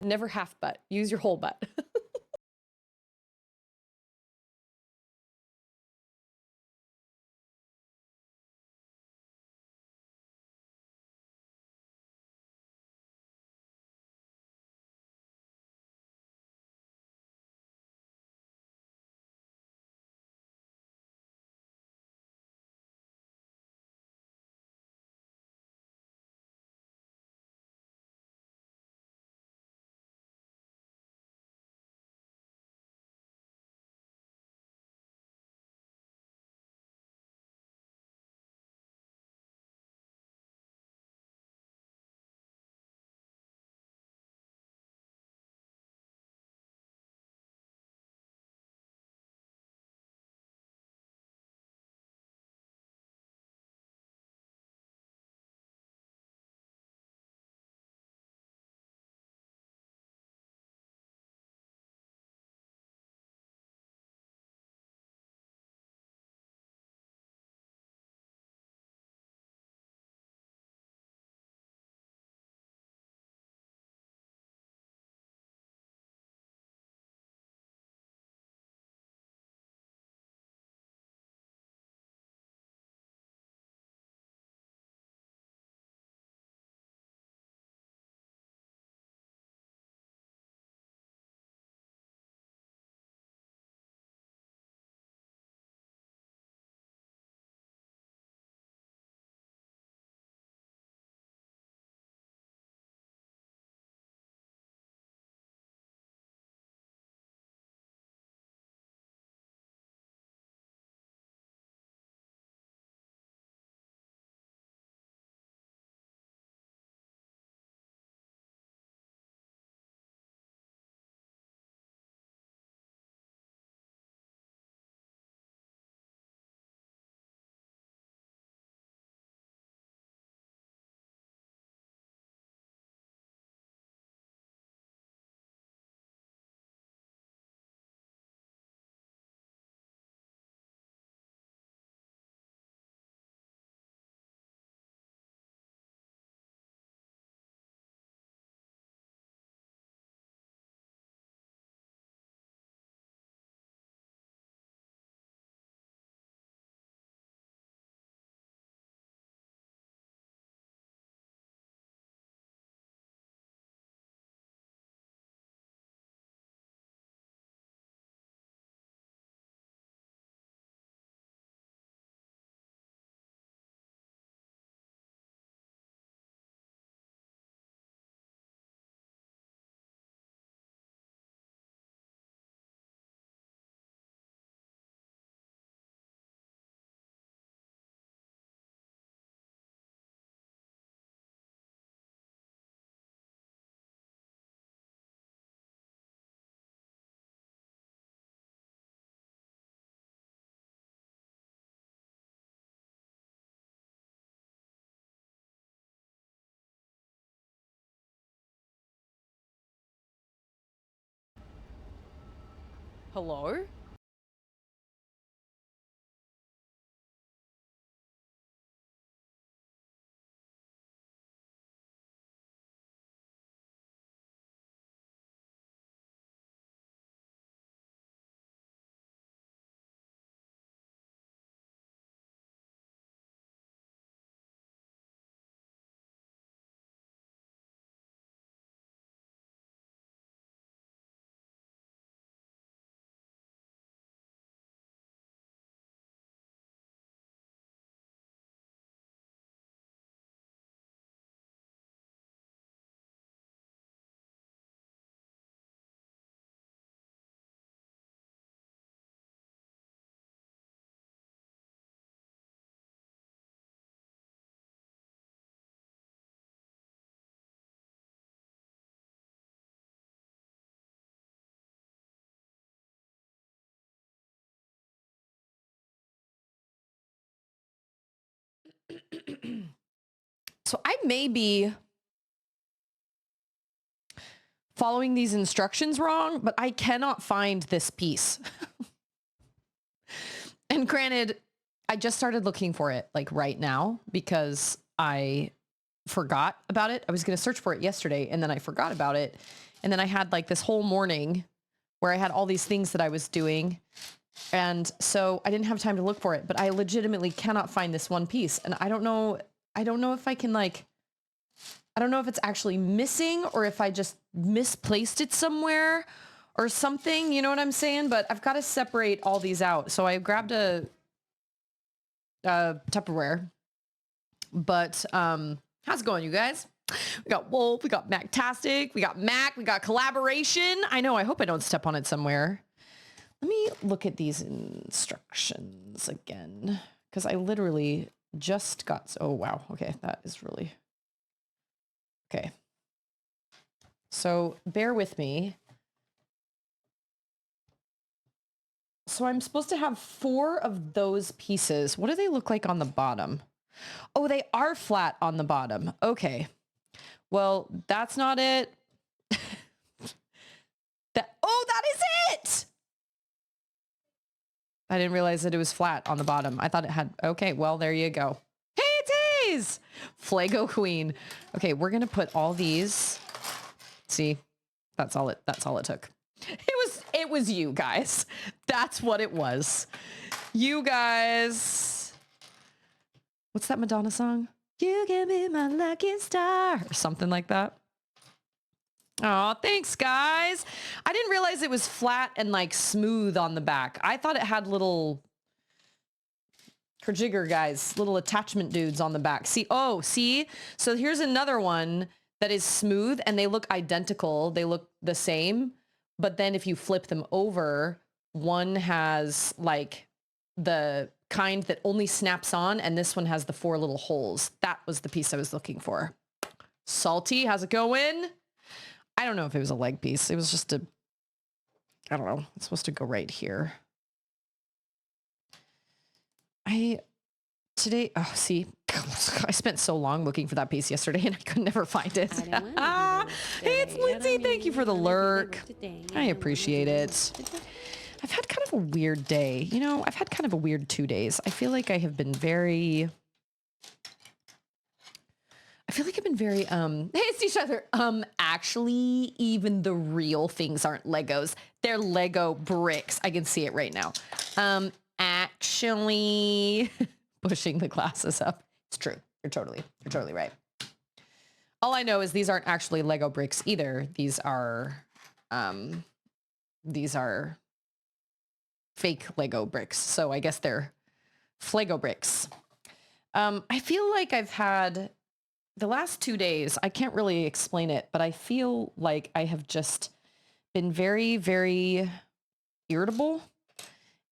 Never half butt. Use your whole butt. Hello? So I may be following these instructions wrong, but I cannot find this piece. And granted, I just started looking for it like right now because I forgot about it. I was going to search for it yesterday and then I forgot about it. And then I had like this whole morning where I had all these things that I was doing. And so I didn't have time to look for it, but I legitimately cannot find this one piece. And I don't know if I can like, I don't know if it's actually missing or if I just misplaced it somewhere or something, you know what I'm saying? But I've got to separate all these out. So I grabbed a Tupperware, but how's it going, you guys? We got Wolf, we got Mactastic, we got Mac, we got collaboration. I know, I hope I don't step on it somewhere. Let me look at these instructions again, because I literally just got, oh wow, okay, that is really, okay. So bear with me. So I'm supposed to have 4 of those pieces. What do they look like on the bottom? Oh, they are flat on the bottom. Okay. Well, that's not it. That is it. I didn't realize that it was flat on the bottom. I thought it had, okay, well, there you go. Hey, it's Hayes! Flago Queen. Okay, we're gonna put all these. See, that's all it took. It was you guys. That's what it was. You guys. What's that Madonna song? You can be my lucky star, or something like that. Oh, thanks, guys. I didn't realize it was flat and like smooth on the back. I thought it had little Krajigger guys, little attachment dudes on the back. See, oh, see? So here's another one that is smooth and they look identical. They look the same. But then if you flip them over, one has like the kind that only snaps on, and this one has the 4 little holes. That was the piece I was looking for. Salty, how's it going? I don't know if it was a leg piece. It was just a, I don't know. It's supposed to go right here. Today, oh, see, I spent so long looking for that piece yesterday and I could never find it. Hey, it's Lindsay. Thank you for the lurk. I appreciate it. I've had kind of a weird day. You know, I've had kind of a weird 2 days. I feel like I've been very, hey, it's each other. Actually, even the real things aren't Legos. They're Lego bricks. I can see it right now. Actually, pushing the glasses up. It's true. You're totally right. All I know is these aren't actually Lego bricks either. These are fake Lego bricks. So I guess they're Flago bricks. I feel like I've had the last 2 days, I can't really explain it, but I feel like I have just been very, very irritable.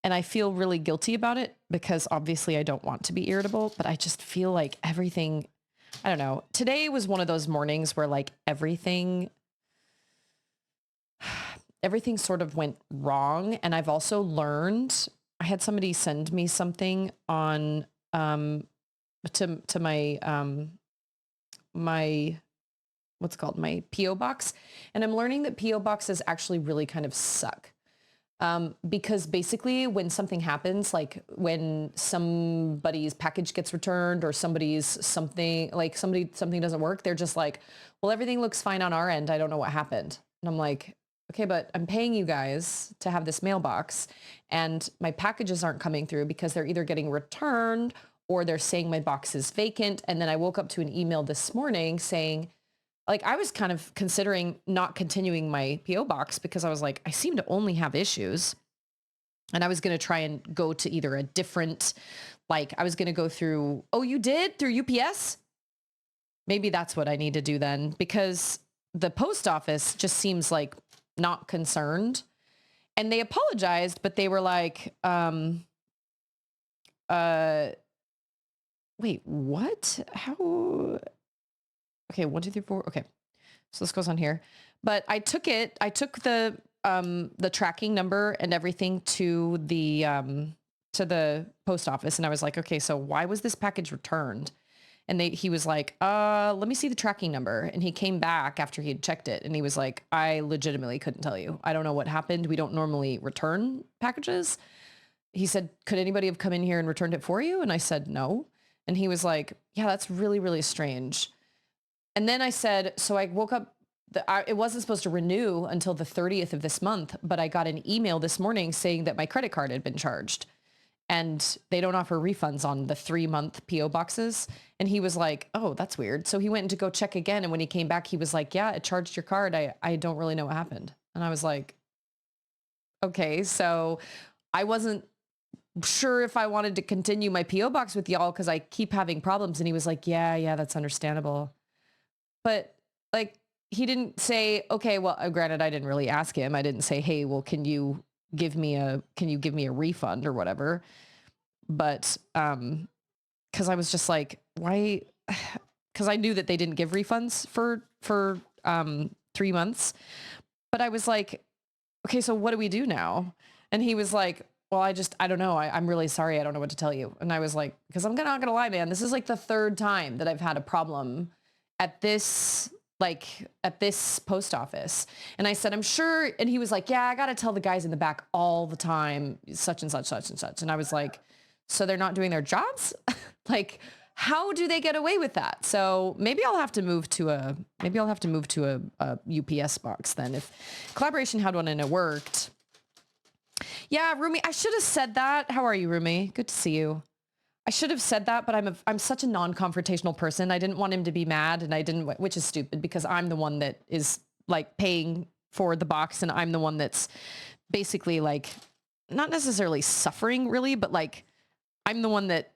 And I feel really guilty about it because obviously I don't want to be irritable, but I just feel like everything, I don't know. Today was one of those mornings where like everything sort of went wrong. And I've also learned, I had somebody send me something on, to my what's it called, my PO box. And I'm learning that PO boxes actually really kind of suck. Because basically when something happens, like when somebody's package gets returned or something doesn't work, they're just like, well, everything looks fine on our end. I don't know what happened. And I'm like, okay, but I'm paying you guys to have this mailbox and my packages aren't coming through because they're either getting returned or they're saying my box is vacant. And then I woke up to an email this morning saying, like, I was kind of considering not continuing my PO box because I was like, I seem to only have issues. And I was going to try and go to either a different, like, I was going to go through, oh, you did? Through UPS? Maybe that's what I need to do then, because the post office just seems like not concerned. And they apologized, but they were like, wait, what? How? Okay, 1, 2, 3, 4. Okay, so this goes on here. But I took the tracking number and everything to the post office, and I was like, okay, so why was this package returned? And he was like, let me see the tracking number. And he came back after he had checked it, and he was like, I legitimately couldn't tell you. I don't know what happened. We don't normally return packages. He said, could anybody have come in here and returned it for you? And I said, no. And he was like, yeah, that's really, really strange. And then I said, so I woke up it wasn't supposed to renew until the 30th of this month, but I got an email this morning saying that my credit card had been charged. And they don't offer refunds on the 3-month PO boxes. And he was like, oh, that's weird. So he went to go check again. And when he came back, he was like, yeah, it charged your card. I don't really know what happened. And I was like, okay, so I wasn't sure if I wanted to continue my PO box with y'all because I keep having problems. And he was like, yeah, that's understandable. But like, he didn't say, okay, well, granted, I didn't really ask him. I didn't say, hey, well, can you give me a refund or whatever? But because I was just like, why? Because I knew that they didn't give refunds for 3 months. But I was like, okay, so what do we do now? And he was like, well, I don't know. I'm really sorry. I don't know what to tell you. And I was like, because I'm not gonna lie, man, this is like the 3rd time that I've had a problem at this post office. And I said, I'm sure. And he was like, yeah, I got to tell the guys in the back all the time, such and such, such and such. And I was like, so they're not doing their jobs? Like, how do they get away with that? So maybe I'll have to move to a UPS box then. If collaboration had one and it worked. Yeah, Rumi, I should have said that. How are you, Rumi? Good to see you. I should have said that, but I'm such a non-confrontational person. I didn't want him to be mad, and which is stupid because I'm the one that is like paying for the box, and I'm the one that's basically like not necessarily suffering really, but like I'm the one that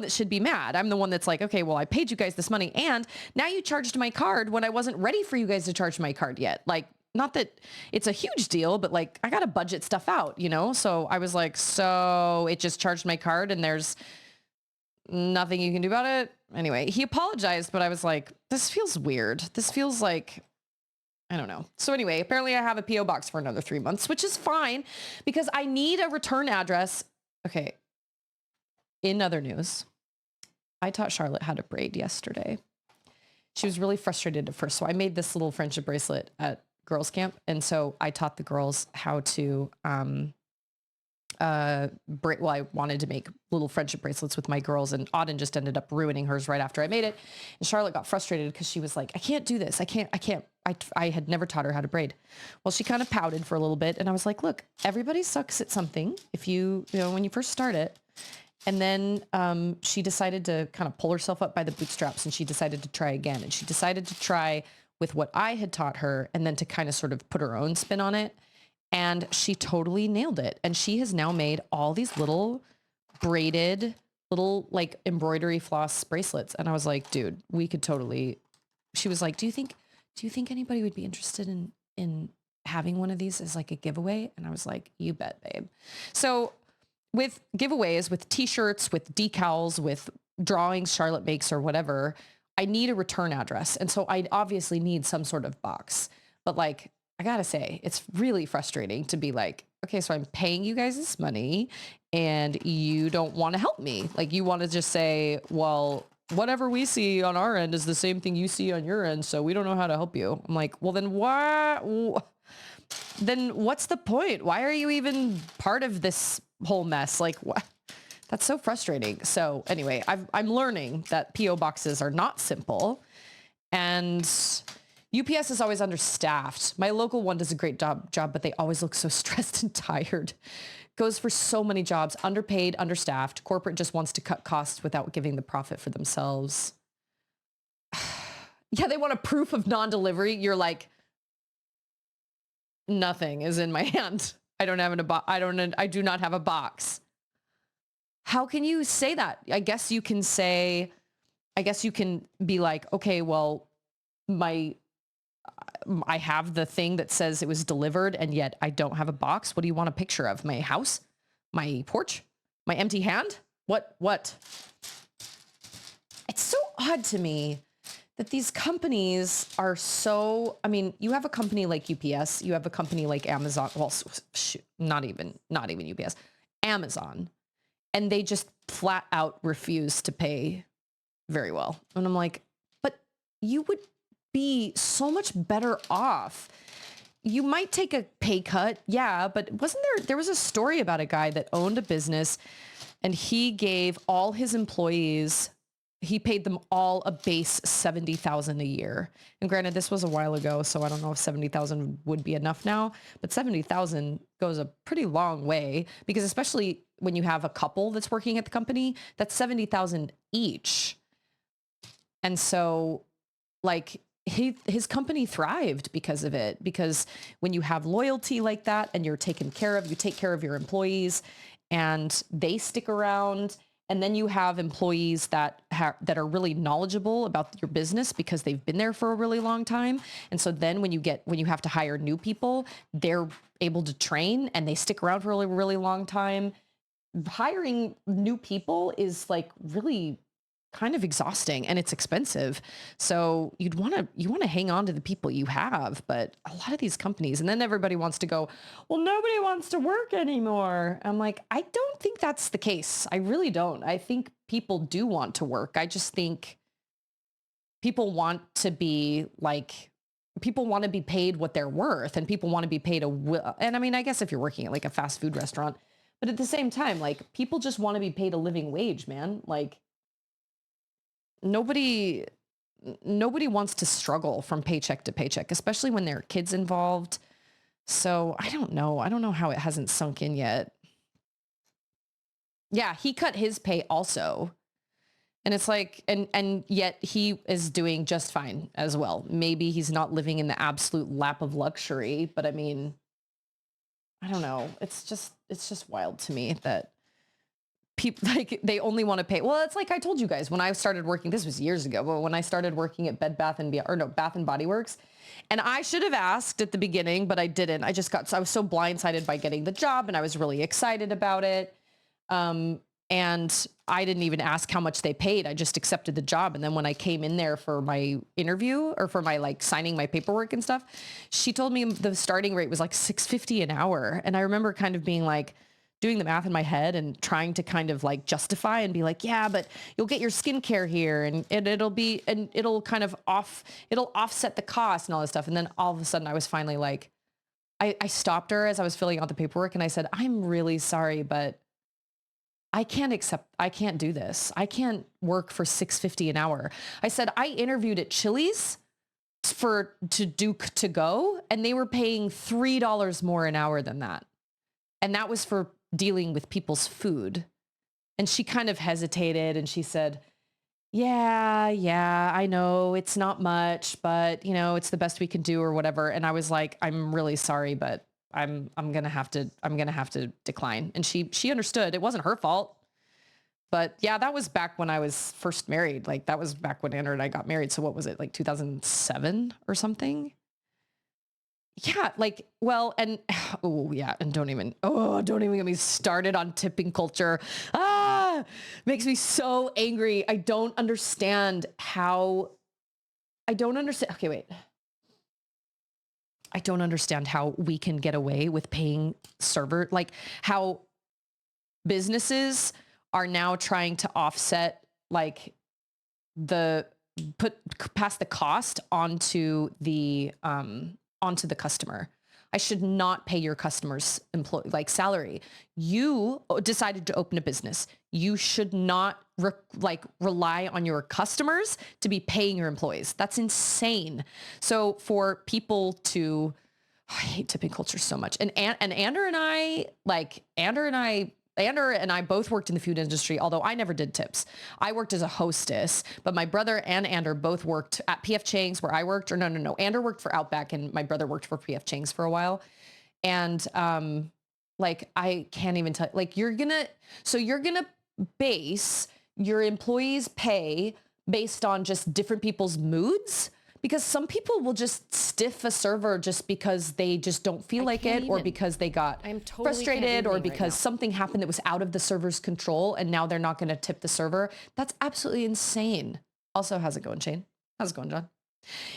should be mad. I'm the one that's like, okay, well, I paid you guys this money, and now you charged my card when I wasn't ready for you guys to charge my card yet. Like, not that it's a huge deal, but like I got to budget stuff out, you know? So I was like, so it just charged my card and there's nothing you can do about it. Anyway, he apologized, but I was like, this feels weird. This feels like, I don't know. So anyway, apparently I have a PO box for another 3 months, which is fine because I need a return address. Okay. In other news, I taught Charlotte how to braid yesterday. She was really frustrated at first. So I made this little friendship bracelet at girls camp. And so I taught the girls how to, I wanted to make little friendship bracelets with my girls, and Auden just ended up ruining hers right after I made it. And Charlotte got frustrated because she was like, I can't do this. I had never taught her how to braid. Well, she kind of pouted for a little bit. And I was like, look, everybody sucks at something. If you know, when you first start it. And then she decided to kind of pull herself up by the bootstraps, and she decided to try again. And she decided to try with what I had taught her, and then to kind of sort of put her own spin on it. And she totally nailed it. And she has now made all these little braided, little like embroidery floss bracelets. And I was like, dude, we could totally, she was like, do you think anybody would be interested in having one of these as like a giveaway? And I was like, you bet, babe. So with giveaways, with t-shirts, with decals, with drawings Charlotte makes or whatever, I need a return address. And so I obviously need some sort of box. But like, I gotta say, it's really frustrating to be like, okay, so I'm paying you guys this money and you don't want to help me. Like, you want to just say, well, whatever we see on our end is the same thing you see on your end, so we don't know how to help you. I'm like, well, then why? Then what's the point? Why are you even part of this whole mess? Like, what? That's so frustrating. So anyway, I'm learning that PO boxes are not simple, and UPS is always understaffed. My local one does a great job, but they always look so stressed and tired. Goes for so many jobs, underpaid, understaffed. Corporate just wants to cut costs without giving the profit for themselves. Yeah, they want a proof of non-delivery. You're like, nothing is in my hand. I do not have a box. How can you say that? I guess you can be like, okay, well, I have the thing that says it was delivered and yet I don't have a box. What do you want a picture of? My house? My porch? My empty hand? What? It's so odd to me that these companies are so, I mean, you have a company like UPS, you have a company like Amazon, well, shoot, not even UPS, Amazon, and they just flat out refuse to pay very well. And I'm like, but you would be so much better off. You might take a pay cut. Yeah. But there was a story about a guy that owned a business and he gave all his employees he paid them all a base 70,000 a year. And granted, this was a while ago, so I don't know if 70,000 would be enough now, but 70,000 goes a pretty long way, because especially when you have a couple that's working at the company, that's 70,000 each. And so like his company thrived because of it, because when you have loyalty like that and you're taken care of, you take care of your employees and they stick around. And then you have employees that are really knowledgeable about your business because they've been there for a really long time. And so then when you have to hire new people, they're able to train and they stick around for a really, really long time. Hiring new people is like really kind of exhausting and it's expensive. So you want to hang on to the people you have, but a lot of these companies, and then everybody wants to go, well, nobody wants to work anymore. I'm like, I don't think that's the case. I really don't. I think people do want to work. I just think people want to be paid what they're worth, and people want to be paid and I mean, I guess if you're working at like a fast food restaurant, but at the same time, like people just want to be paid a living wage, man. Like nobody wants to struggle from paycheck to paycheck, especially when there are kids involved. So I don't know how it hasn't sunk in yet. Yeah, he cut his pay also. And it's like, and yet he is doing just fine as well. Maybe he's not living in the absolute lap of luxury, but I mean, I don't know. It's just wild to me that people like they only want to pay. Well, it's like I told you guys when I started working, this was years ago, but when I started working at Bath and Body Works, and I should have asked at the beginning, but I didn't. I was so blindsided by getting the job and I was really excited about it. And I didn't even ask how much they paid. I just accepted the job. And then when I came in there for my interview or for my like signing my paperwork and stuff, she told me the starting rate was like $6.50 an hour. And I remember kind of being like, doing the math in my head and trying to kind of like justify and be like, yeah, but you'll get your skincare here and it'll kind of it'll offset the cost and all this stuff. And then all of a sudden I was finally like, I stopped her as I was filling out the paperwork and I said, I'm really sorry, but I can't do this. I can't work for $6.50 an hour. I said, I interviewed at Chili's to do to go and they were paying $3 more an hour than that. And that was for dealing with people's food. And she kind of hesitated and she said, yeah, I know it's not much, but you know, it's the best we can do or whatever. And I was like, I'm really sorry, but I'm going to have to decline. And she understood. It wasn't her fault. But yeah, that was back when I was first married. Like that was back when Andrew and I got married. So what was it, like 2007 or something? Yeah, like, well, and oh yeah, and don't even get me started on tipping culture. Makes me so angry. I don't understand. Okay, wait. I don't understand how we can get away with paying like how businesses are now trying to offset like pass the cost onto the customer. I should not pay your customer's salary. You decided to open a business. You should not rely on your customers to be paying your employees. That's insane. So for people to, I hate tipping culture so much. And Andrew and I both worked in the food industry, although I never did tips. I worked as a hostess, but my brother and Andrew both worked at P.F. Chang's where I worked, or no. Andrew worked for Outback and my brother worked for P.F. Chang's for a while. And I can't even tell, you're gonna base your employees' pay based on just different people's moods. Because some people will just stiff a server just because they just don't feel like it, or because they got frustrated, or because something happened that was out of the server's control and now they're not going to tip the server. That's absolutely insane. Also, how's it going, Shane? How's it going, John?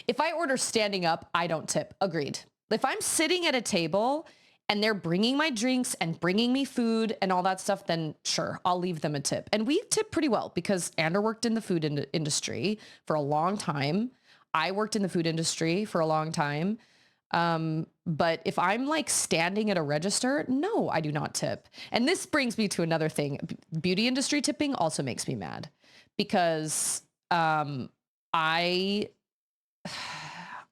If I order standing up, I don't tip. Agreed. If I'm sitting at a table and they're bringing my drinks and bringing me food and all that stuff, then sure, I'll leave them a tip. And we tip pretty well because Andrew worked in the food industry for a long time. I worked in the food industry for a long time. But if I'm like standing at a register, no, I do not tip. And this brings me to another thing. Beauty industry tipping also makes me mad because I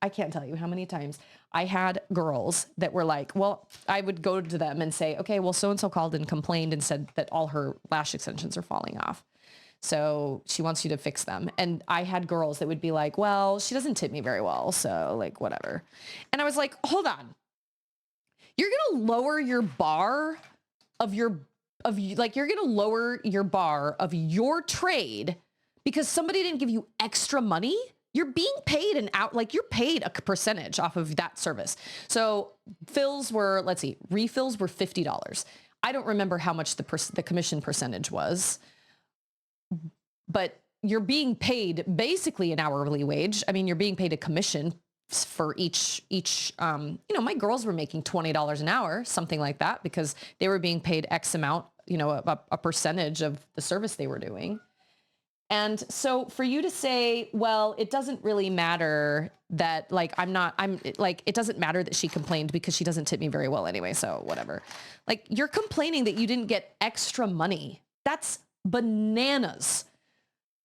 I can't tell you how many times I had girls that were like, well, I would go to them and say, okay, well, so-and-so called and complained and said that all her lash extensions are falling off. So she wants you to fix them. And I had girls that would be like, well, she doesn't tip me very well. So like, whatever. And I was like, hold on. You're going to lower your bar of your, like, you're going to lower your bar of your trade because somebody didn't give you extra money. You're being paid like you're paid a percentage off of that service. So fills were, let's see, refills were $50. I don't remember how much the commission percentage was, but you're being paid basically an hourly wage. I mean, you're being paid a commission for each, my girls were making $20 an hour, something like that, because they were being paid X amount, a percentage of the service they were doing. And so for you to say, well, it doesn't really matter that like, it doesn't matter that she complained because she doesn't tip me very well anyway. So whatever, like you're complaining that you didn't get extra money. That's bananas.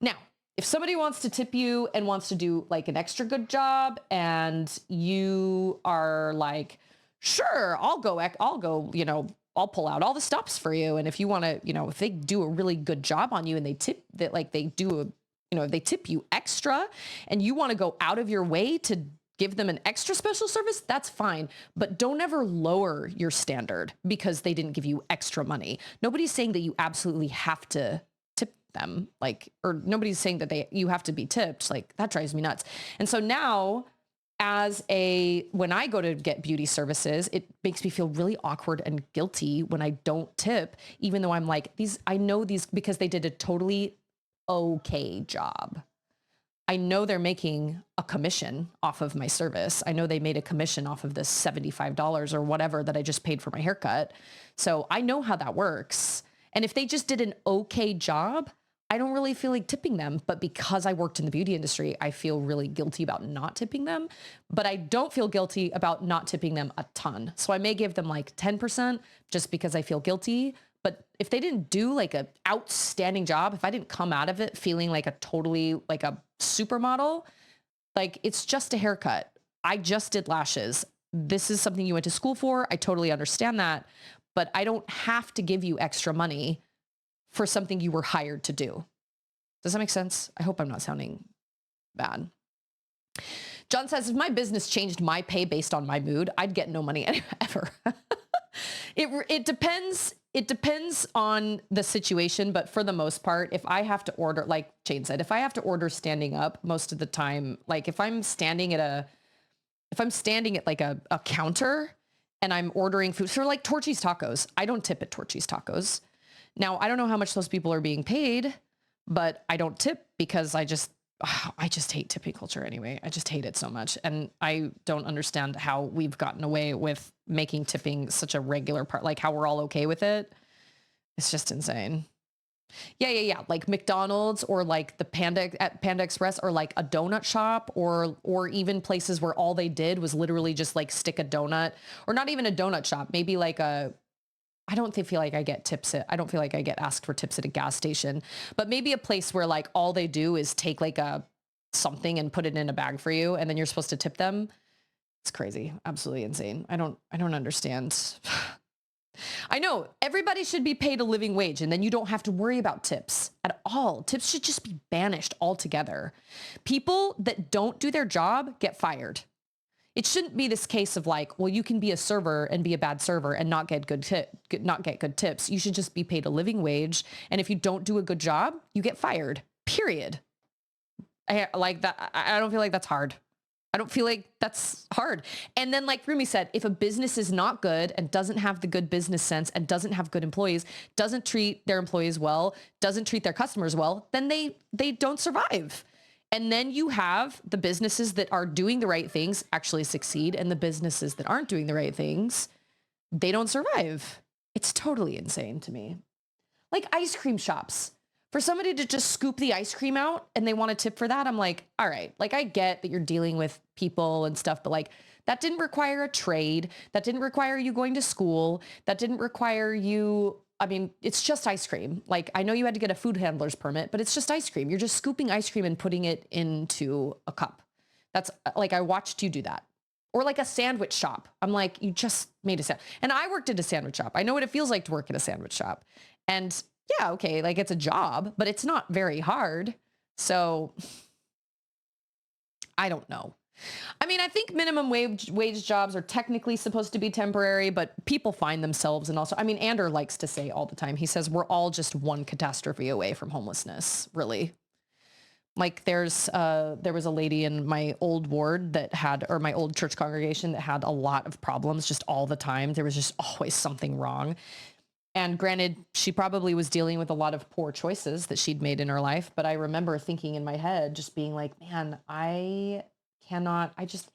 Now, if somebody wants to tip you and wants to do like an extra good job and you are like, sure, I'll go, I'll pull out all the stops for you. And if you want to, if they do a really good job on you and they tip that, like they do if they tip you extra and you want to go out of your way to give them an extra special service, that's fine. But don't ever lower your standard because they didn't give you extra money. Nobody's saying that you absolutely have to tip them, like, or nobody's saying that you have to be tipped. Like that drives me nuts. And so now, when I go to get beauty services, it makes me feel really awkward and guilty when I don't tip, even though I'm like, I know these because they did a totally okay job. I know they're making a commission off of my service. I know they made a commission off of this $75 or whatever that I just paid for my haircut. So I know how that works. And if they just did an okay job, I don't really feel like tipping them, but because I worked in the beauty industry, I feel really guilty about not tipping them, but I don't feel guilty about not tipping them a ton. So I may give them like 10% just because I feel guilty. But if they didn't do like an outstanding job, if I didn't come out of it feeling like a supermodel, like it's just a haircut. I just did lashes. This is something you went to school for. I totally understand that, but I don't have to give you extra money for something you were hired to do. Does that make sense? I hope I'm not sounding bad. John says, if my business changed my pay based on my mood, I'd get no money ever. It depends. It depends on the situation, but for the most part, if I have to order, like Jane said, if I have to order standing up most of the time, like if I'm standing at like a counter and I'm ordering food, so like Torchy's Tacos, I don't tip at Torchy's Tacos. Now, I don't know how much those people are being paid, but I don't tip because I just hate tipping culture anyway. I just hate it so much. And I don't understand how we've gotten away with making tipping such a regular part, like how we're all okay with it. It's just insane. Yeah. Like McDonald's or like the Panda Express or like a donut shop or even places where all they did was literally just like stick a donut, or not even a donut shop, maybe like I don't feel like I get asked for tips at a gas station, but maybe a place where like all they do is take like something and put it in a bag for you. And then you're supposed to tip them. It's crazy. Absolutely insane. I don't understand. I know everybody should be paid a living wage and then you don't have to worry about tips at all. Tips should just be banished altogether. People that don't do their job get fired. It shouldn't be this case of like, well, you can be a server and be a bad server and not get good tips. You should just be paid a living wage. And if you don't do a good job, you get fired, period. I don't feel like that's hard. I don't feel like that's hard. And then like Rumi said, if a business is not good and doesn't have the good business sense and doesn't have good employees, doesn't treat their employees well, doesn't treat their customers well, then they don't survive. And then you have the businesses that are doing the right things actually succeed, and the businesses that aren't doing the right things, they don't survive. It's totally insane to me. Like ice cream shops. For somebody to just scoop the ice cream out and they want to tip for that, I'm like, all right, like I get that you're dealing with people and stuff, but like that didn't require a trade. That didn't require you going to school. That didn't require you I mean, it's just ice cream. Like, I know you had to get a food handler's permit, but it's just ice cream. You're just scooping ice cream and putting it into a cup. That's like, I watched you do that. Or like a sandwich shop. I'm like, you just made a sandwich. And I worked at a sandwich shop. I know what it feels like to work at a sandwich shop. And yeah, okay, like it's a job, but it's not very hard. So I don't know. I mean, I think minimum wage jobs are technically supposed to be temporary, but people find themselves. And also, I mean, Ander likes to say all the time, he says, we're all just one catastrophe away from homelessness, really. Like there was a lady in my old ward that had, or my old church congregation that had a lot of problems just all the time. There was just always something wrong. And granted, she probably was dealing with a lot of poor choices that she'd made in her life. But I remember thinking in my head, just being like, man, I just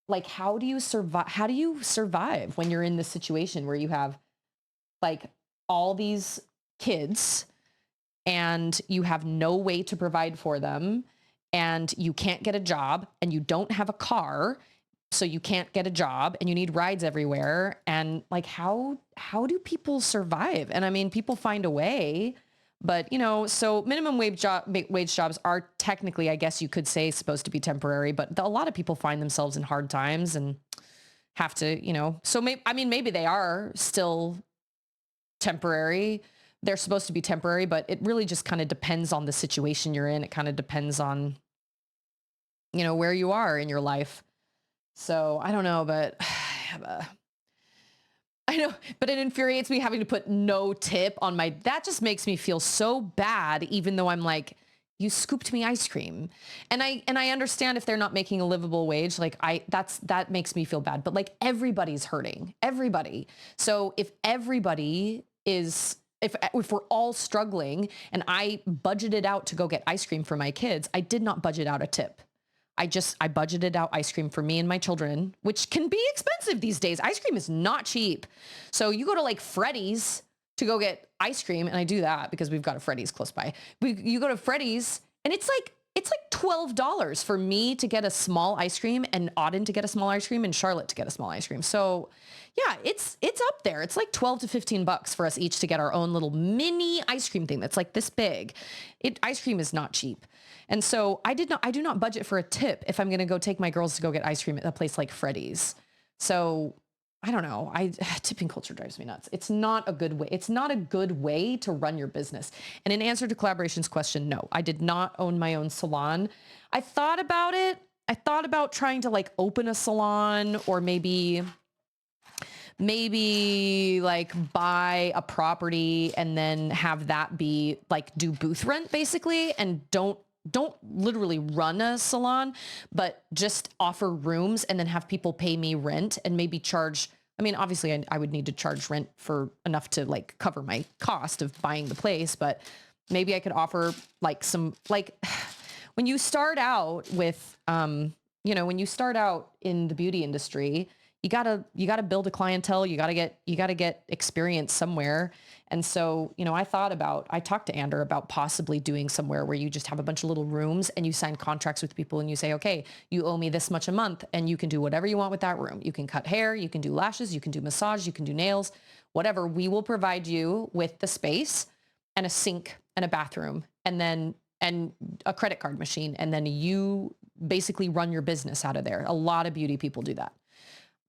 like, how do you survive? How do you survive when you're in this situation where you have like all these kids and you have no way to provide for them and you can't get a job and you don't have a car, so you can't get a job and you need rides everywhere. And like, how do people survive? And I mean, people find a way, but you know, so minimum wage jobs are technically, I guess you could say, supposed to be temporary, but a lot of people find themselves in hard times and have to, you know, so maybe they are still temporary. They're supposed to be temporary, but it really just kind of depends on the situation you're in. It kind of depends on, you know, where you are in your life. So I don't know, but I know, but it infuriates me having to put no tip on that just makes me feel so bad, even though I'm like, you scooped me ice cream. And I understand if they're not making a livable wage, like that makes me feel bad, but like everybody's hurting, everybody. So if everybody is, if we're all struggling and I budgeted out to go get ice cream for my kids, I did not budget out a tip. I budgeted out ice cream for me and my children, which can be expensive these days. Ice cream is not cheap. So you go to like Freddy's to go get ice cream. And I do that because we've got a Freddy's close by. You go to Freddy's and it's like $12 for me to get a small ice cream and Auden to get a small ice cream and Charlotte to get a small ice cream. So yeah, it's up there. It's like 12 to 15 bucks for us each to get our own little mini ice cream thing that's like this big. Ice cream is not cheap. And so I do not budget for a tip if I'm going to go take my girls to go get ice cream at a place like Freddy's. So I don't know. Tipping culture drives me nuts. It's not a good way. It's not a good way to run your business. And in answer to Collaboration's question, no, I did not own my own salon. I thought about it. I thought about trying to like open a salon or maybe like buy a property and then have that be like do booth rent basically, and don't literally run a salon, but just offer rooms and then have people pay me rent and maybe charge. I mean, obviously I would need to charge rent for enough to like cover my cost of buying the place, but maybe I could offer like some, like when you start out with, when you start out in the beauty industry, you gotta build a clientele. You gotta get experience somewhere. And so, I talked to Ander about possibly doing somewhere where you just have a bunch of little rooms and you sign contracts with people and you say, okay, you owe me this much a month and you can do whatever you want with that room. You can cut hair, you can do lashes, you can do massage, you can do nails, whatever. We will provide you with the space and a sink and a bathroom and a credit card machine. And then you basically run your business out of there. A lot of beauty people do that.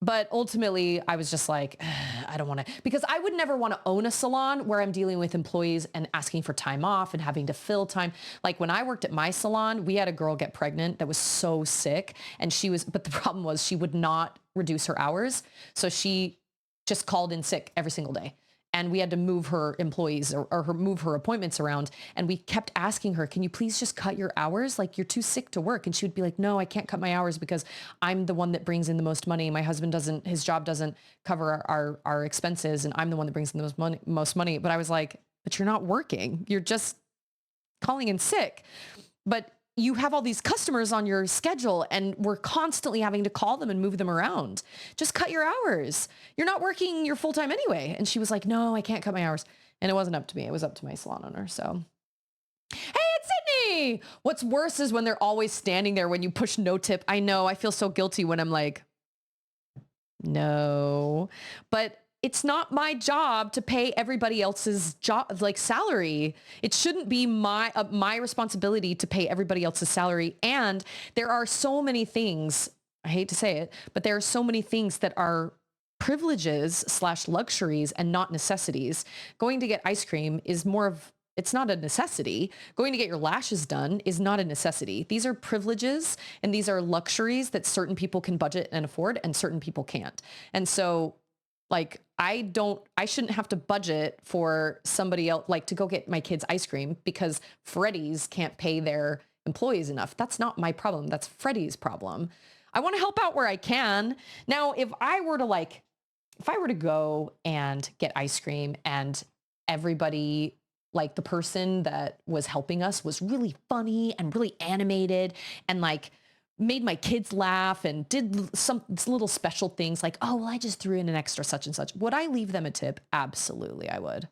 But ultimately, I was just like, I don't want to, because I would never want to own a salon where I'm dealing with employees and asking for time off and having to fill time. Like when I worked at my salon, we had a girl get pregnant that was so sick. But the problem was she would not reduce her hours. So she just called in sick every single day. And we had to move her employees or move her appointments around. And we kept asking her, can you please just cut your hours? Like you're too sick to work. And she would be like, no, I can't cut my hours because I'm the one that brings in the most money. My husband his job doesn't cover our expenses. And I'm the one that brings in the most money. But I was like, but you're not working. You're just calling in sick. But you have all these customers on your schedule and we're constantly having to call them and move them around. Just cut your hours. You're not working your full time anyway. And she was like, no, I can't cut my hours. And it wasn't up to me. It was up to my salon owner. So, hey, it's Sydney. What's worse is when they're always standing there when you push no tip. I know I feel so guilty when I'm like, no, but it's not my job to pay everybody else's job, like salary. It shouldn't be my responsibility to pay everybody else's salary. And there are so many things, I hate to say it, but there are so many things that are privileges slash luxuries and not necessities. Going to get ice cream is more of, it's not a necessity. Going to get your lashes done is not a necessity. These are privileges and these are luxuries that certain people can budget and afford and certain people can't. And so like, I shouldn't have to budget for somebody else, like to go get my kids ice cream because Freddy's can't pay their employees enough. That's not my problem. That's Freddy's problem. I want to help out where I can. Now, if I were to go and get ice cream and everybody, like the person that was helping us was really funny and really animated and like made my kids laugh and did some little special things like, oh, well, I just threw in an extra such and such. Would I leave them a tip? Absolutely, I would.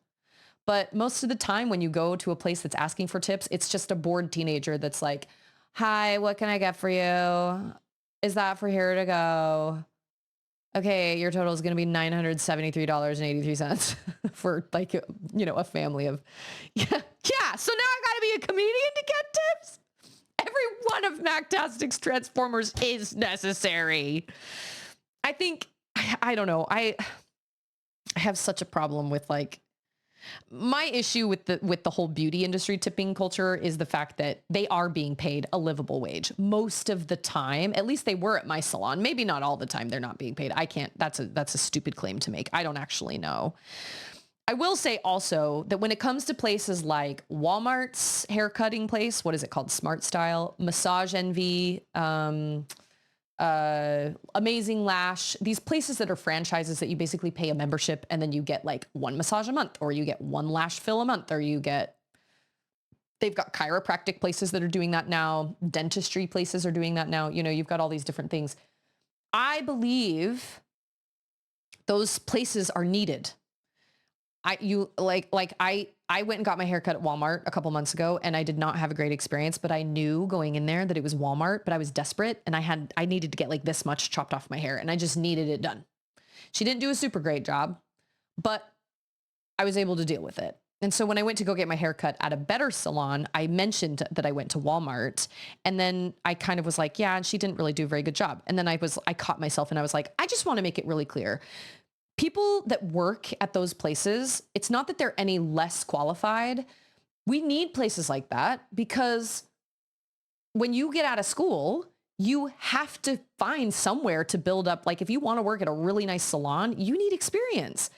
But most of the time when you go to a place that's asking for tips, it's just a bored teenager that's like, hi, what can I get for you? Is that for here to go? Okay, your total is going to be $973.83 for like, a family of, yeah. So now I got to be a comedian to get tips? Every one of Mactastic's Transformers is necessary. I think, I don't know. I have such a problem with like, my issue with the whole beauty industry tipping culture is the fact that they are being paid a livable wage most of the time. At least they were at my salon. Maybe not all the time they're not being paid. I can't, that's a stupid claim to make. I don't actually know. I will say also that when it comes to places like Walmart's haircutting place, what is it called? Smart Style, Massage Envy, Amazing Lash, these places that are franchises that you basically pay a membership and then you get like one massage a month or you get one lash fill a month or they've got chiropractic places that are doing that now. Dentistry places are doing that now. You've got all these different things. I believe those places are needed. I went and got my haircut at Walmart a couple months ago and I did not have a great experience, but I knew going in there that it was Walmart, but I was desperate and I needed to get like this much chopped off my hair and I just needed it done. She didn't do a super great job, but I was able to deal with it. And so when I went to go get my haircut at a better salon, I mentioned that I went to Walmart and then I kind of was like, yeah, and she didn't really do a very good job. And then I caught myself and I was like, I just want to make it really clear. People that work at those places, it's not that they're any less qualified. We need places like that because when you get out of school, you have to find somewhere to build up. Like if you want to work at a really nice salon, you need experience.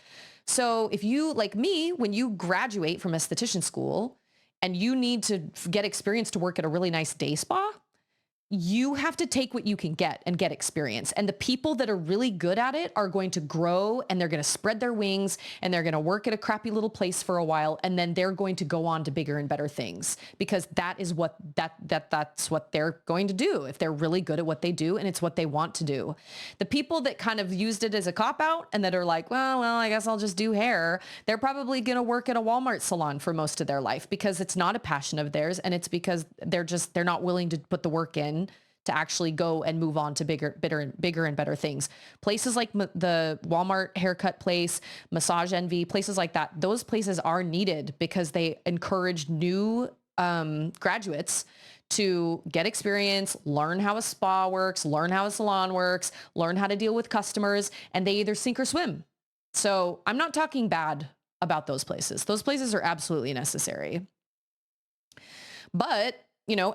So if you, like me, when you graduate from esthetician school and you need to get experience to work at a really nice day spa, you have to take what you can get and get experience. And the people that are really good at it are going to grow and they're going to spread their wings and they're going to work at a crappy little place for a while. And then they're going to go on to bigger and better things because that is what that's what they're going to do if they're really good at what they do and it's what they want to do. The people that kind of used it as a cop out and that are like, well, I guess I'll just do hair. They're probably going to work at a Walmart salon for most of their life because it's not a passion of theirs. And it's because they're not willing to put the work in to actually go and move on to bigger and better things. Places like the Walmart haircut place, Massage Envy, places like that, those places are needed because they encourage new graduates to get experience, learn how a spa works, learn how a salon works, learn how to deal with customers, and they either sink or swim. So I'm not talking bad about those places. Those places are absolutely necessary. But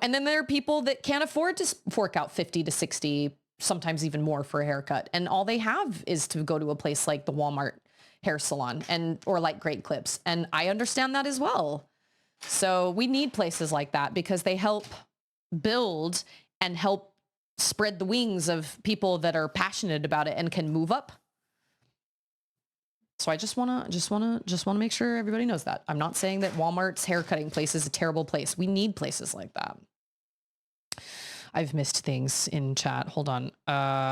and then there are people that can't afford to fork out 50 to 60, sometimes even more for a haircut. And all they have is to go to a place like the Walmart hair salon or like Great Clips. And I understand that as well. So we need places like that because they help build and help spread the wings of people that are passionate about it and can move up. So I just want to make sure everybody knows that. I'm not saying that Walmart's haircutting place is a terrible place. We need places like that. I've missed things in chat. Hold on.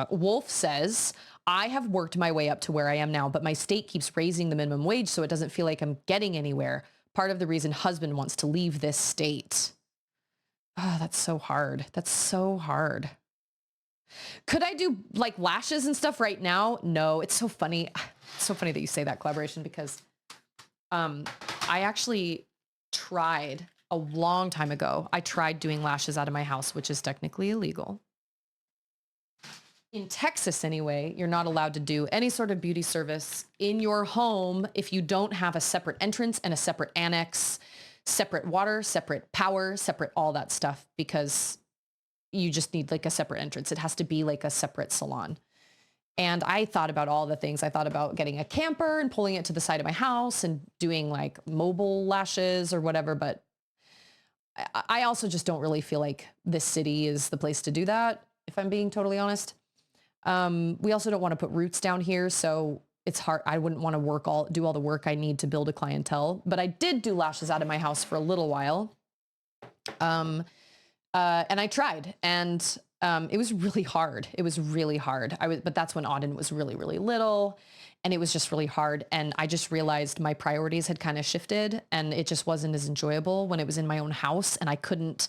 Wolf says, I have worked my way up to where I am now, but my state keeps raising the minimum wage, so it doesn't feel like I'm getting anywhere. Part of the reason husband wants to leave this state. Oh, that's so hard. That's so hard. Could I do like lashes and stuff right now? No, it's so funny. It's so funny that you say that, collaboration, because I actually tried a long time ago. I tried doing lashes out of my house, which is technically illegal. In Texas anyway, you're not allowed to do any sort of beauty service in your home if you don't have a separate entrance and a separate annex, separate water, separate power, separate all that stuff, because you just need like a separate entrance. It has to be like a separate salon. And I thought about all the things. I thought about getting a camper and pulling it to the side of my house and doing like mobile lashes or whatever. But I also just don't really feel like this city is the place to do that, if I'm being totally honest. We also don't want to put roots down here, so it's hard. I wouldn't want to do all the work I need to build a clientele. But I did do lashes out of my house for a little while. And I tried, and it was really hard. It was really hard. But that's when Auden was really, really little, and it was just really hard. And I just realized my priorities had kind of shifted, and it just wasn't as enjoyable when it was in my own house, and I couldn't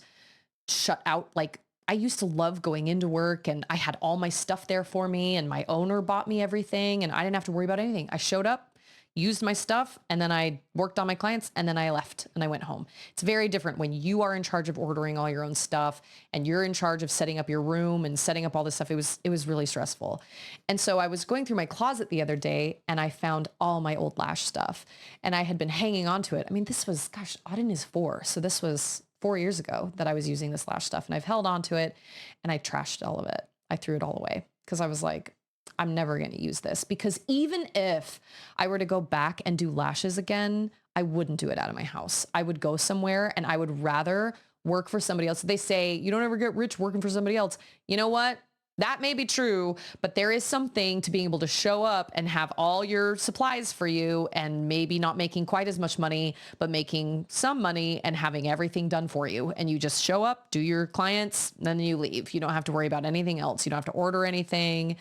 shut out. Like, I used to love going into work, and I had all my stuff there for me, and my owner bought me everything, and I didn't have to worry about anything. I showed up, used my stuff, and then I worked on my clients, and then I left and I went home. It's very different when you are in charge of ordering all your own stuff, and you're in charge of setting up your room and setting up all this stuff. It was really stressful. And so I was going through my closet the other day, and I found all my old lash stuff, and I had been hanging on to it. I mean, this was, gosh, Auden is 4. So this was 4 years ago that I was using this lash stuff, and I've held on to it, and I trashed all of it. I threw it all away because I was like, I'm never going to use this, because even if I were to go back and do lashes again, I wouldn't do it out of my house. I would go somewhere, and I would rather work for somebody else. They say you don't ever get rich working for somebody else. You know what? That may be true, but there is something to being able to show up and have all your supplies for you, and maybe not making quite as much money, but making some money and having everything done for you. And you just show up, do your clients, then you leave. You don't have to worry about anything else. You don't have to order anything.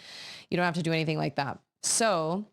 You don't have to do anything like that. So,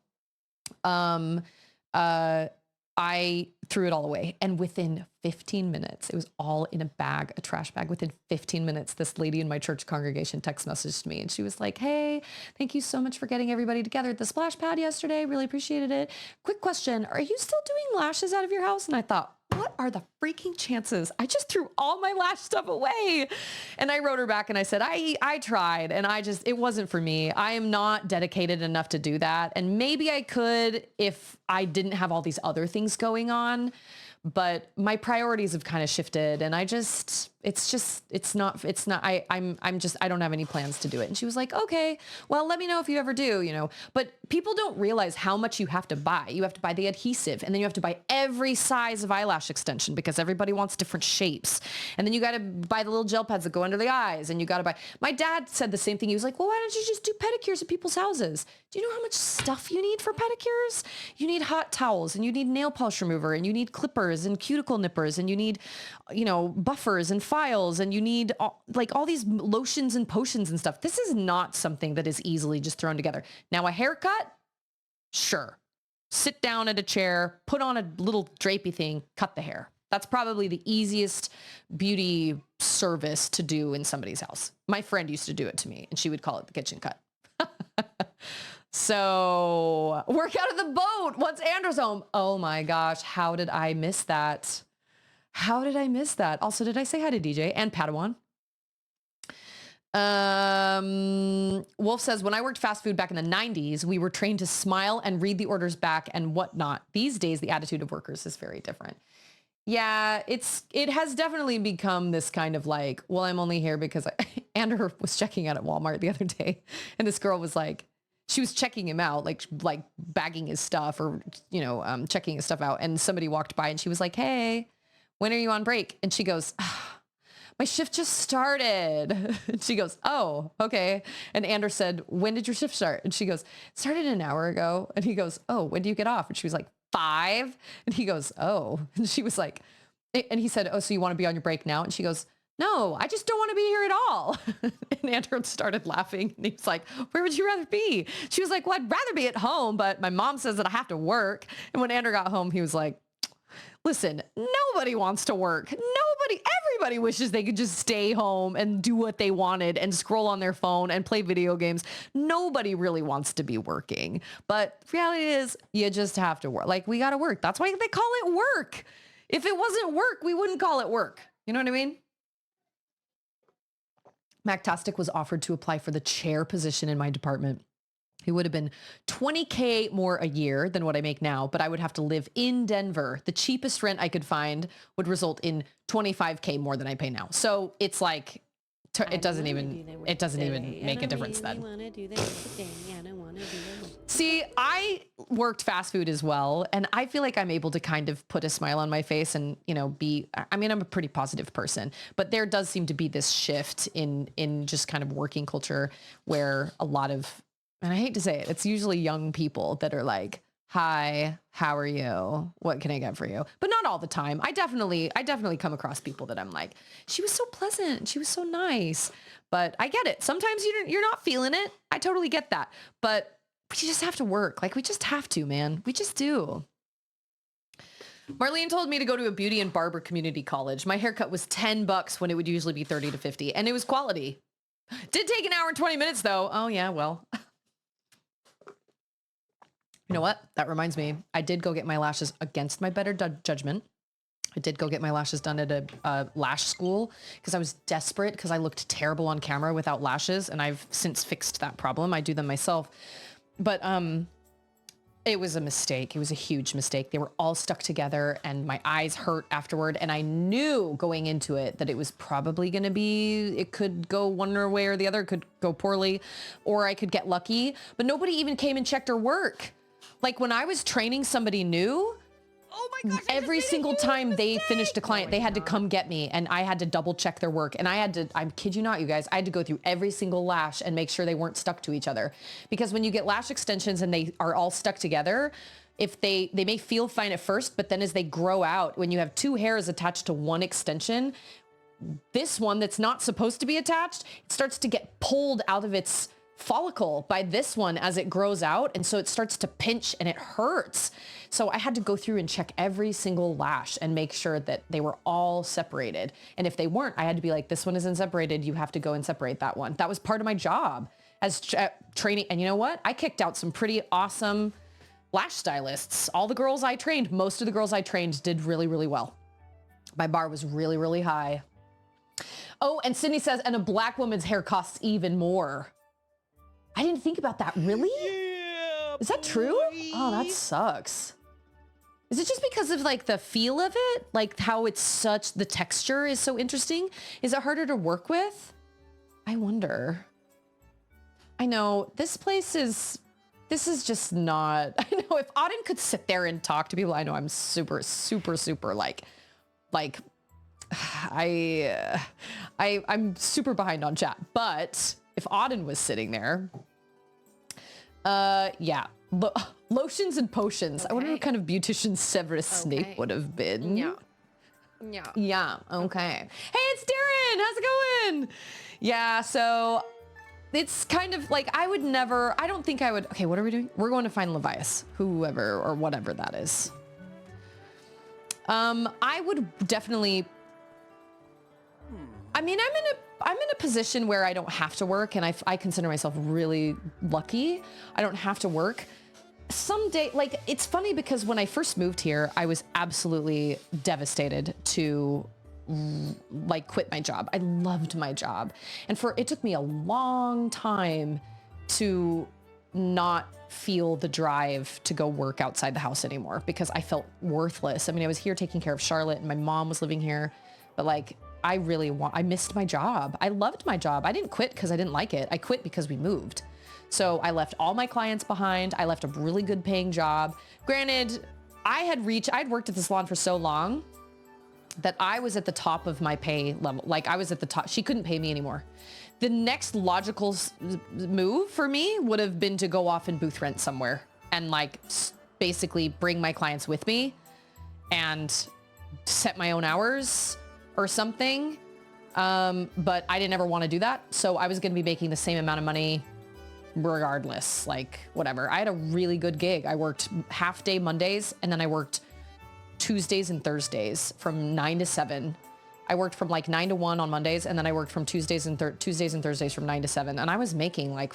I threw it all away. And within 15 minutes, it was all in a bag, a trash bag. Within 15 minutes, this lady in my church congregation text messaged me, and she was like, hey, thank you so much for getting everybody together at the splash pad yesterday. Really appreciated it. Quick question. Are you still doing lashes out of your house? And I thought, what are the freaking chances? I just threw all my lash stuff away. And I wrote her back and I said, I tried, and it wasn't for me. I am not dedicated enough to do that. And maybe I could if I didn't have all these other things going on, but my priorities have kind of shifted, and I don't have any plans to do it. And she was like, okay, well, let me know if you ever do, but people don't realize how much you have to buy. You have to buy the adhesive, and then you have to buy every size of eyelash extension because everybody wants different shapes. And then you got to buy the little gel pads that go under the eyes, and you got to buy, my dad said the same thing. He was like, well, why don't you just do pedicures at people's houses? Do you know how much stuff you need for pedicures? You need hot towels, and you need nail polish remover, and you need clippers and cuticle nippers, and you need, buffers and files, and you need all these lotions and potions and stuff. This is not something that is easily just thrown together. Now, a haircut, sure. Sit down at a chair, put on a little drapey thing, cut the hair. That's probably the easiest beauty service to do in somebody's house. My friend used to do it to me, and she would call it the kitchen cut. So work out of the boat once Andrew's home. Oh my gosh. How did I miss that? Also, did I say hi to DJ and Padawan? Wolf says, when I worked fast food back in the 90s, we were trained to smile and read the orders back and whatnot. These days, the attitude of workers is very different. Yeah, it has definitely become this kind of like, well, I'm only here because Andrew was checking out at Walmart the other day, and this girl was like, she was checking him out, like bagging his stuff or, checking his stuff out. And somebody walked by and she was like, hey, when are you on break? And she goes, my shift just started. And she goes, oh, okay. And Andrew said, when did your shift start? And she goes, it started an hour ago. And he goes, oh, when do you get off? And she was like, 5. And he goes, oh. And she was like, and he said, oh, so you want to be on your break now? And she goes, no, I just don't want to be here at all. And Andrew started laughing, and he was like, where would you rather be? She was like, well, I'd rather be at home, but my mom says that I have to work. And when Andrew got home, he was like, Listen, nobody wants to work. Everybody wishes they could just stay home and do what they wanted and scroll on their phone and play video games. Nobody really wants to be working. But the reality is you just have to work. Like, we got to work. That's why they call it work. If it wasn't work, we wouldn't call it work. You know what I mean? Mactastic was offered to apply for the chair position in my department. It would have been $20K more a year than what I make now, but I would have to live in Denver. The cheapest rent I could find would result in $25K more than I pay now. So it's like, it doesn't even make a difference then. See, I worked fast food as well, and I feel like I'm able to kind of put a smile on my face and, you know, I'm a pretty positive person, but there does seem to be this shift in just kind of working culture where a lot of, and I hate to say it, it's usually young people that are like, hi, how are you? What can I get for you? But not all the time. I definitely come across people that I'm like, she was so pleasant. She was so nice. But I get it. Sometimes you're not feeling it. I totally get that. But we just have to work. Like, we just have to, man. We just do. Marlene told me to go to a beauty and barber community college. My haircut was $10 when it would usually be 30 to 50. And it was quality. Did take an hour and 20 minutes though. Oh yeah, well. You know what? That reminds me. I did go get my lashes against my better judgment. I did go get my lashes done at a lash school because I was desperate because I looked terrible on camera without lashes, and I've since fixed that problem. I do them myself. But it was a mistake. It was a huge mistake. They were all stuck together and my eyes hurt afterward. And I knew going into it that it was probably going to be, it could go one way or the other, it could go poorly, or I could get lucky. But nobody even came and checked her work. Like, when I was training somebody new, oh my gosh, every single time they finished a client, they had to come get me, and I had to double check their work. And I had to, I kid you not, you guys, I had to go through every single lash and make sure they weren't stuck to each other. Because when you get lash extensions and they are all stuck together, if they may feel fine at first, but then as they grow out, when you have two hairs attached to one extension, this one that's not supposed to be attached, it starts to get pulled out of its follicle by this one as it grows out, and so it starts to pinch and it hurts. So I had to go through and check every single lash and make sure that they were all separated, and if they weren't, I had to be like, this one isn't separated, you have to go and separate that one. That was part of my job as training. And you know what, I kicked out some pretty awesome lash stylists. All the girls I trained, most of the girls I trained did really, really well. My bar was really, really high. Oh, and Sydney says, and a black woman's hair costs even more. I didn't think about that. Really? Yeah, is that true? Oh, that sucks. Is it just because of like the feel of it? Like how it's such, the texture is so interesting? Is it harder to work with? I wonder. I know this is just not, I know if Auden could sit there and talk to people, I know I'm super, super, super like I'm super behind on chat, but if Auden was sitting there, yeah, lotions and potions. Okay. I wonder what kind of beautician Severus Snape would have been. Yeah. Yeah. Okay. Hey, it's Darren. How's it going? Yeah. So it's kind of like, I don't think I would. Okay. What are we doing? We're going to find Levias, whoever or whatever that is. I would definitely, I mean, I'm in a position where I don't have to work, and I consider myself really lucky. I don't have to work. Someday, like, it's funny because when I first moved here, I was absolutely devastated to like quit my job. I loved my job. And it took me a long time to not feel the drive to go work outside the house anymore because I felt worthless. I mean, I was here taking care of Charlotte and my mom was living here, but like, I missed my job. I loved my job. I didn't quit because I didn't like it. I quit because we moved. So I left all my clients behind. I left a really good paying job. Granted, I'd worked at the salon for so long that I was at the top of my pay level. Like, I was at the top. She couldn't pay me anymore. The next logical move for me would have been to go off and booth rent somewhere and like basically bring my clients with me and set my own hours or something. But I didn't ever want to do that. So I was going to be making the same amount of money regardless, like whatever. I had a really good gig. I worked half day Mondays, and then I worked Tuesdays and Thursdays from 9 to 7. I worked from like 9 to 1 on Mondays, and then I worked from Tuesdays and Thursdays from 9 to 7. And I was making like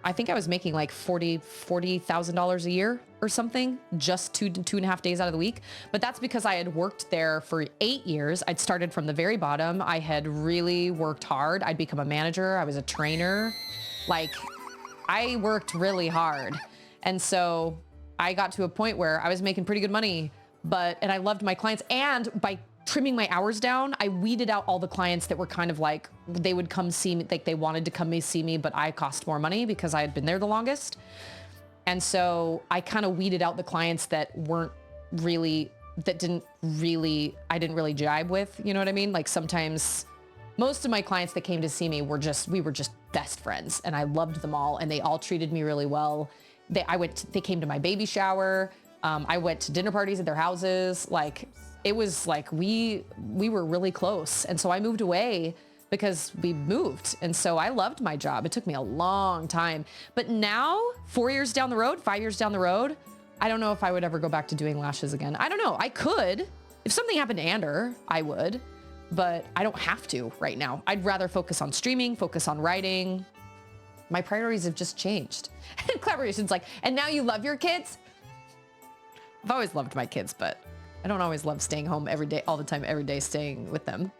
I think I was making like $40,000 a year or something, just two and a half days out of the week. But that's because I had worked there for 8 years. I'd started from the very bottom. I had really worked hard. I'd become a manager. I was a trainer. Like, I worked really hard. And so I got to a point where I was making pretty good money, and I loved my clients. And by trimming my hours down, I weeded out all the clients that were kind of like, they would come see me, like they wanted to come see me, but I cost more money because I had been there the longest. And so I kind of weeded out the clients that I didn't really jive with, you know what I mean? Like sometimes, most of my clients that came to see me we were just best friends, and I loved them all, and they all treated me really well. They came to my baby shower. I went to dinner parties at their houses. Like, it was like we were really close. And so I moved away because we moved. And so I loved my job. It took me a long time. But now, 4 years down the road, 5 years down the road, I don't know if I would ever go back to doing lashes again. I don't know. I could. If something happened to Ander, I would. But I don't have to right now. I'd rather focus on streaming, focus on writing. My priorities have just changed. And Collaboration's like, and now you love your kids? I've always loved my kids, but I don't always love staying home every day, all the time, every day, staying with them.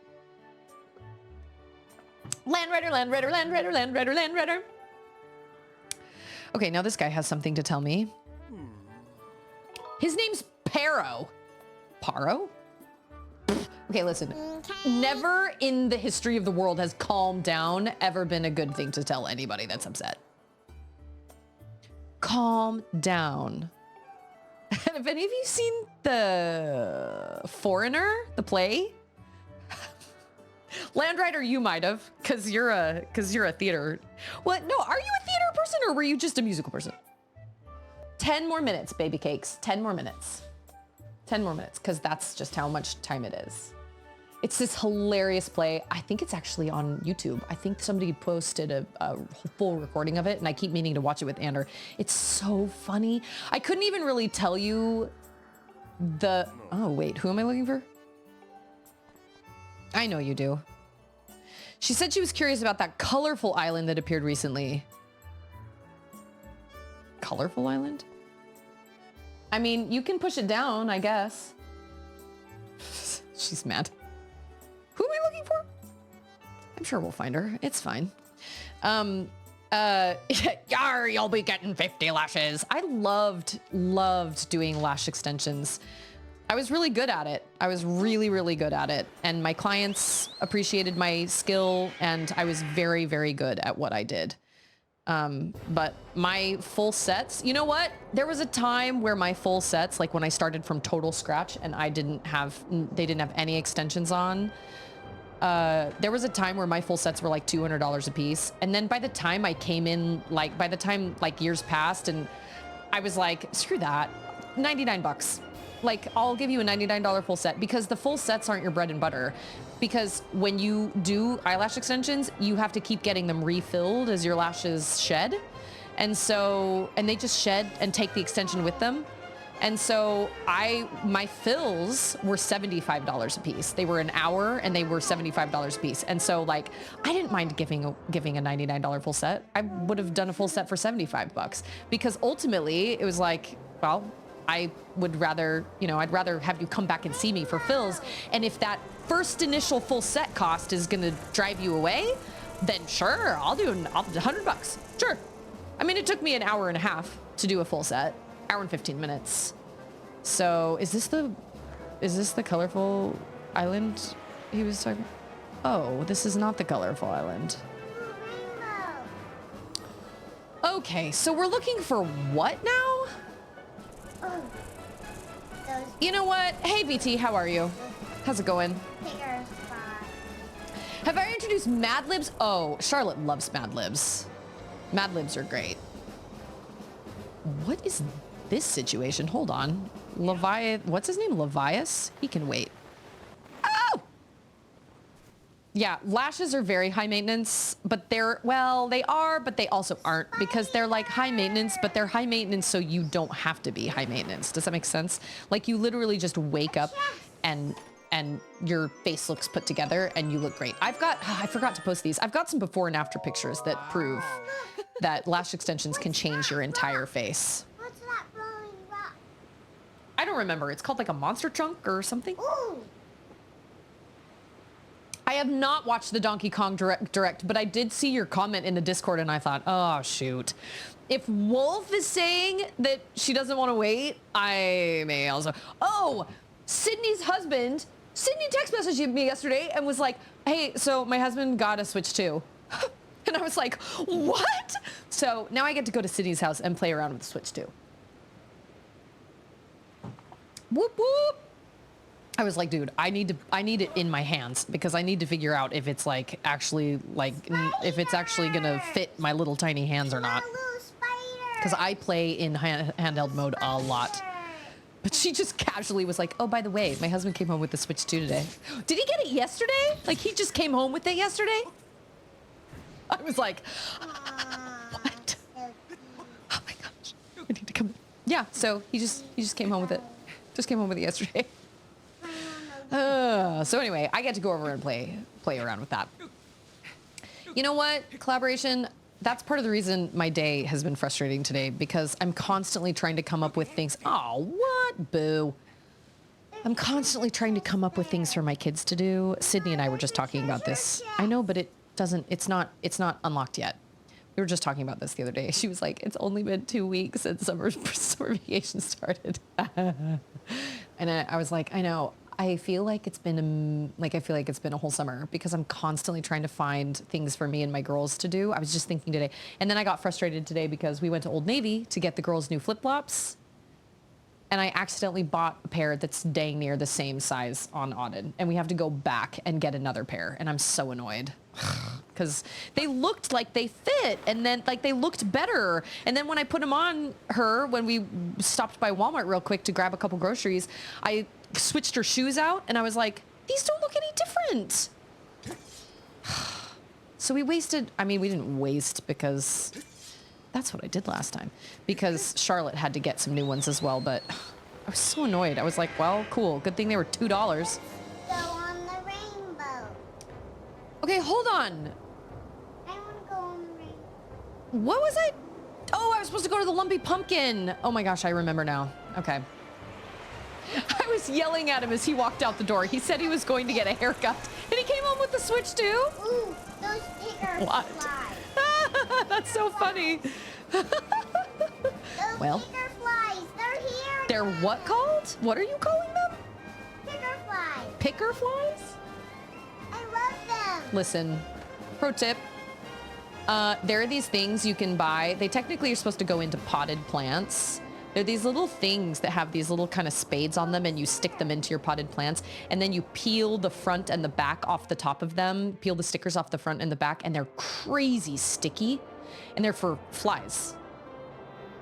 Land Rider, Land Rider, Land Rider, Land Rider, Land Rider. Okay, now this guy has something to tell me. His name's Paro. Paro? Okay, listen. Never in the history of the world has calm down ever been a good thing to tell anybody that's upset. Calm down. Have any of you seen The Foreigner, the play? Land Rider, you might have, because you're a theater. What? No, are you a theater person, or were you just a musical person? 10 more minutes, baby cakes. 10 more minutes. 10 more minutes, because that's just how much time it is. It's this hilarious play. I think it's actually on YouTube. I think somebody posted a full recording of it, and I keep meaning to watch it with Ander. It's so funny. I couldn't even really tell you oh wait, who am I looking for? I know you do. She said she was curious about that colorful island that appeared recently. Colorful island? I mean, you can push it down, I guess. She's mad. Who am I looking for? I'm sure we'll find her. It's fine. Yar, you'll be getting 50 lashes. I loved doing lash extensions. I was really good at it. I was really, really good at it. And my clients appreciated my skill, and I was very, very good at what I did. But my full sets, you know what? There was a time where my full sets, like when I started from total scratch and they didn't have any extensions on, there was a time where my full sets were like $200 a piece. And then by the time I came in, like years passed, and I was like, screw that, 99 bucks. Like, I'll give you a $99 full set, because the full sets aren't your bread and butter. Because when you do eyelash extensions, you have to keep getting them refilled as your lashes shed. And they just shed and take the extension with them. And so my fills were $75 a piece. They were an hour, and they were $75 a piece. And so, like, I didn't mind giving a $99 full set. I would have done a full set for 75 bucks, because ultimately it was like, well, I would rather, I'd rather have you come back and see me for fills. And if that first initial full set cost is gonna drive you away, then sure, I'll do 100 bucks. Sure. I mean, it took me an hour and a half to do a full set, hour and 15 minutes. So is this the colorful island he was talking about? Oh, this is not the colorful island. Okay, so we're looking for what now? You know what? Hey, BT, how are you? How's it going? Have I introduced Mad Libs? Oh, Charlotte loves Mad Libs. Mad Libs are great. What is this situation? Hold on. Levias, what's his name? Levias? He can wait. Oh! Yeah, lashes are very high maintenance, but they are, but they also aren't, because they're like high maintenance, but they're high maintenance so you don't have to be high maintenance. Does that make sense? Like you literally just wake up and your face looks put together and you look great. I forgot to post these. I've got some before and after pictures that prove that lash extensions can change your entire face. What's that blowing rock? I don't remember. It's called like a monster chunk or something. Ooh. I have not watched the Donkey Kong direct, but I did see your comment in the Discord and I thought, oh, shoot. If Wolf is saying that she doesn't want to wait, I may also. Oh, Sydney's husband. Sydney text messaged me yesterday and was like, hey, so my husband got a Switch 2. And I was like, what? So now I get to go to Sydney's house and play around with the Switch 2. Whoop, whoop. I was like, dude, I need it in my hands because I need to figure out if it's like actually if it's actually gonna fit my little tiny hands or not. Because I play in handheld mode a lot. But she just casually was like, oh, by the way, my husband came home with the Switch 2 today. Did he get it yesterday? Like he just came home with it yesterday? I was like, what? Oh my gosh, I need to come. Yeah, so he just came home with it. Just came home with it yesterday. So anyway, I get to go over and play around with that. You know what? Collaboration, that's part of the reason my day has been frustrating today, because I'm constantly trying to come up with things. Oh, what? Boo. I'm constantly trying to come up with things for my kids to do. Sydney and I were just talking about this. I know, but it's not unlocked yet. We were just talking about this the other day. She was like, it's only been 2 weeks since summer vacation started. And I was like, I know. I feel like it's been a whole summer because I'm constantly trying to find things for me and my girls to do. I was just thinking today, and then I got frustrated today because we went to Old Navy to get the girls new flip-flops, and I accidentally bought a pair that's dang near the same size on Auden, and we have to go back and get another pair, and I'm so annoyed because they looked like they fit, and then like they looked better, and then when I put them on her when we stopped by Walmart real quick to grab a couple groceries, I switched her shoes out and I was like, these don't look any different. So we didn't waste, because that's what I did last time, because Charlotte had to get some new ones as well, but I was so annoyed. I was like, well, cool, good thing they were $2. Go on the rainbow. Okay, hold on. I want to go on the rainbow. What was I? Oh, I was supposed to go to the Lumpy Pumpkin. Oh my gosh, I remember now. Okay. I was yelling at him as he walked out the door. He said he was going to get a haircut, and he came home with the Switch too. Ooh, those bigger What? flies. That's so funny. Those Well, bigger flies, they're here. they're what called? What are you calling them? Bigger flies. Picker flies? I love them. Listen, pro tip. There are these things you can buy. They technically are supposed to go into potted plants. They're these little things that have these little kind of spades on them, and you stick them into your potted plants, and then you peel the front and the back off the top of them, peel the stickers off the front and the back, and they're crazy sticky, and they're for flies.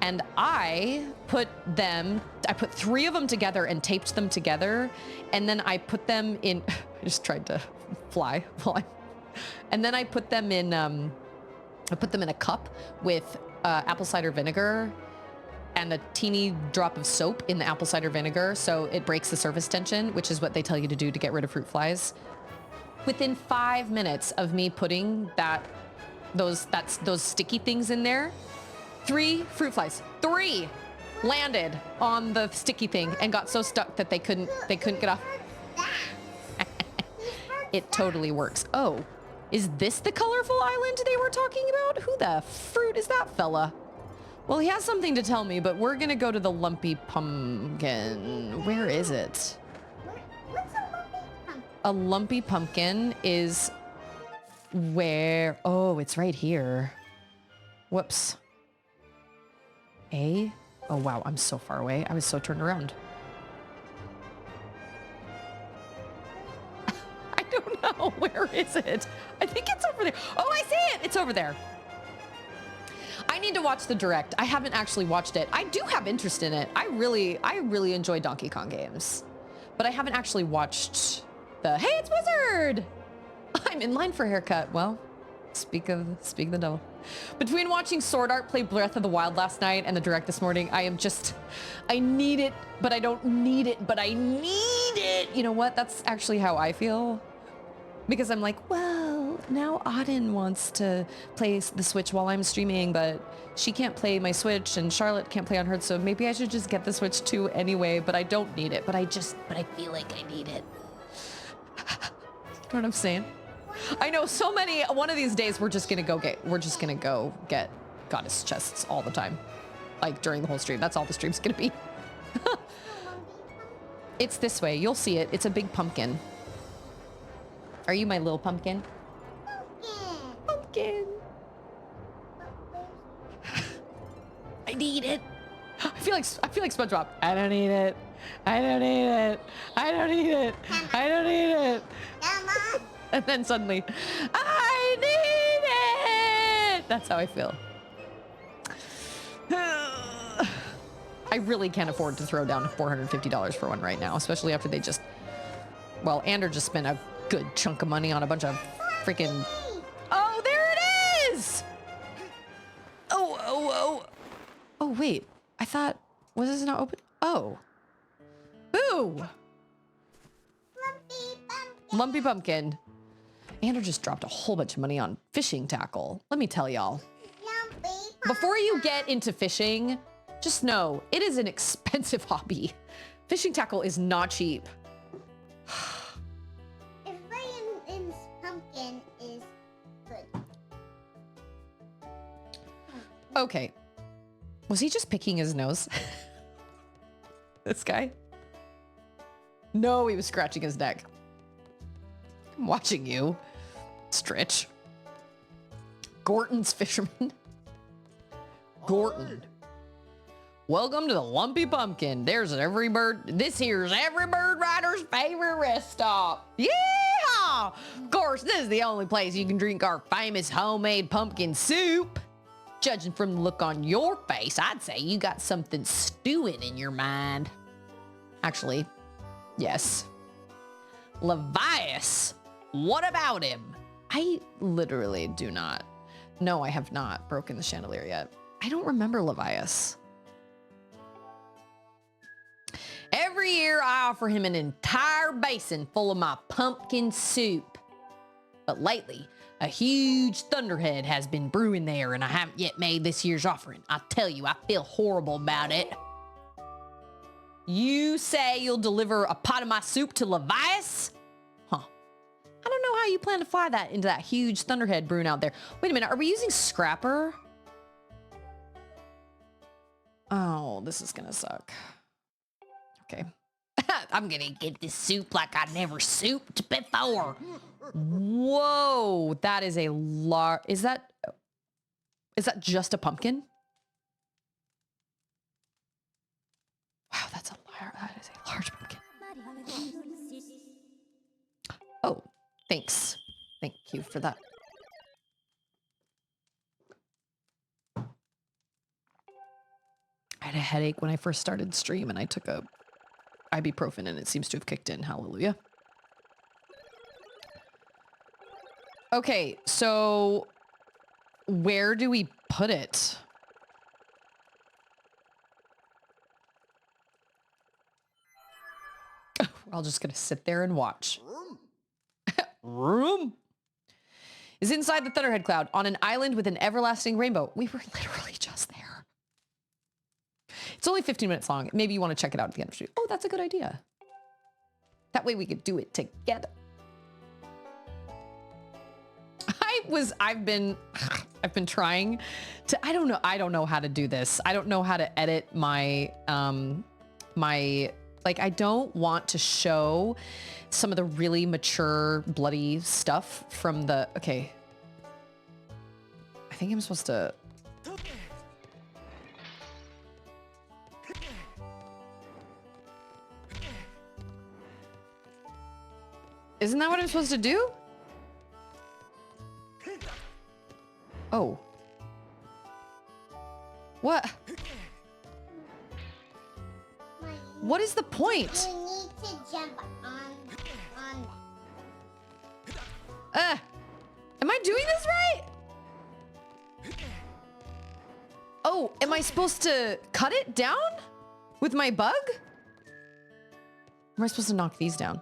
And I put 3 of them together and taped them together, and then I put them in, I just tried to fly, and then I put them in a cup with apple cider vinegar and a teeny drop of soap in the apple cider vinegar, so it breaks the surface tension, which is what they tell you to do to get rid of fruit flies. Within 5 minutes of me putting those sticky things in there, 3 fruit flies, 3 landed on the sticky thing and got so stuck that they couldn't get off. It totally works. Oh, is this the colorful island they were talking about? Who the fruit is that fella? Well, he has something to tell me, but we're gonna go to the Lumpy Pumpkin. Where is it? What's a lumpy pumpkin? A Lumpy Pumpkin is where... Oh, it's right here. Whoops. Oh, wow, I'm so far away. I was so turned around. I don't know. Where is it? I think it's over there. Oh, I see it. It's over there. I need to watch the direct. I haven't actually watched it. I do have interest in it. I really enjoy Donkey Kong games, but I haven't actually watched the, hey, it's Wizard. I'm in line for a haircut. Well, speak of the devil. Between watching Sword Art play Breath of the Wild last night and the direct this morning, I need it, but I don't need it, but I need it. You know what? That's actually how I feel. Because I'm like, well, now Auden wants to play the Switch while I'm streaming, but she can't play my Switch and Charlotte can't play on hers, so maybe I should just get the Switch too anyway, but I don't need it, but I feel like I need it. You know what I'm saying? I know so many, one of these days we're just gonna go get goddess chests all the time. Like during the whole stream. That's all the stream's gonna be. It's this way, you'll see it. It's a big pumpkin. Are you my little pumpkin? Pumpkin. I need it. I feel like SpongeBob. I don't need it. I don't need it. I don't need it. I don't need it. And then suddenly, I need it. That's how I feel. I really can't afford to throw down $450 for one right now, especially after they just, well, Ander just spent a good chunk of money on a bunch of freaking, oh, there it is. Oh, wait, I thought, was this not open? Oh, boo. Lumpy pumpkin. Ander just dropped a whole bunch of money on fishing tackle. Let me tell y'all. Before you get into fishing, just know it is an expensive hobby. Fishing tackle is not cheap. Everybody in pumpkin is good. Okay. Was he just picking his nose? This guy? No, he was scratching his neck. I'm watching you, Stritch. Gorton's fisherman. Gorton. Welcome to the Lumpy Pumpkin. This here's every bird rider's favorite rest stop. Yeah! Of course, this is the only place you can drink our famous homemade pumpkin soup. Judging from the look on your face, I'd say you got something stewing in your mind. Actually, yes. Levias. What about him? I literally do not. No, I have not broken the chandelier yet. I don't remember Levias. Every year I offer him an entire basin full of my pumpkin soup. But lately, a huge thunderhead has been brewing there and I haven't yet made this year's offering. I tell you, I feel horrible about it. You say you'll deliver a pot of my soup to Levias? Huh. I don't know how you plan to fly that into that huge thunderhead brewing out there. Wait a minute, are we using Scrapper? Oh, this is gonna suck. Okay. I'm gonna get this soup like I never souped before. Whoa, that is a large, is that just a pumpkin? Wow, that is a large pumpkin. Oh, thanks. Thank you for that. I had a headache when I first started stream and I took a ibuprofen and it seems to have kicked in. Hallelujah. Okay, so where do we put it? We're all just gonna sit there and watch. Room is inside the Thunderhead Cloud on an island with an everlasting rainbow. We were literally just there. It's only 15 minutes long. Maybe you want to check it out at the end of the stream. Oh, that's a good idea. That way we could do it together. I've been trying to, I don't know how to do this. I don't know how to edit my, like, I don't want to show some of the really mature, bloody stuff from the, okay. I think I'm supposed to. Isn't that what I'm supposed to do? Oh. What? What is the point? You need to jump on that. Am I doing this right? Oh, am I supposed to cut it down with my bug? Am I supposed to knock these down?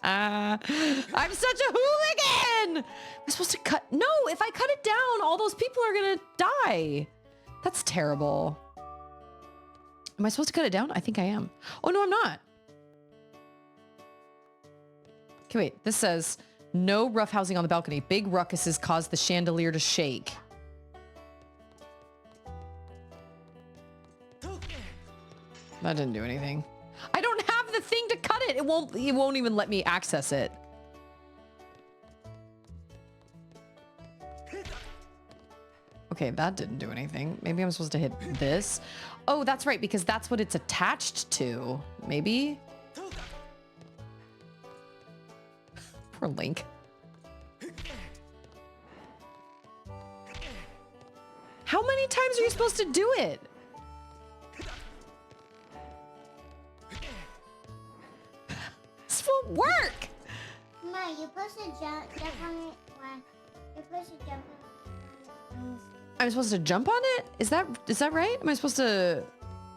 I'm such a hooligan! Am I supposed to cut? No, if I cut it down, all those people are gonna die. That's terrible. Am I supposed to cut it down? I think I am. Oh, no, I'm not. Okay, wait. This says, no roughhousing on the balcony. Big ruckuses cause the chandelier to shake. That didn't do anything. I don't have the thing to cut it. It won't even let me access it. Okay, that didn't do anything. Maybe I'm supposed to hit this. Oh, that's right, because that's what it's attached to. Maybe? Poor Link. How many times are you supposed to do it? This won't work! Ma, you're supposed to jump on it. You're supposed to jump on it. I'm supposed to jump on it? Is that right? Am I supposed to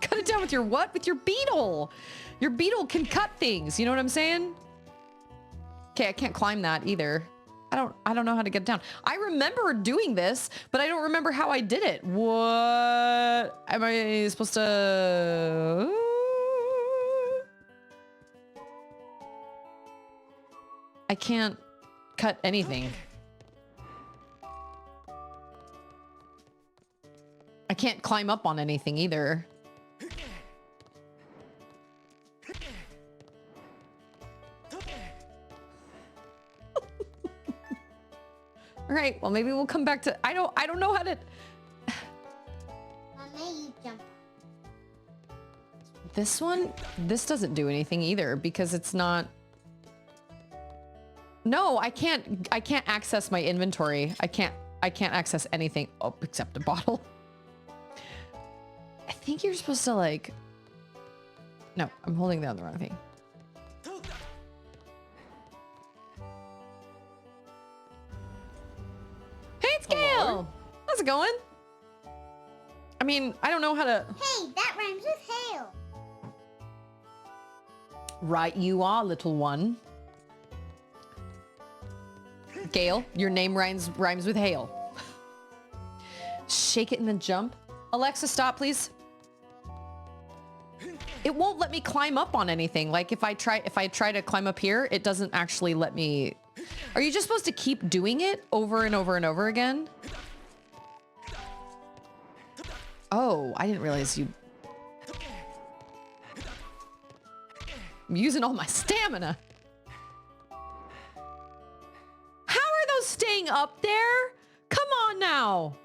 cut it down with your what? With your beetle. Your beetle can cut things. You know what I'm saying? Okay, I can't climb that either. I don't know how to get it down. I remember doing this, but I don't remember how I did it. What am I supposed to? I can't cut anything. I can't climb up on anything either. All right, well, maybe we'll come back to, I don't know how to. Mama, you jump. This one, this doesn't do anything either because it's not. No, I can't access my inventory. I can't access anything except a bottle. I think you're supposed to like, no, I'm holding down the wrong thing. Hey, it's Gail. How's it going? I mean, I don't know how to. Hey, that rhymes with hail. Right, you are, little one. Gail, your name rhymes with hail. Shake it and then jump. Alexa, stop, please. It won't let me climb up on anything. Like if I try to climb up here, it doesn't actually let me. Are you just supposed to keep doing it over and over and over again? Oh, I didn't realize you. I'm using all my stamina. How are those staying up there? Come on now.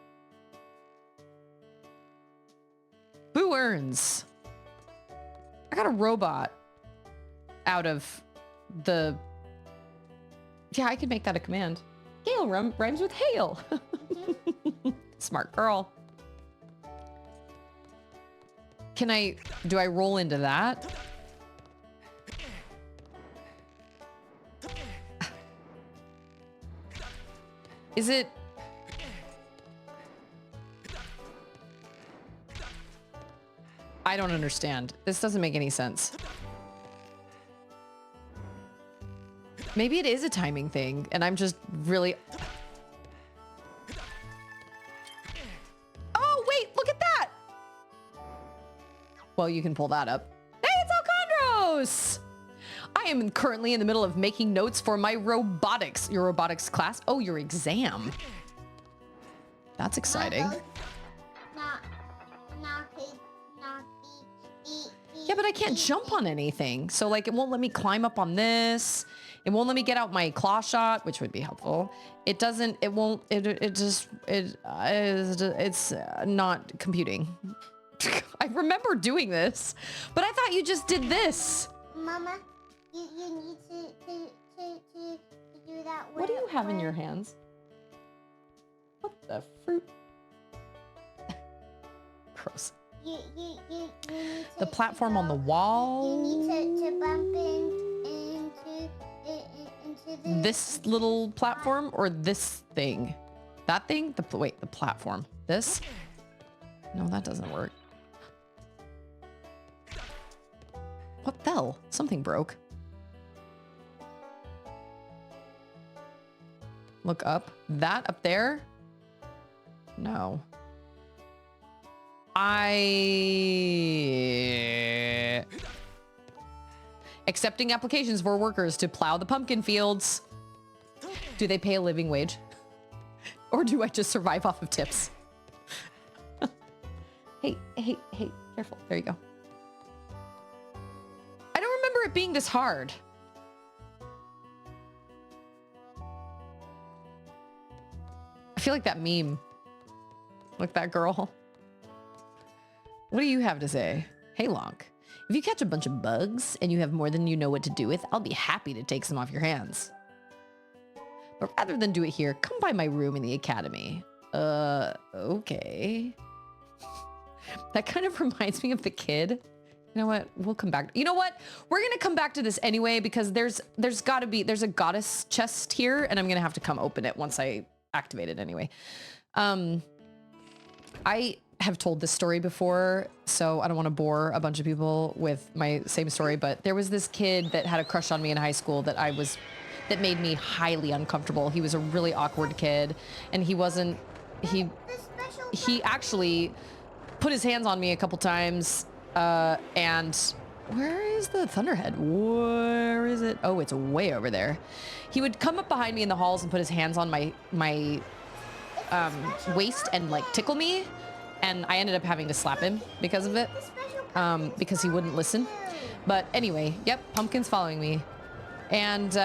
Boo earns. I got a robot out of the... Yeah, I could make that a command. Gale rhymes with hail. Smart girl. Do I roll into that? Is it... I don't understand. This doesn't make any sense. Maybe it is a timing thing, and I'm just really... Oh, wait, look at that! Well, you can pull that up. Hey, it's Alcondros! I am currently in the middle of making notes for my your robotics class. Oh, your exam. That's exciting. Yeah, but I can't jump on anything. So like it won't let me climb up on this. It won't let me get out my claw shot, which would be helpful. It doesn't, it won't, it's not computing. I remember doing this, but I thought you just did this. Mama, you need to do that. What do you have in your hands? What the fruit? Gross. You need the platform on the wall. You need to bump this little platform or this thing? That thing? Wait, the platform. This? No, that doesn't work. What fell? Something broke. Look up. That up there? No. Accepting applications for workers to plow the pumpkin fields. Do they pay a living wage? Or do I just survive off of tips? Hey, careful. There you go. I don't remember it being this hard. I feel like that meme. Like that girl. What do you have to say? Hey, Lonk. If you catch a bunch of bugs and you have more than you know what to do with, I'll be happy to take some off your hands. But rather than do it here, come by my room in the academy. Okay. That kind of reminds me of the kid. You know what? We'll come back. You know what? We're going to come back to this anyway, because there's a goddess chest here, and I'm going to have to come open it once I activate it anyway. I have told this story before, so I don't want to bore a bunch of people with my same story, but there was this kid that had a crush on me in high school that made me highly uncomfortable. He was a really awkward kid, and he actually put his hands on me a couple times, and where is the Thunderhead? Where is it? Oh, it's way over there. He would come up behind me in the halls and put his hands on my waist and like tickle me, and I ended up having to slap him because of it, because he wouldn't listen. But anyway, yep, Pumpkin's following me. And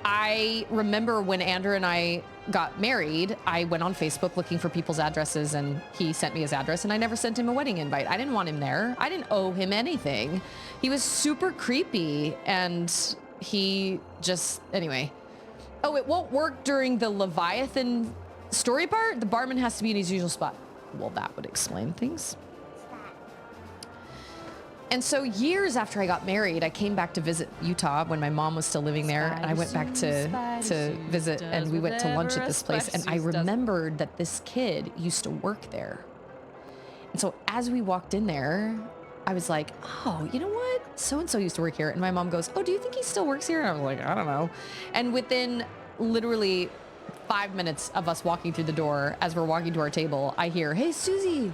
I remember when Andrew and I got married, I went on Facebook looking for people's addresses, and he sent me his address, and I never sent him a wedding invite. I didn't want him there. I didn't owe him anything. He was super creepy, and he just, anyway. Oh, it won't work during the Leviathan story part? The barman has to be in his usual spot. Well, that would explain things. And so years after I got married, I came back to visit Utah when my mom was still living there, and I went back to visit, and we went to lunch at this place, and I remembered that this kid used to work there. And so as we walked in there, I was like, oh, you know what? So-and-so used to work here. And my mom goes, oh, do you think he still works here? And I was like, I don't know. And within literally 5 minutes of us walking through the door, as we're walking to our table, I hear, hey, Susie.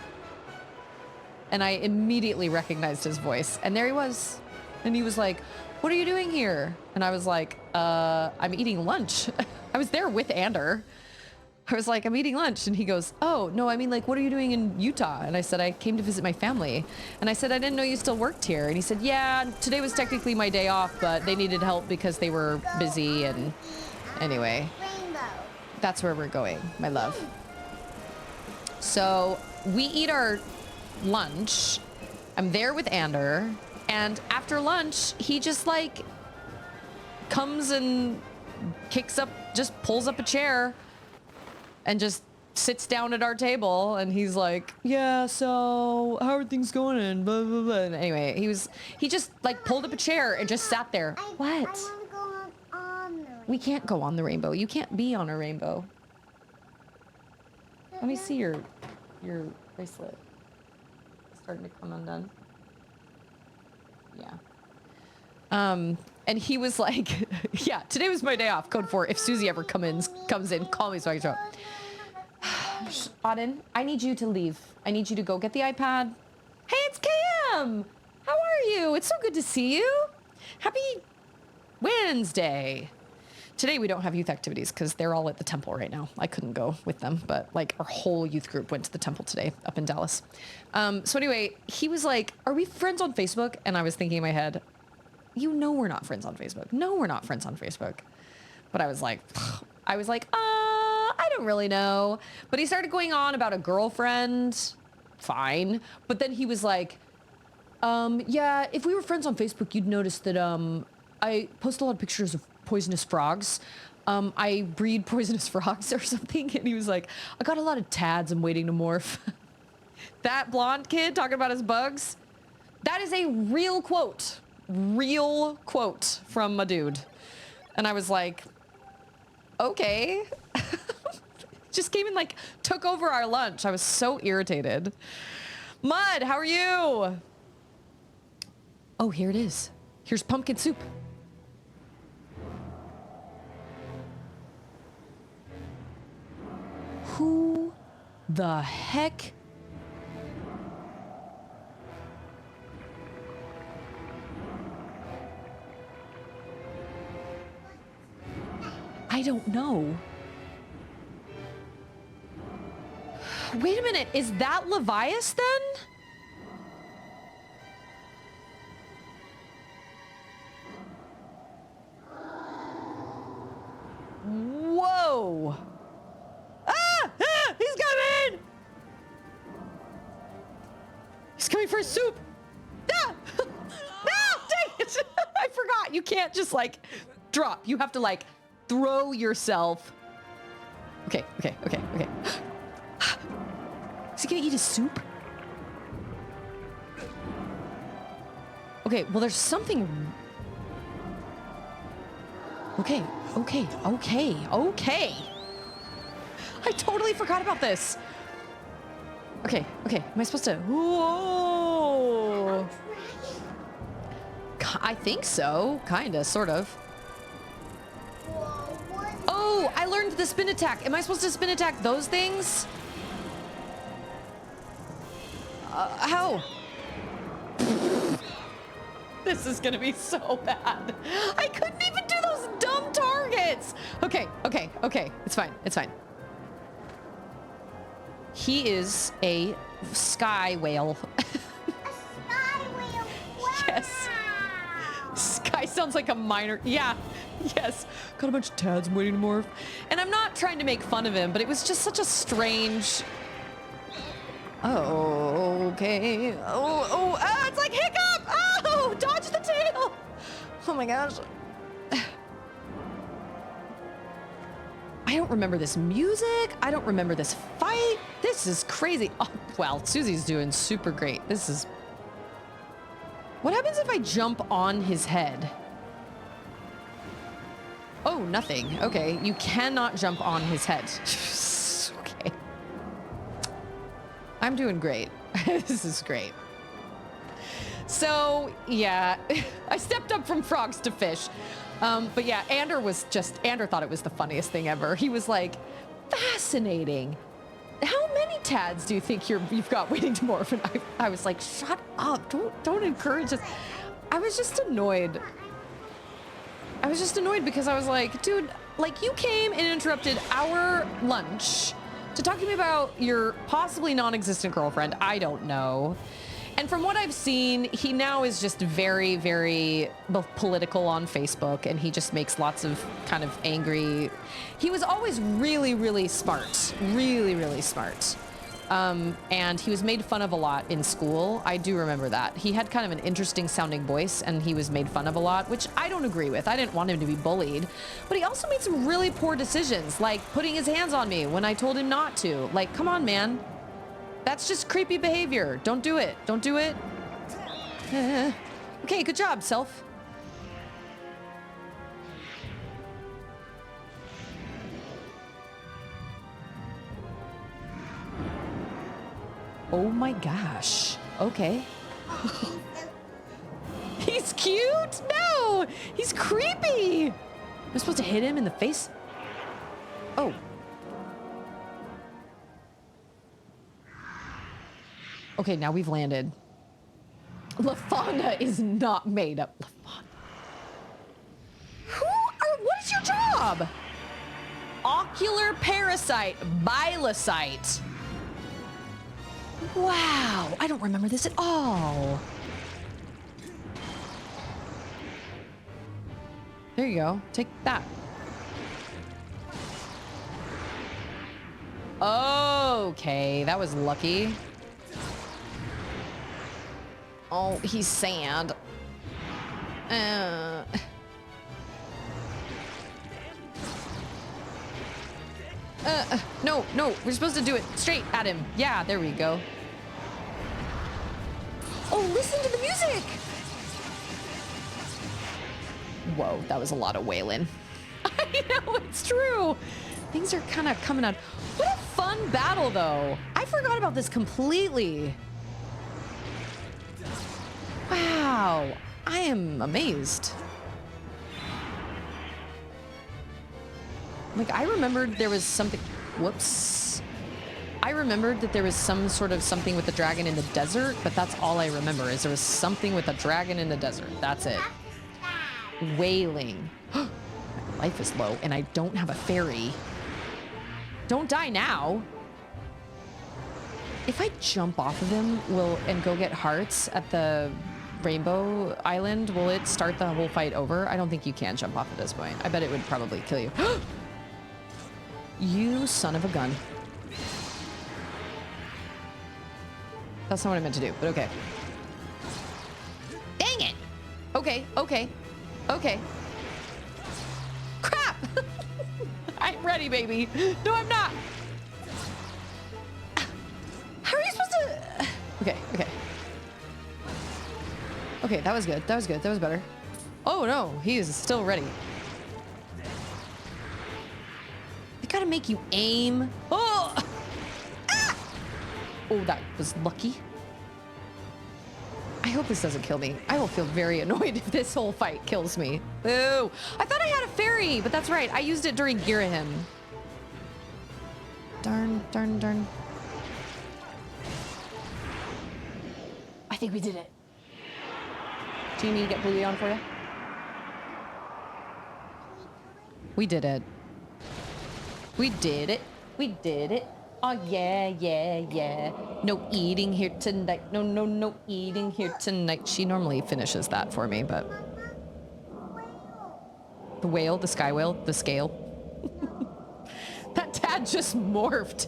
And I immediately recognized his voice. And there he was. And he was like, what are you doing here? And I was like, I'm eating lunch. I was there with Ander. I was like, I'm eating lunch. And he goes, oh, no, I mean, like, what are you doing in Utah? And I said, I came to visit my family. And I said, I didn't know you still worked here. And he said, yeah, today was technically my day off, but they needed help because they were busy. And anyway, that's where we're going, my love. So we eat our lunch. I'm there with Ander, and after lunch he just like comes and just pulls up a chair and just sits down at our table, and he's like, yeah, so how are things going, and blah blah blah. And anyway, he just like pulled up a chair and just sat there. What? I want to go on the We can't go on the rainbow. You can't be on a rainbow. Let me see your bracelet. Starting to come undone. Yeah. And he was like, yeah, today was my day off. Code 4. If Susie ever comes in, call me so I can show up. Auden, I need you to leave. I need you to go get the iPad. Hey, it's Cam. How are you? It's so good to see you. Happy Wednesday. Today we don't have youth activities because they're all at the temple right now. I couldn't go with them, but like our whole youth group went to the temple today up in Dallas. So anyway, he was like, are we friends on Facebook? And I was thinking in my head, you know we're not friends on Facebook. No, we're not friends on Facebook. But I was like, I don't really know. But he started going on about a girlfriend. Fine. But then he was like, yeah, if we were friends on Facebook, you'd notice that I post a lot of pictures of poisonous frogs. I breed poisonous frogs or something. And he was like, I got a lot of tads I'm waiting to morph. That blonde kid talking about his bugs. That is a real quote from a dude. And I was like, okay. Just came and like took over our lunch. I was so irritated. Mud, how are you? Oh, here it is. Here's pumpkin soup. Who the heck? I don't know. Wait a minute, is that Levias then? Whoa! Ah! He's coming! He's coming for his soup! Ah! No! Dang it! I forgot, you can't just like drop. You have to like throw yourself. Okay. Is he gonna eat his soup? Okay, well there's something. Okay. I totally forgot about this. Okay. Am I supposed to? Whoa. I think so. Kinda, sort of. Oh, I learned the spin attack. Am I supposed to spin attack those things? How? This is gonna be so bad. I couldn't even do those dumb targets. Okay. It's fine. He is a sky whale. A sky whale. Wow. Yes. Sky sounds like a minor. Yeah. Yes. Got a bunch of tads waiting to morph. And I'm not trying to make fun of him, but it was just such a strange. Oh, okay. It's like Hiccup! Oh, dodge the tail! Oh my gosh. I don't remember this music. I don't remember this fight. This is crazy. Oh, well, Susie's doing super great. This is... What happens if I jump on his head? Oh, nothing. Okay, you cannot jump on his head. Okay. I'm doing great. This is great. So, yeah, I stepped up from frogs to fish. But yeah, Ander thought it was the funniest thing ever. He was like, fascinating. How many tads do you think you've got waiting to morph? And I was like, shut up, don't encourage us. I was just annoyed. Because I was like, dude, like you came and interrupted our lunch to talk to me about your possibly non-existent girlfriend. I don't know. And from what I've seen, he now is just very, very political on Facebook, and he just makes lots of kind of angry. He was always really, really smart, really, really smart. And he was made fun of a lot in school. I do remember that. He had kind of an interesting sounding voice, and he was made fun of a lot, which I don't agree with. I didn't want him to be bullied, but he also made some really poor decisions, like putting his hands on me when I told him not to. Like, come on, man. That's just creepy behavior. Don't do it. Don't do it. Okay, good job, self. Oh my gosh. Okay. He's cute? No! He's creepy! I'm supposed to hit him in the face? Oh. Okay, now we've landed. LaFauna is not made up. LaFauna. What is your job? Ocular parasite, bilocyte. Wow, I don't remember this at all. There you go, take that. Okay, that was lucky. Oh, he's sand. No, we're supposed to do it straight at him. Yeah, there we go. Oh, listen to the music. Whoa, that was a lot of wailing. I know, it's true. Things are kind of coming out. What a fun battle, though. I forgot about this completely. Wow. I am amazed. Like, I remembered there was something... Whoops. I remembered that there was some sort of something with the dragon in the desert, but that's all I remember, is there was something with a dragon in the desert. That's it. Wailing. Life is low, and I don't have a fairy. Don't die now. If I jump off of him and go get hearts at the Rainbow Island, will it start the whole fight over? I don't think you can jump off at this point. I bet it would probably kill you. You son of a gun. That's not what I meant to do, but okay. Dang it! Okay, okay, okay. Crap! I'm ready, baby. No, I'm not. How are you supposed to... Okay, okay. Okay, that was good. That was good. That was better. Oh, no. He is still ready. They gotta make you aim. Oh! Ah! Oh, that was lucky. I hope this doesn't kill me. I will feel very annoyed if this whole fight kills me. Boo! I thought I had a fairy, but that's right. I used it during Girahim. Darn, darn, darn. I think we did it. Do you need me to get Bluey on for you? We did it. We did it. We did it. Oh, yeah, yeah, yeah. No eating here tonight. No, no, no eating here tonight. She normally finishes that for me, but... The whale, the sky whale, the scale. That dad just morphed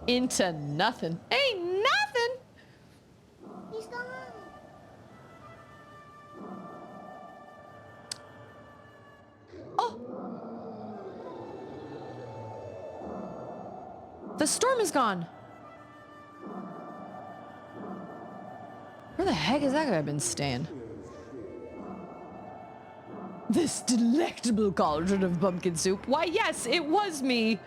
into nothing. Ain't nothing! He's gone. Oh! The storm is gone. Where the heck is that guy been staying? This delectable cauldron of pumpkin soup. Why, yes, it was me.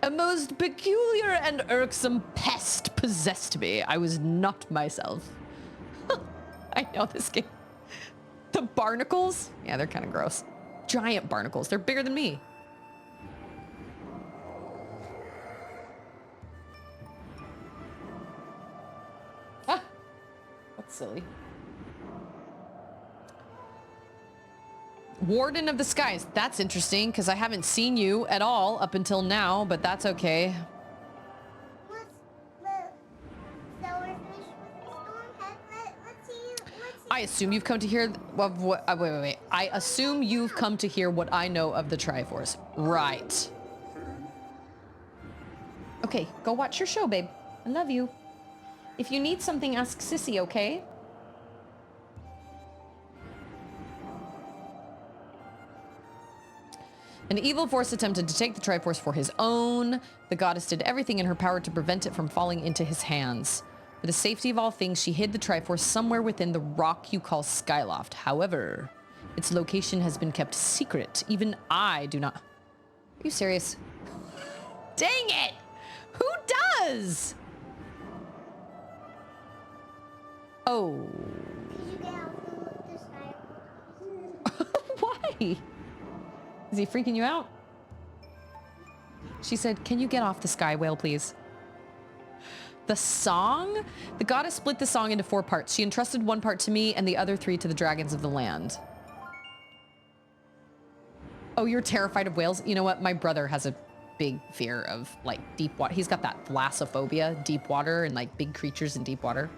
A most peculiar and irksome pest possessed me. I was not myself. I know this game. The barnacles? Yeah, they're kind of gross. Giant barnacles. They're bigger than me. Ah, that's silly. Warden of the Skies. That's interesting, because I haven't seen you at all up until now, but that's okay. So we're finished with the storm. Let's see. I assume you've come to hear of what... wait. I assume you've come to hear what I know of the Triforce. Right. Okay, go watch your show, babe. I love you. If you need something, ask Sissy, okay? An evil force attempted to take the Triforce for his own. The goddess did everything in her power to prevent it from falling into his hands. For the safety of all things, she hid the Triforce somewhere within the rock you call Skyloft. However, its location has been kept secret. Even I do not... Are you serious? Dang it! Who does? Oh. Did you get out the sky? Why? Is he freaking you out? She said, can you get off the sky whale, please? The song? The goddess split the song into 4 parts. She entrusted one part to me and the other 3 to the dragons of the land. Oh, you're terrified of whales? You know what? My brother has a big fear of, like, deep water. He's got that thalassophobia, deep water, and, like, big creatures in deep water.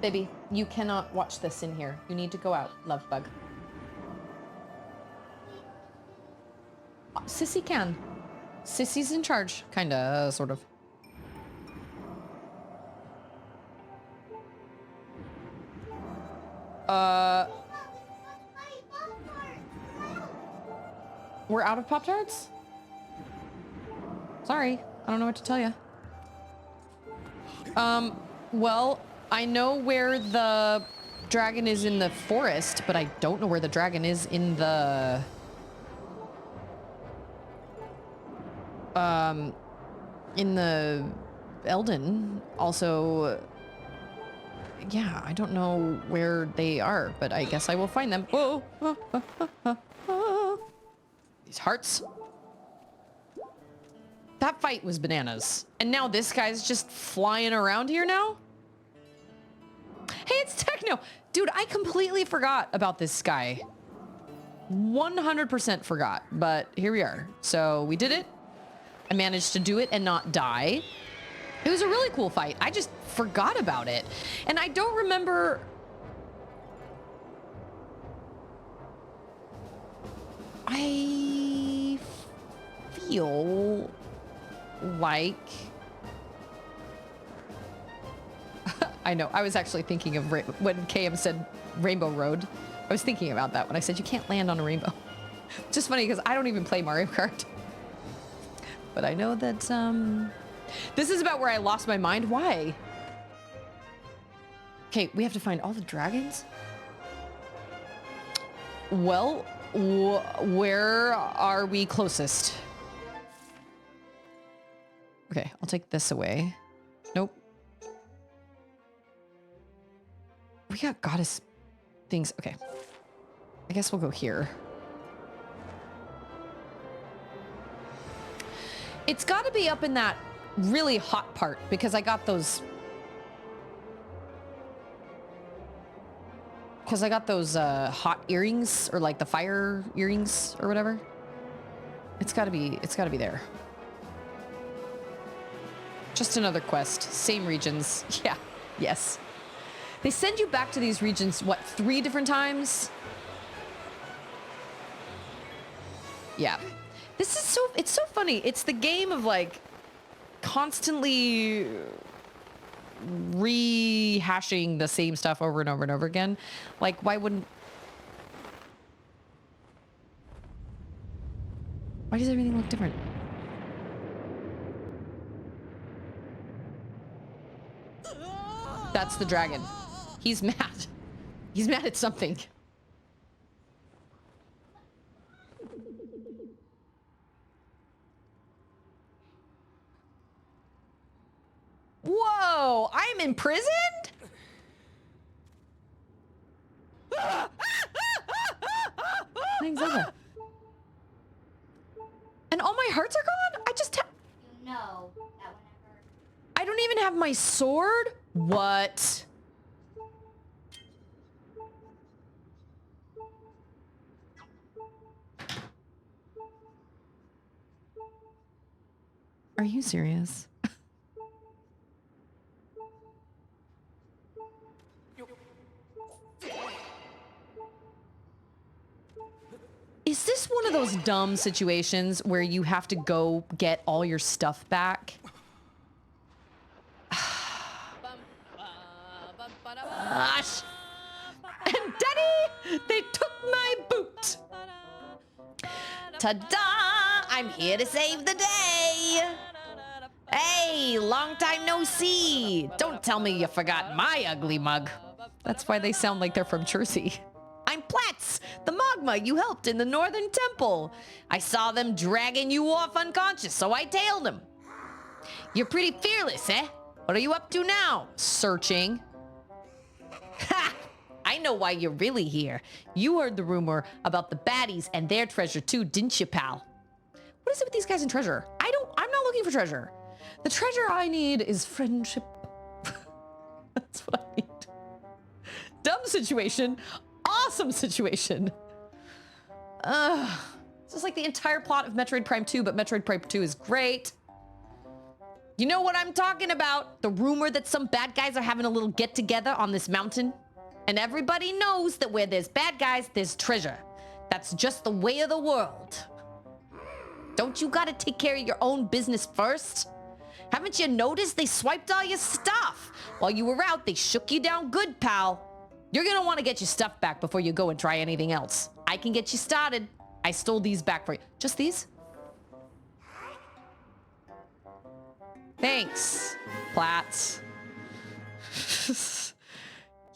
Baby, you cannot watch this in here. You need to go out, love bug. Sissy can. Sissy's in charge. Kinda, sort of. We're out of Pop-Tarts? Sorry, I don't know what to tell you. Well, I know where the dragon is in the forest, but I don't know where the dragon is in the... in the Eldin. Also, yeah, I don't know where they are, but I guess I will find them. Whoa! These hearts. That fight was bananas. And now this guy's just flying around here now? Hey, it's Techno! Dude, I completely forgot about this guy. 100% forgot, but here we are. So we did it. I managed to do it and not die. It was a really cool fight. I just forgot about it. And I don't remember... I feel like... I know. I was actually thinking of when KM said Rainbow Road. I was thinking about that when I said you can't land on a rainbow. Just funny because I don't even play Mario Kart. But I know that this is about where I lost my mind. Why? Okay, we have to find all the dragons. Well, where are we closest? Okay, I'll take this away. Nope. We got goddess things. Okay. I guess we'll go here. It's got to be up in that really hot part because I got those... Because I got those hot earrings, or like the fire earrings or whatever. It's got to be there. Just another quest. Same regions. Yeah. Yes. They send you back to these regions, what, 3 different times? Yeah. This is it's so funny. It's the game of like constantly rehashing the same stuff over and over and over again. Like, why does everything look different? That's the dragon. He's mad. He's mad at something. Whoa, I'm imprisoned? Playing Zelda. And all my hearts are gone? I just have... You know that whenever... I don't even have my sword? What? Are you serious? Is this one of those dumb situations where you have to go get all your stuff back? Gosh. And Daddy, they took my boot. Ta-da! I'm here to save the day. Hey, long time no see. Don't tell me you forgot my ugly mug. That's why they sound like they're from Jersey. I'm Platz, the Magma you helped in the Northern Temple. I saw them dragging you off unconscious, so I tailed them. You're pretty fearless, eh? What are you up to now? Searching. Ha! I know why you're really here. You heard the rumor about the baddies and their treasure too, didn't you, pal? What is it with these guys and treasure? I'm not looking for treasure. The treasure I need is friendship. That's what I need. Dumb situation. Awesome situation. This is like the entire plot of Metroid Prime 2, but Metroid Prime 2 is great. You know what I'm talking about? The rumor that some bad guys are having a little get-together on this mountain. And everybody knows that where there's bad guys, there's treasure. That's just the way of the world. Don't you gotta take care of your own business first? Haven't you noticed they swiped all your stuff? While you were out, they shook you down good, pal. You're gonna want to get your stuff back before you go and try anything else. I can get you started. I stole these back for you. Just these? Thanks, Platz.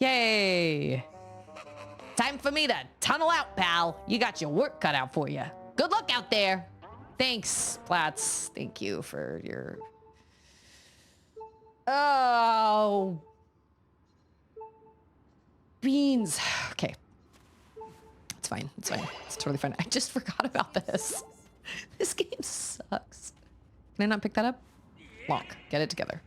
Yay. Time for me to tunnel out, pal. You got your work cut out for you. Good luck out there. Thanks, Platts. Thank you for your... Oh. Beans. Okay. It's fine. It's fine. It's totally fine. I just forgot about this. This game sucks. Can I not pick that up? Lock. Get it together.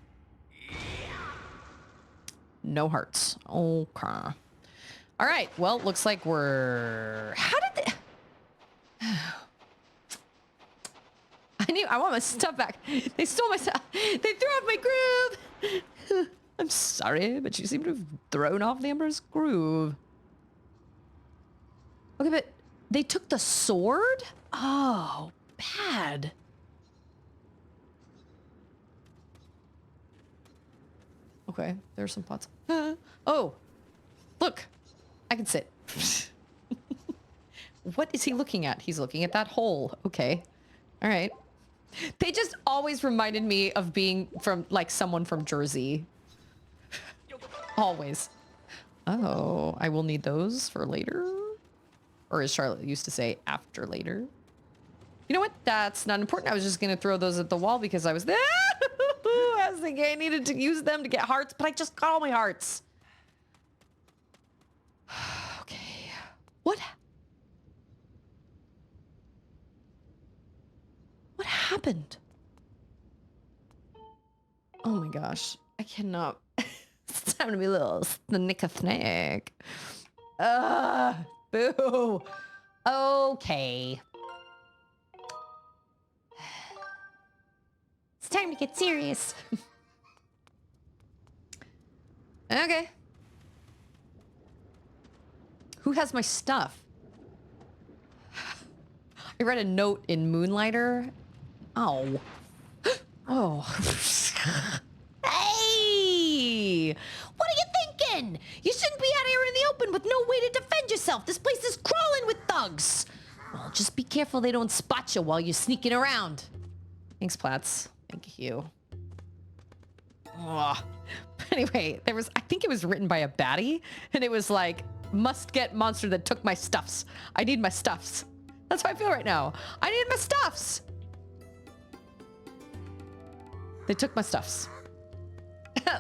No hearts. Okay. All right. Well, looks like we're... How did they... I want my stuff back. They stole my stuff. They threw off my groove. I'm sorry, but you seem to have thrown off the Emperor's groove. Okay, but they took the sword? Oh, bad. Okay, there's some pots. Oh, look. I can sit. What is he looking at? He's looking at that hole. Okay. All right. They just always reminded me of being from, like, someone from Jersey. Always. Oh, I will need those for later. Or as Charlotte used to say, after later. You know what? That's not important. I was just going to throw those at the wall because I was there. I was thinking I needed to use them to get hearts, but I just got all my hearts. Okay. What happened? Oh my gosh. I cannot. It's time to be a little snake. Boo. Okay. It's time to get serious. Okay. Who has my stuff? I read a note in Moonlighter. Oh. Oh. Hey! What are you thinking? You shouldn't be out here in the open with no way to defend yourself. This place is crawling with thugs. Well, just be careful they don't spot you while you're sneaking around. Thanks, Platts. Thank you. Oh. Anyway, I think it was written by a baddie, and it was like, must get monster that took my stuffs. I need my stuffs. That's how I feel right now. I need my stuffs. They took my stuffs.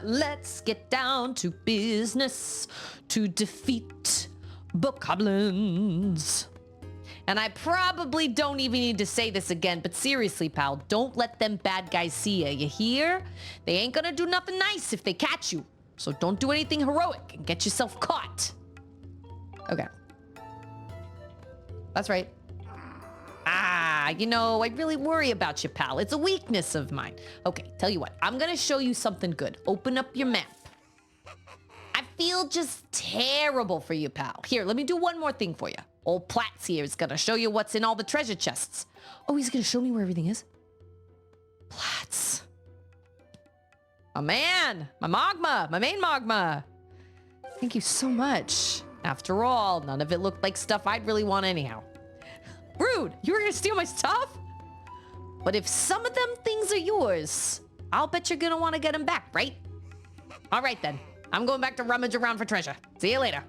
Let's get down to business to defeat bokoblins. And I probably don't even need to say this again, but seriously, pal, don't let them bad guys see you. You hear? They ain't gonna do nothing nice if they catch you. So don't do anything heroic and get yourself caught. Okay. That's right. You know, I really worry about you, pal. It's a weakness of mine. Okay, tell you what. I'm gonna show you something good. Open up your map. I feel just terrible for you, pal. Here, let me do one more thing for you. Old Platts here is gonna show you what's in all the treasure chests. Oh, he's gonna show me where everything is? Platts. My man. My magma. My main magma. Thank you so much. After all, none of it looked like stuff I'd really want anyhow. Rude, you were gonna steal my stuff? But if some of them things are yours, I'll bet you're gonna want to get them back, right? All right then, I'm going back to rummage around for treasure. See you later.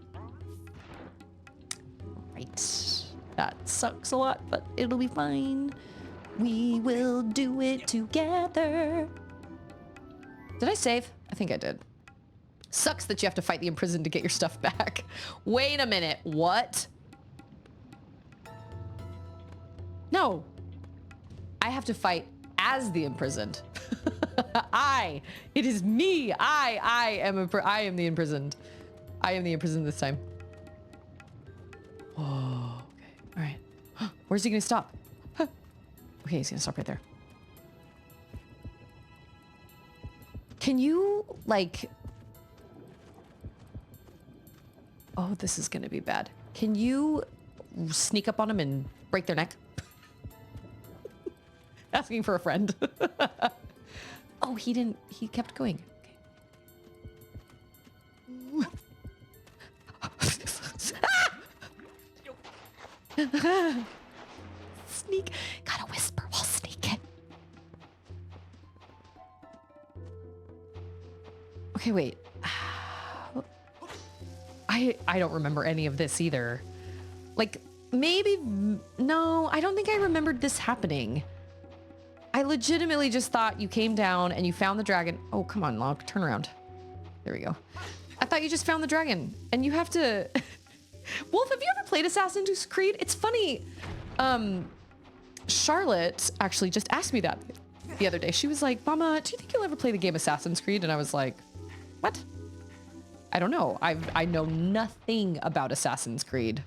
Right, that sucks a lot, but it'll be fine. We will do it together. Did I save? I think I did. Sucks that you have to fight the imprisoned to get your stuff back. Wait a minute, what? No, I have to fight as the imprisoned. It is me. I am the imprisoned. I am the imprisoned this time. Oh, okay, all right. Where's he gonna stop? Okay, he's gonna stop right there. Can you, like... Oh, this is gonna be bad. Can you sneak up on him and break their neck? Asking for a friend. Oh, he didn't. He kept going. Okay. Sneak. Gotta whisper while sneaking. Okay, wait. I don't remember any of this either. Like, maybe, no, I don't think I remembered this happening. I legitimately just thought you came down and you found the dragon. Oh, come on, Locke, turn around. There we go. I thought you just found the dragon and you have to... Wolf, have you ever played Assassin's Creed? It's funny. Charlotte actually just asked me that the other day. She was like, Mama, do you think you'll ever play the game Assassin's Creed? And I was like, what? I don't know. I know nothing about Assassin's Creed.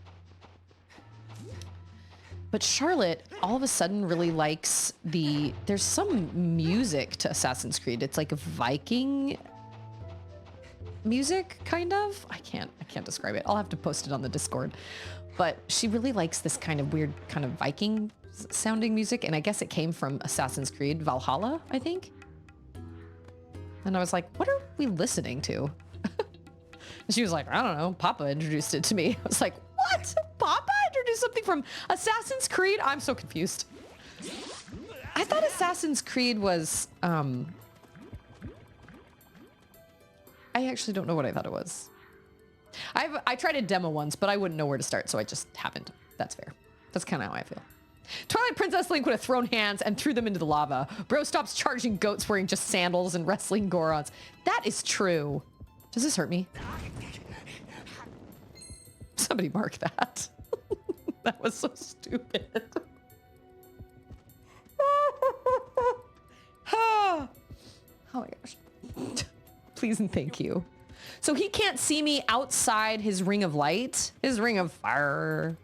But Charlotte all of a sudden really likes there's some music to Assassin's Creed. It's like a Viking music, kind of. I can't describe it. I'll have to post it on the Discord. But she really likes this kind of weird kind of Viking sounding music. And I guess it came from Assassin's Creed Valhalla, I think. And I was like, what are we listening to? And she was like, I don't know. Papa introduced it to me. I was like, what? Papa introduced something from Assassin's Creed? I'm so confused. I thought Assassin's Creed was, I actually don't know what I thought it was. I tried a demo once, but I wouldn't know where to start, so I just happened. That's fair. That's kind of how I feel. Twilight Princess Link would have thrown hands and threw them into the lava. Bro stops charging goats wearing just sandals and wrestling Gorons. That is true. Does this hurt me? Somebody mark that. That was so stupid. Oh my gosh. Please and thank you. So he can't see me outside his ring of light, his ring of fire.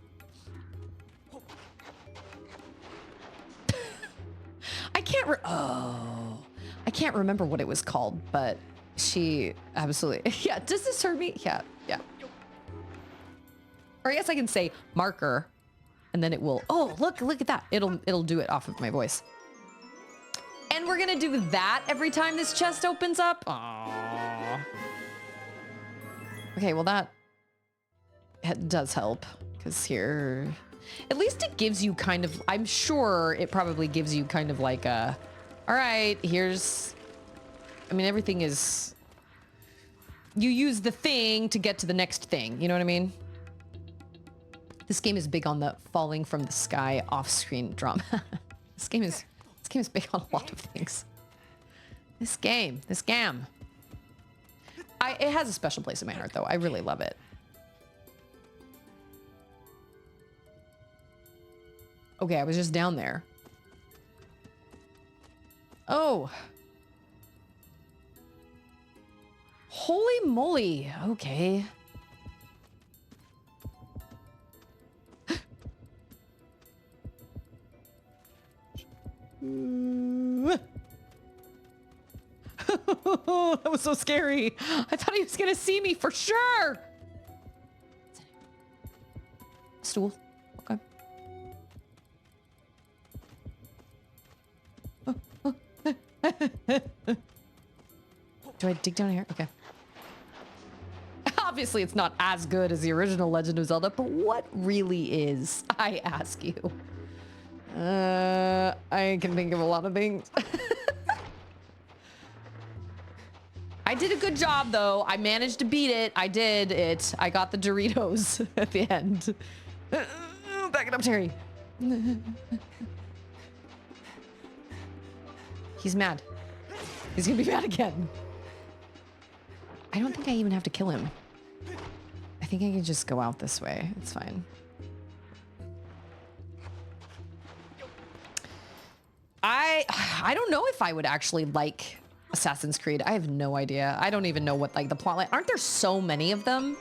I can't remember what it was called, but she absolutely, yeah. Does this hurt me? Yeah. Or I guess I can say marker and then it will, oh, look at that. It'll do it off of my voice. And we're gonna do that every time this chest opens up. Aww. Okay, well that does help because here, at least it gives you kind of, I'm sure it probably gives you kind of like a, all right, here's, I mean, everything is, you use the thing to get to the next thing. You know what I mean? This game is big on the falling from the sky off-screen drama. This game is big on a lot of things. This game. It has a special place in my heart, though. I really love it. Okay, I was just down there. Oh. Holy moly. Okay. That was so scary. I thought he was gonna see me for sure. Stool. Okay. Do I dig down here? Okay. Obviously, it's not as good as the original Legend of Zelda, but what really is? I ask you. I can think of a lot of things. I did a good job, though. I managed to beat it. I did it. I got the Doritos at the end. Back it up, Terry. He's mad. He's gonna be mad again. I don't think I even have to kill him. I think I can just go out this way. It's fine. I don't know if I would actually like Assassin's Creed. I have no idea. I don't even know what like the plot line. Aren't there so many of them?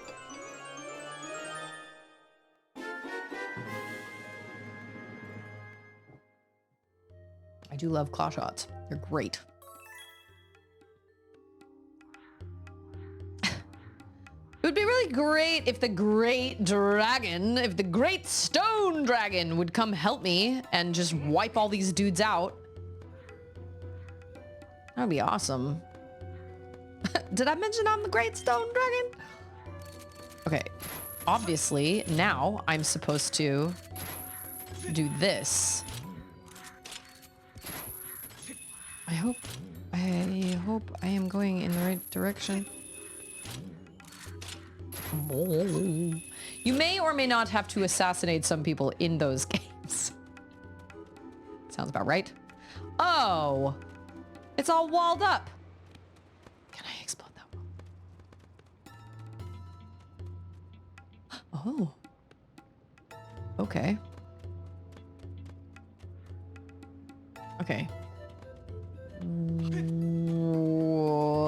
I do love claw shots. They're great. It would be really great if the great dragon, if the great stone dragon would come help me and just wipe all these dudes out. That would be awesome. Did I mention I'm the great stone dragon? Okay, obviously now I'm supposed to do this. I hope I am going in the right direction. You may or may not have to assassinate some people in those games. Sounds about right. Oh, it's all walled up. Can I explode that wall? Oh. Okay. Okay.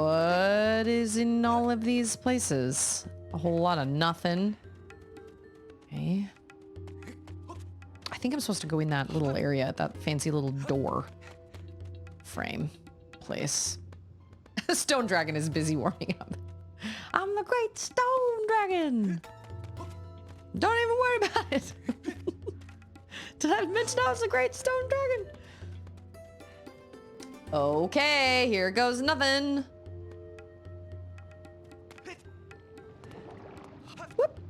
What is in all of these places? A whole lot of nothing. Okay. I think I'm supposed to go in that little area, that fancy little door frame place. Stone Dragon is busy warming up. I'm the great Stone Dragon. Don't even worry about it. Did I mention I was the great Stone Dragon? Okay, here goes nothing. Whoop.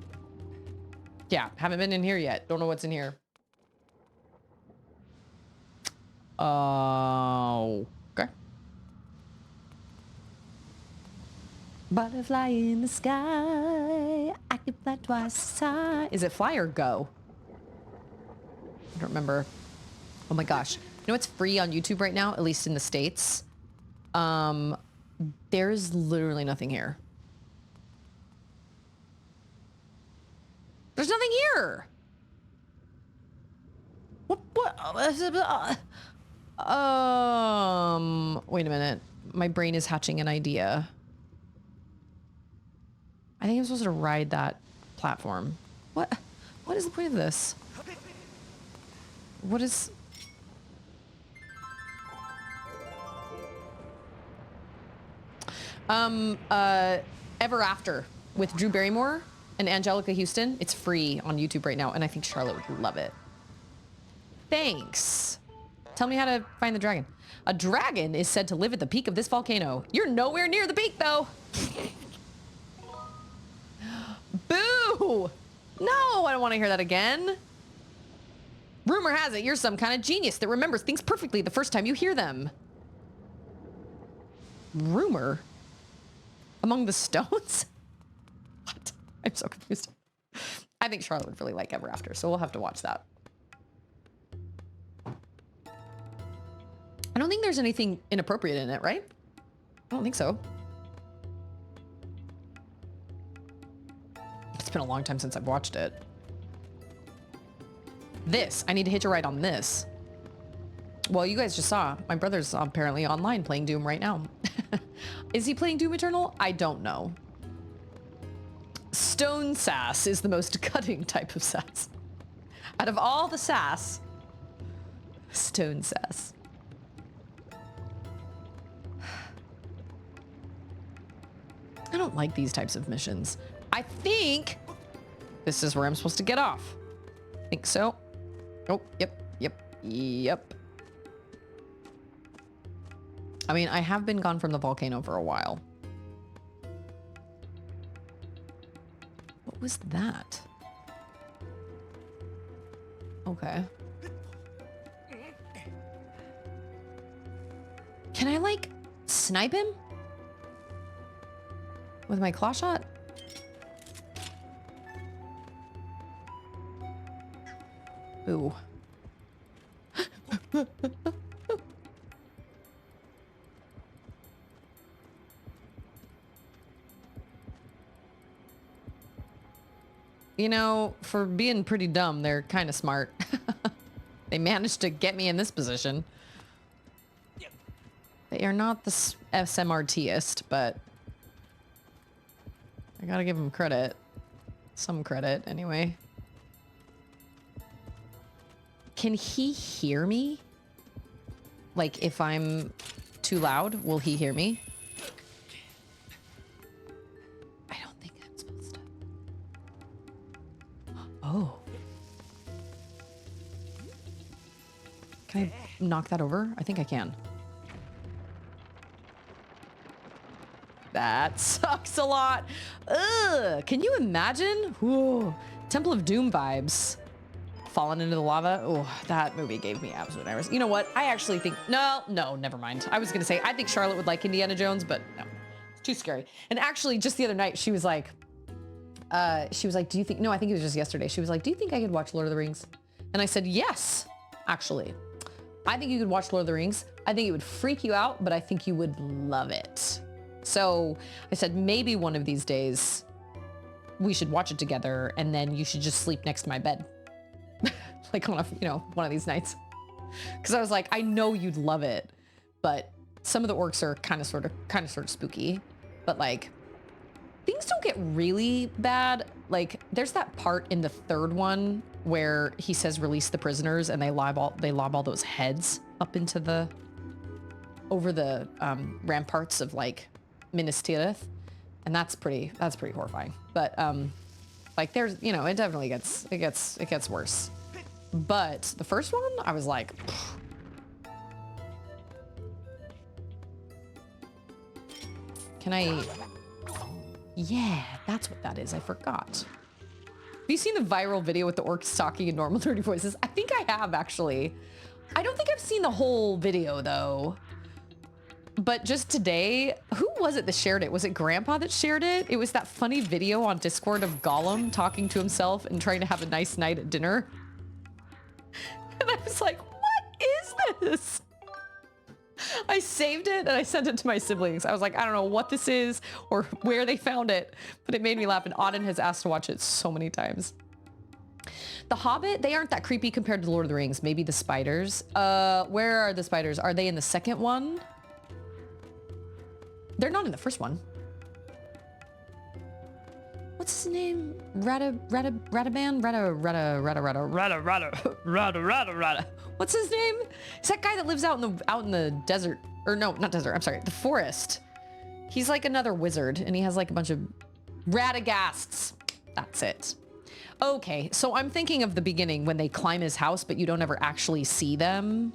Yeah, haven't been in here yet. Don't know what's in here. Okay. Butterfly in the sky. I can fly twice as high. Is it fly or go? I don't remember. Oh my gosh. You know what's free on YouTube right now, at least in the States? There's literally nothing here. There's nothing here. What? Wait a minute. My brain is hatching an idea. I think I'm supposed to ride that platform. What is the point of this? What is... Ever After with Drew Barrymore and Angelica Houston. It's free on YouTube right now, and I think Charlotte would love it. Thanks. Tell me how to find the dragon. A dragon is said to live at the peak of this volcano. You're nowhere near the peak, though. Boo! No, I don't want to hear that again. Rumor has it you're some kind of genius that remembers things perfectly the first time you hear them. Rumor? Among the stones? What? I'm so confused. I think Charlotte would really like Ever After, so we'll have to watch that. I don't think there's anything inappropriate in it, right? I don't think so. It's been a long time since I've watched it. This, I need to hitch a ride on this. Well, you guys just saw, my brother's apparently online playing Doom right now. Is he playing Doom Eternal? I don't know. Stone sass is the most cutting type of sass. Out of all the sass, stone sass. I don't like these types of missions. I think this is where I'm supposed to get off. I think so. Oh, yep. I mean, I have been gone from the volcano for a while. What was that? Okay. Can I, like, snipe him? With my claw shot? Ooh. You know, for being pretty dumb, they're kind of smart. They managed to get me in this position. They are not the SMRTist, but I gotta give them credit. Some credit, anyway. Can he hear me? Like, if I'm too loud, will he hear me? I don't think I'm supposed to. Oh. Can I knock that over? I think I can. That sucks a lot. Ugh. Can you imagine? Ooh. Temple of Doom vibes. Falling into the lava. Oh, that movie gave me absolute nightmares. You know what? I actually think... No, never mind. I was going to say, I think Charlotte would like Indiana Jones, but no. It's too scary. And actually, just the other night, she was like... she was like, do you think, no, I think it was just yesterday. She was like, do you think I could watch Lord of the Rings? And I said, yes, actually. I think you could watch Lord of the Rings. I think it would freak you out, but I think you would love it. So I said, maybe one of these days we should watch it together and then you should just sleep next to my bed. Like on a, you know, one of these nights. Cause I was like, I know you'd love it, but some of the orcs are kind of sort of spooky, but like things don't get really bad. Like there's that part in the third one where he says, release the prisoners, and they lob all those heads up into over the ramparts of like Minas Tirith. And that's pretty horrifying. But like there's, you know, it definitely gets worse. But the first one, I was like, can I? Yeah, that's what that is. I forgot. Have you seen the viral video with the orcs talking in normal dirty voices? I think I have, actually. I don't think I've seen the whole video though. But just today, who was it that shared it? Was it Grandpa that shared it? It was that funny video on Discord of Gollum talking to himself and trying to have a nice night at dinner. And I was like, what is this? I saved it and I sent it to my siblings. I was like, I don't know what this is or where they found it, but it made me laugh. And Auden has asked to watch it so many times. The Hobbit, they aren't that creepy compared to Lord of the Rings. Maybe the spiders. Where are the spiders? Are they in the second one? They're not in the first one. What's his name? Radaban? Rada. What's his name? It's that guy that lives out in the desert. Or no, not desert. I'm sorry. The forest. He's like another wizard and he has like a bunch of Radaghasts. That's it. Okay, so I'm thinking of the beginning when they climb his house, but you don't ever actually see them.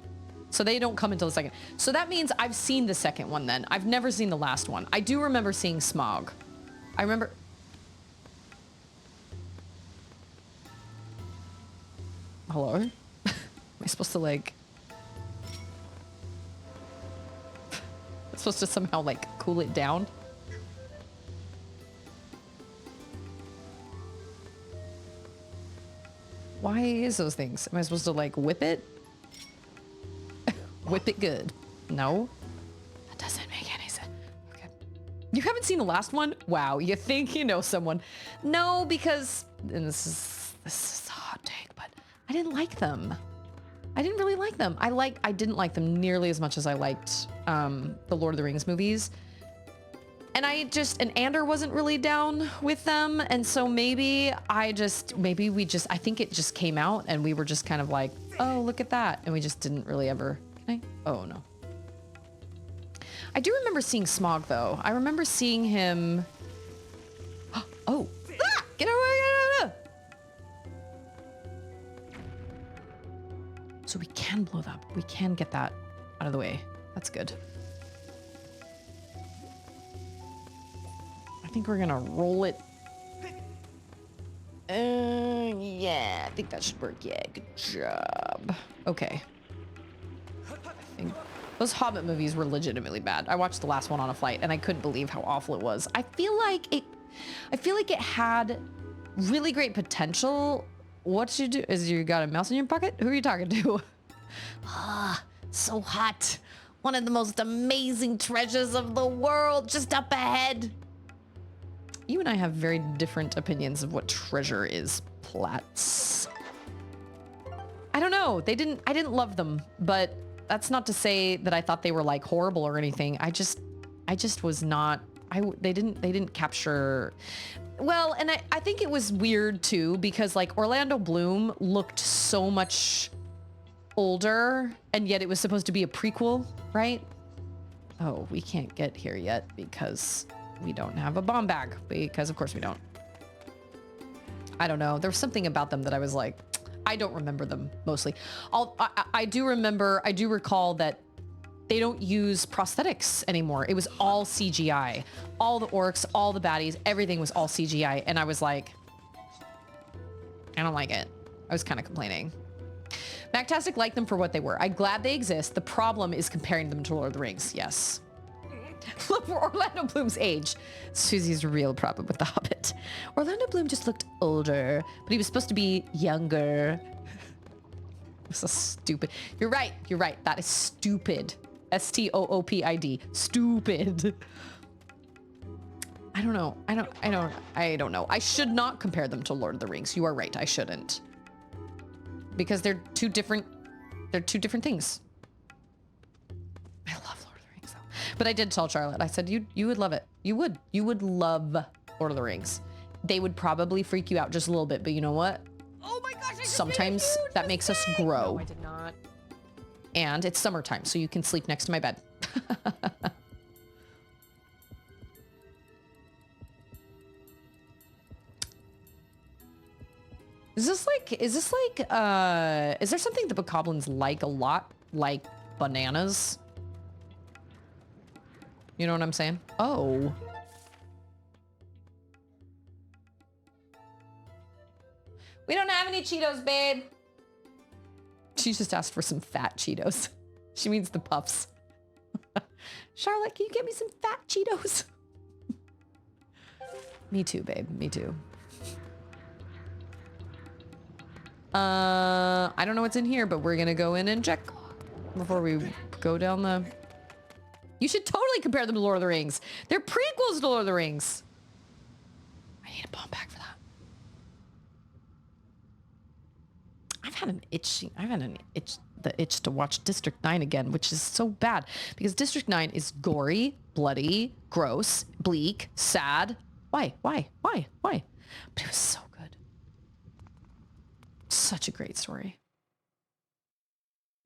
So they don't come until the second. So that means I've seen the second one then. I've never seen the last one. I do remember seeing Smog. I remember... Hello? Am I supposed to like... I'm supposed to somehow like cool it down? Why is those things? Am I supposed to like whip it? Whip it good. No? That doesn't make any sense. Okay. You haven't seen the last one? Wow, you think you know someone. No, because, and this is a hot take, but I didn't like them. I didn't really like them. I didn't like them nearly as much as I liked the Lord of the Rings movies. And and Ander wasn't really down with them. And so maybe I think it just came out and we were just kind of like, oh, look at that. And we just didn't really ever, oh no. I do remember seeing Smog though. I remember seeing him. Oh, get away. So we can blow that. We can get that out of the way. That's good. I think we're gonna roll it. Yeah, I think that should work. Yeah, good job. Okay. I think those Hobbit movies were legitimately bad. I watched the last one on a flight and I couldn't believe how awful it was. I feel like it had really great potential. What you do is you got a mouse in your pocket? Who are you talking to? Ah, so hot. One of the most amazing treasures of the world just up ahead. You and I have very different opinions of what treasure is, Platts. I don't know. I didn't love them, but that's not to say that I thought they were like horrible or anything. I just was not, they didn't capture, well, and I think it was weird too, because like Orlando Bloom looked so much older and yet it was supposed to be a prequel, right? Oh, we can't get here yet because we don't have a bomb bag, because of course we don't. I don't know. There was something about them that I was like, I don't remember them mostly. I do recall that they don't use prosthetics anymore. It was all CGI. All the orcs, all the baddies, everything was all CGI. And I was like, I don't like it. I was kind of complaining. Mactastic liked them for what they were. I'm glad they exist. The problem is comparing them to Lord of the Rings. Yes. Look for Orlando Bloom's age. Susie's real problem with The Hobbit. Orlando Bloom just looked older, but he was supposed to be younger. This is stupid. You're right. You're right. That is stupid. S-T-O-O-P-I-D. Stupid. I don't know. I don't know. I should not compare them to Lord of the Rings. You are right. I shouldn't. Because they're two different things. I love Lord of the Rings though. But I did tell Charlotte, I said, you would love it. You would love Lord of the Rings. They would probably freak you out just a little bit, but you know what? Oh my gosh, Sometimes that makes us grow. No, I did not. And it's summertime, so you can sleep next to my bed. Is there something the bokoblins like a lot? Like bananas? You know what I'm saying? Oh. We don't have any Cheetos, babe. She just asked for some fat Cheetos. She means the puffs. Charlotte, can you get me some fat Cheetos? Me too, babe. Me too. I don't know what's in here, but we're gonna go in and check before we go down the... You should totally compare them to Lord of the Rings. They're prequels to Lord of the Rings. I need a bomb pack for that. I've had the itch to watch District 9 again, which is so bad because District 9 is gory, bloody, gross, bleak, sad. Why? But it was so good. Such a great story.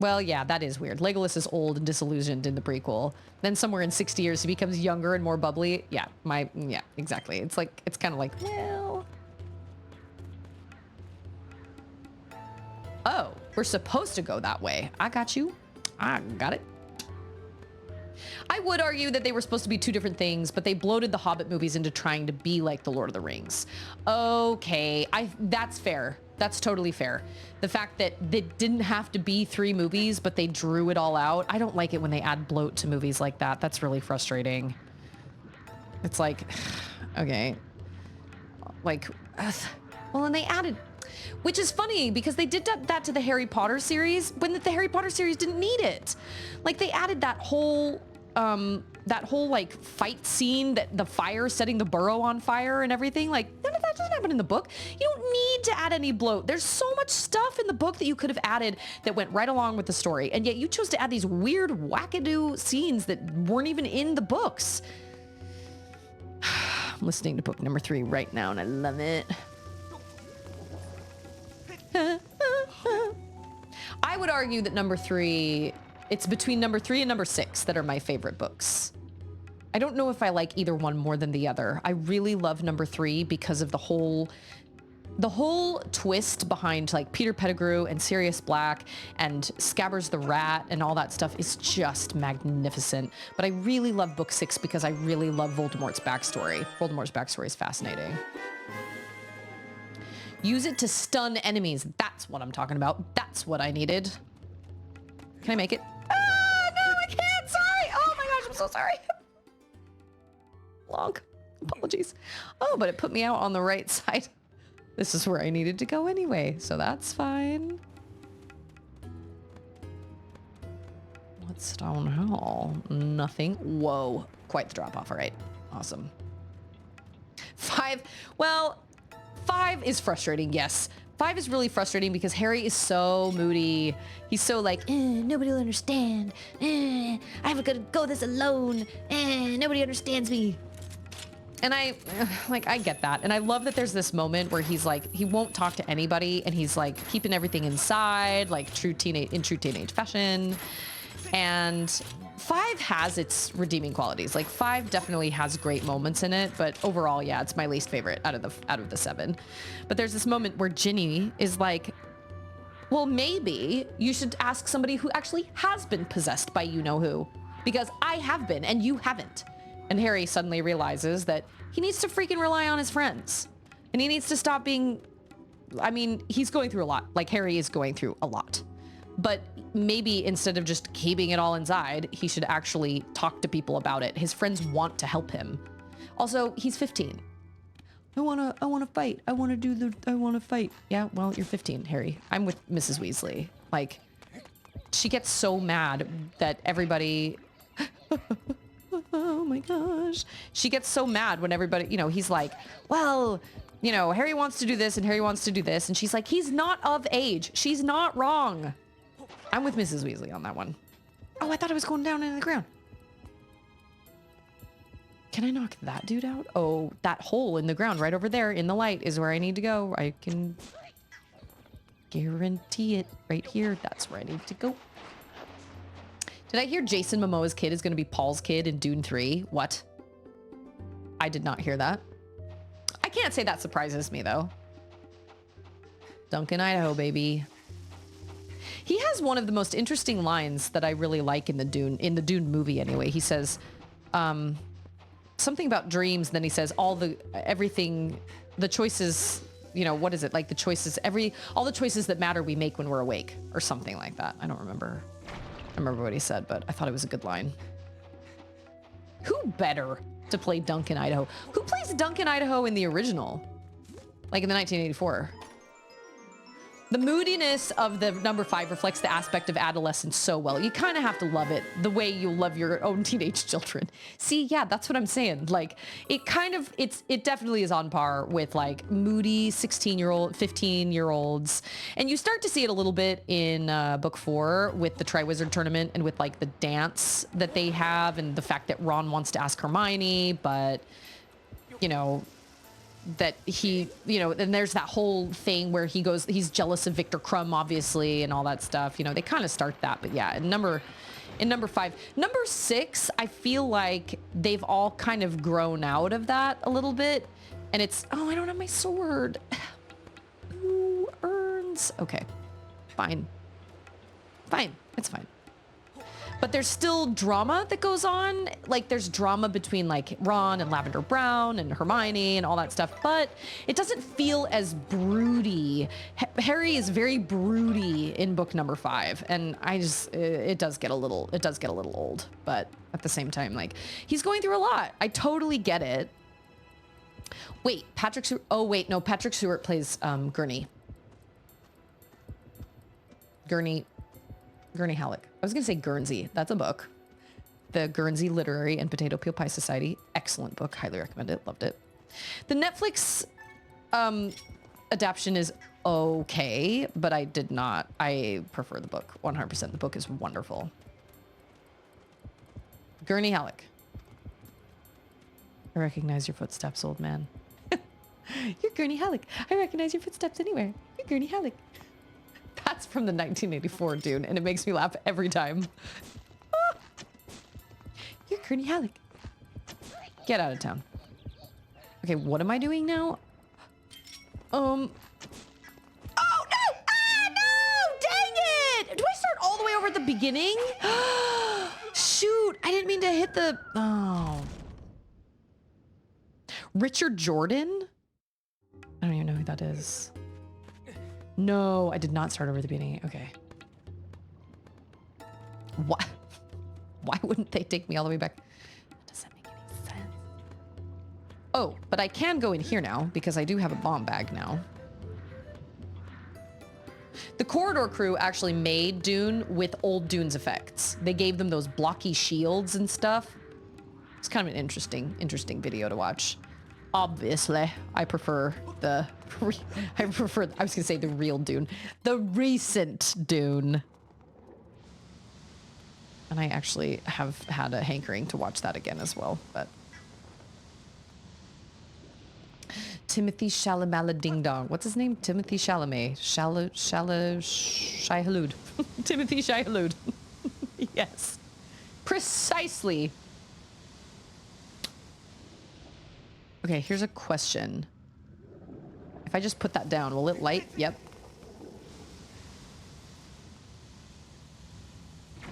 Well, yeah, that is weird. Legolas is old and disillusioned in the prequel. Then somewhere in 60 years, he becomes younger and more bubbly. Yeah, exactly. It's kind of like, well... Oh, we're supposed to go that way. I got you. I got it. I would argue that they were supposed to be two different things, but they bloated the Hobbit movies into trying to be like the Lord of the Rings. Okay, that's fair. That's totally fair. The fact that they didn't have to be 3 movies, but they drew it all out. I don't like it when they add bloat to movies like that. That's really frustrating. It's like, okay. Like, well, and they added... Which is funny because they did that to the Harry Potter series when the Harry Potter series didn't need it. Like they added that whole like fight scene, that the fire setting the burrow on fire and everything. Like none of that doesn't happen in the book. You don't need to add any bloat. There's so much stuff in the book that you could have added that went right along with the story. And yet you chose to add these weird wackadoo scenes that weren't even in the books. I'm listening to book number 3 right now and I love it. I would argue that number 3, it's between number 3 and number 6 that are my favorite books. I don't know if I like either one more than the other. I really love number 3 because of the whole twist behind like Peter Pettigrew and Sirius Black and Scabbers the Rat and all that stuff is just magnificent. But I really love book 6 because I really love Voldemort's backstory. Voldemort's backstory is fascinating. Use it to stun enemies. That's what I'm talking about. That's what I needed. Can I make it? Ah, no, I can't. Sorry. Oh my gosh, I'm so sorry. Long. Apologies. Oh, but it put me out on the right side. This is where I needed to go anyway, so that's fine. What's Stone Hall? Nothing. Whoa. Quite the drop off. All right. Awesome. 5. Well... 5 is frustrating, yes. 5 is really frustrating because Harry is so moody. He's so like, nobody will understand. I'm gonna go this alone. Nobody understands me. And I get that. And I love that there's this moment where he's like, he won't talk to anybody and he's like keeping everything inside, like in true teenage fashion. And 5 has its redeeming qualities. Like 5 definitely has great moments in it, but overall, yeah, it's my least favorite out of the 7. But there's this moment where Ginny is like, well, maybe you should ask somebody who actually has been possessed by you-know-who, because I have been and you haven't. And Harry suddenly realizes that he needs to freaking rely on his friends. And he needs to stop being, I mean, he's going through a lot. Like Harry is going through a lot. But maybe instead of just keeping it all inside, he should actually talk to people about it. His friends want to help him. Also, he's 15. I wanna fight. I wanna fight. Yeah, well, you're 15, Harry. I'm with Mrs. Weasley. Like, she gets so mad that everybody, oh my gosh. She gets so mad when everybody, you know, he's like, well, you know, Harry wants to do this and Harry wants to do this. And she's like, he's not of age. She's not wrong. I'm with Mrs. Weasley on that one. Oh, I thought it was going down into the ground. Can I knock that dude out? Oh, that hole in the ground right over there in the light is where I need to go. I can guarantee it right here. That's where I need to go. Did I hear Jason Momoa's kid is going to be Paul's kid in Dune 3? What? I did not hear that. I can't say that surprises me though. Duncan, Idaho, baby. He has one of the most interesting lines that I really like in the Dune movie anyway. He says, something about dreams. Then he says everything, the choices, you know, what is it? Like the choices, all the choices that matter we make when we're awake or something like that. I don't remember. I remember what he said, but I thought it was a good line. Who better to play Duncan Idaho? Who plays Duncan Idaho in the original? Like in the 1984? The moodiness of the number 5 reflects the aspect of adolescence so well. You kind of have to love it the way you love your own teenage children. See, yeah, that's what I'm saying. Like, it kind of, it definitely is on par with like moody 16-year-old, 15-year-olds. And you start to see it a little bit in book 4 with the Triwizard Tournament and with like the dance that they have and the fact that Ron wants to ask Hermione, but, you know, that he, you know, and there's that whole thing where he's jealous of Victor Crumb, obviously, and all that stuff. You know, they kind of start that, but yeah, in number 5. Number 6, I feel like they've all kind of grown out of that a little bit. And it's, oh, I don't have my sword. Who earns? Okay, fine. Fine, it's fine. But there's still drama that goes on. Like there's drama between like Ron and Lavender Brown and Hermione and all that stuff, but it doesn't feel as broody. Harry is very broody in book number 5. And I just, it does get a little old, but at the same time, like he's going through a lot. I totally get it. Wait, Patrick Stewart. Oh wait, no, Patrick Stewart plays Gurney Halleck. I was gonna say Guernsey. That's a book. The Guernsey Literary and Potato Peel Pie Society. Excellent book. Highly recommend it. Loved it. The Netflix adaptation is okay, but I prefer the book 100%. The book is wonderful. Gurney Halleck. I recognize your footsteps, old man. You're Gurney Halleck. I recognize your footsteps anywhere. You're Gurney Halleck. That's from the 1984 Dune, and it makes me laugh every time. Ah. You're Gurney Halleck. Get out of town. Okay, what am I doing now? Oh no! Ah, no! Dang it! Do I start all the way over at the beginning? Shoot! I didn't mean to hit the... Oh. Richard Jordan? I don't even know who that is. No, I did not start over at the beginning. Okay. What? Why wouldn't they take me all the way back? That doesn't make any sense. Oh, but I can go in here now because I do have a bomb bag now. The Corridor crew actually made Dune with old Dune's effects. They gave them those blocky shields and stuff. It's kind of an interesting video to watch. Obviously, I prefer the, I was gonna say the real Dune, the recent Dune. And I actually have had a hankering to watch that again as well, but. Timothy Chalamet Ding Dong. What's his name? Timothy Chalamet. Shai-Hulud. Timothy Shai-Hulud. Yes. Precisely. Okay, here's a question. If I just put that down, will it light? Yep.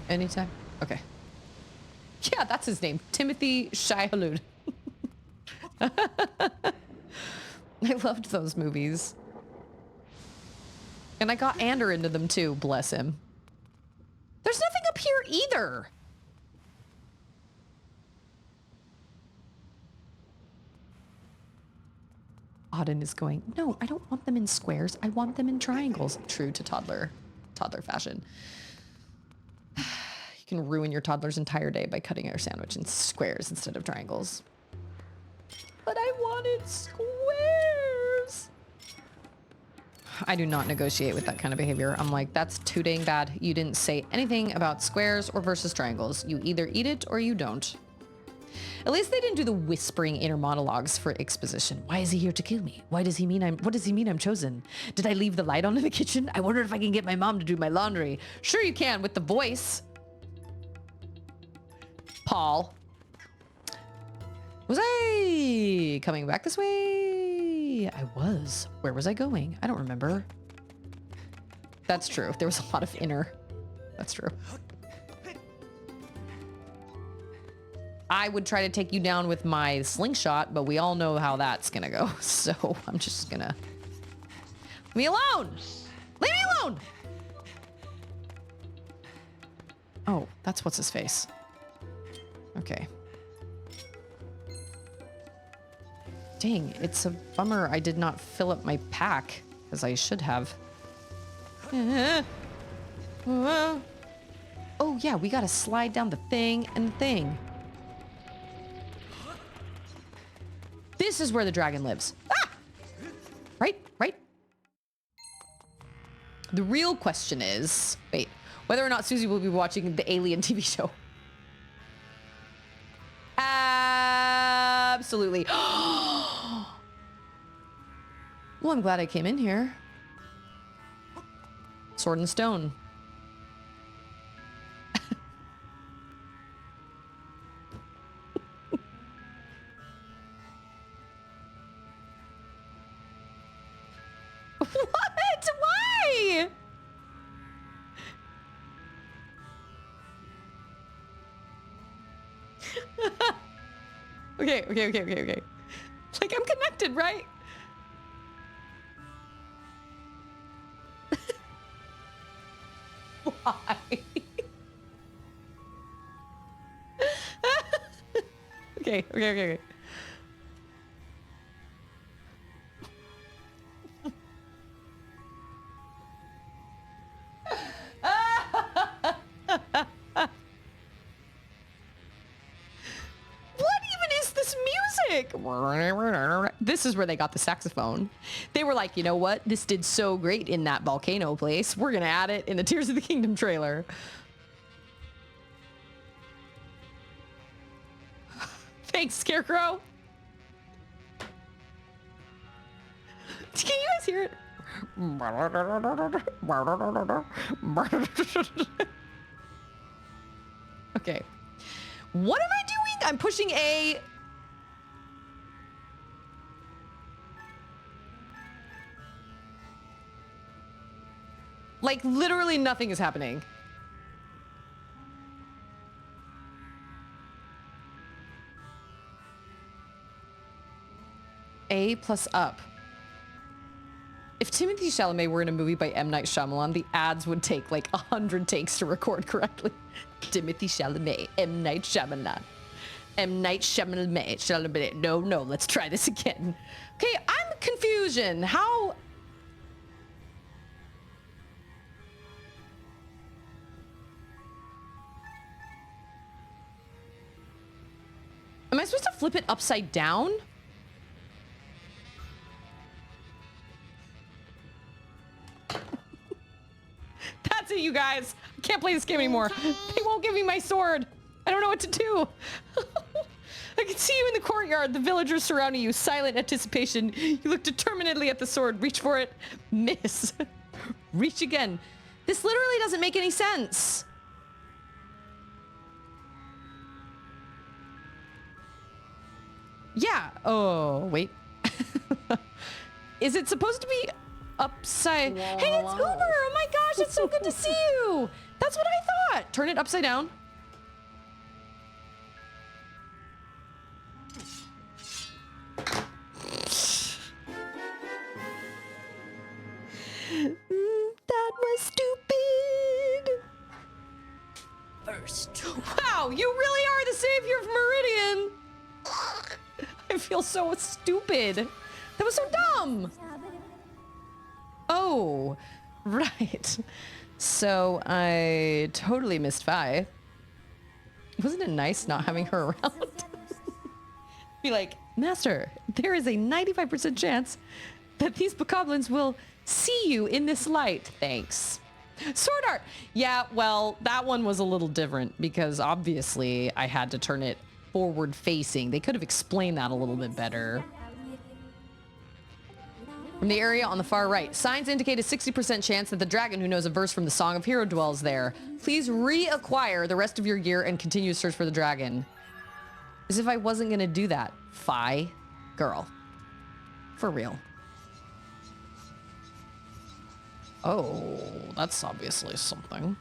Anytime? Okay. Yeah, that's his name. Timothy Shai-Hulud. I loved those movies. And I got Ander into them too, bless him. up here either. Auden is going, no, I don't want them in squares. I want them in triangles. True to toddler fashion. You can ruin your toddler's entire day by cutting your sandwich in squares instead of triangles. But I wanted squares. I do not negotiate with that kind of behavior. I'm like, that's too dang bad. You didn't say anything about squares or versus triangles. You either eat it or you don't. At least they didn't do the whispering inner monologues for exposition. Why is he here to kill me? What does he mean I'm chosen? Did I leave the light on in the kitchen? I wonder if I can get my mom to do my laundry. Sure you can with the voice. Paul. Was I coming back this way? I was. Where was I going? I don't remember. That's true. There was a lot of inner. That's true. I would try to take you down with my slingshot, but we all know how that's gonna go. So I'm just gonna... Leave me alone! Leave me alone! Oh, that's what's his face. Okay. Dang, it's a bummer I did not fill up my pack, as I should have. Oh yeah, we gotta slide down the thing and the thing. This is where the dragon lives. Ah! Right? The real question is, wait, whether or not Susie will be watching the Alien TV show. Absolutely. Well, I'm glad I came in here. Sword and stone. What? Why? Okay. Like, I'm connected, right? Why? Okay. This is where they got the saxophone. They were like, you know what? This did so great in that volcano place. We're going to add it in the Tears of the Kingdom trailer. Thanks, Scarecrow. Can you guys hear it? Okay. What am I doing? I'm pushing A. Like, literally nothing is happening. A plus up. If Timothée Chalamet were in a movie by M. Night Shyamalan, the ads would take like 100 takes to record correctly. Timothée Chalamet, M. Night Shyamalan. M. Night Shyamalan. No, let's try this again. Okay, I'm confusion. How... Am I supposed to flip it upside down? That's it, you guys. I can't play this game anymore. They won't give me my sword. I don't know what to do. I can see you in the courtyard, the villagers surrounding you, silent anticipation. You look determinedly at the sword, reach for it, miss. Reach again. This literally doesn't make any sense. Yeah. Oh, wait. Is it supposed to be upside? Hey, it's Uber. Oh my gosh, it's so good to see you. That's what I thought. Turn it upside down. That was stupid. first. Wow, you really are the savior of Meridian. I feel so stupid. That was so dumb. Oh, right. So I totally missed Vi. Wasn't it nice not having her around? Be like, Master, there is a 95% chance that these bokoblins will see you in this light. Thanks. Sword art. Yeah, well, that one was a little different because obviously I had to turn it forward facing. They could have explained that a little bit better. From the area on the far right, signs indicate a 60% chance that the dragon who knows a verse from the Song of Hero dwells there. Please reacquire the rest of your gear and continue to search for the dragon. As if I wasn't gonna do that. Fi. Girl. For real. Oh, that's obviously something.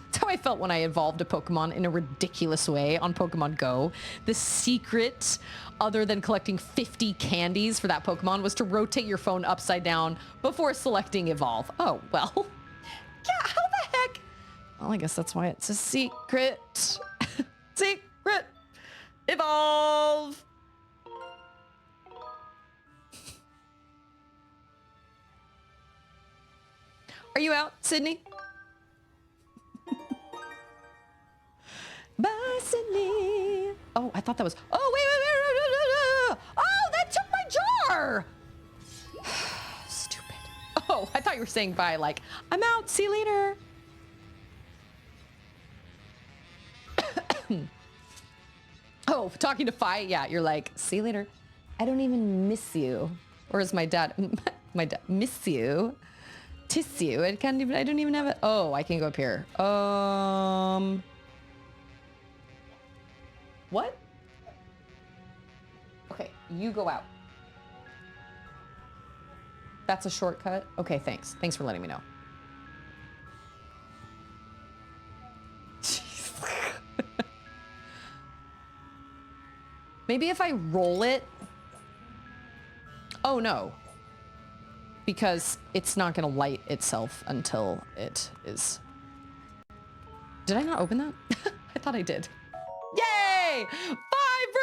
That's how I felt when I evolved a Pokemon in a ridiculous way on Pokemon Go. The secret, other than collecting 50 candies for that Pokemon, was to rotate your phone upside down before selecting evolve. Oh, well. Yeah, how the heck? Well, I guess that's why it's a secret. Secret. Evolve. Are you out, Sydney? Bye, Sydney. Oh, I thought that was... Oh, wait. Oh, that took my jar. Stupid. Oh, I thought you were saying bye, like, I'm out. See you later. Oh, talking to Fi? Yeah, you're like, see you later. I don't even miss you. Or as my dad, miss you. Tiss you. I don't even have it. Oh, I can go up here. What? Okay, you go out. That's a shortcut? Okay, thanks. Thanks for letting me know. Maybe if I roll it. Oh, no. Because it's not going to light itself until it is. Did I not open that? I thought I did. Yay! 5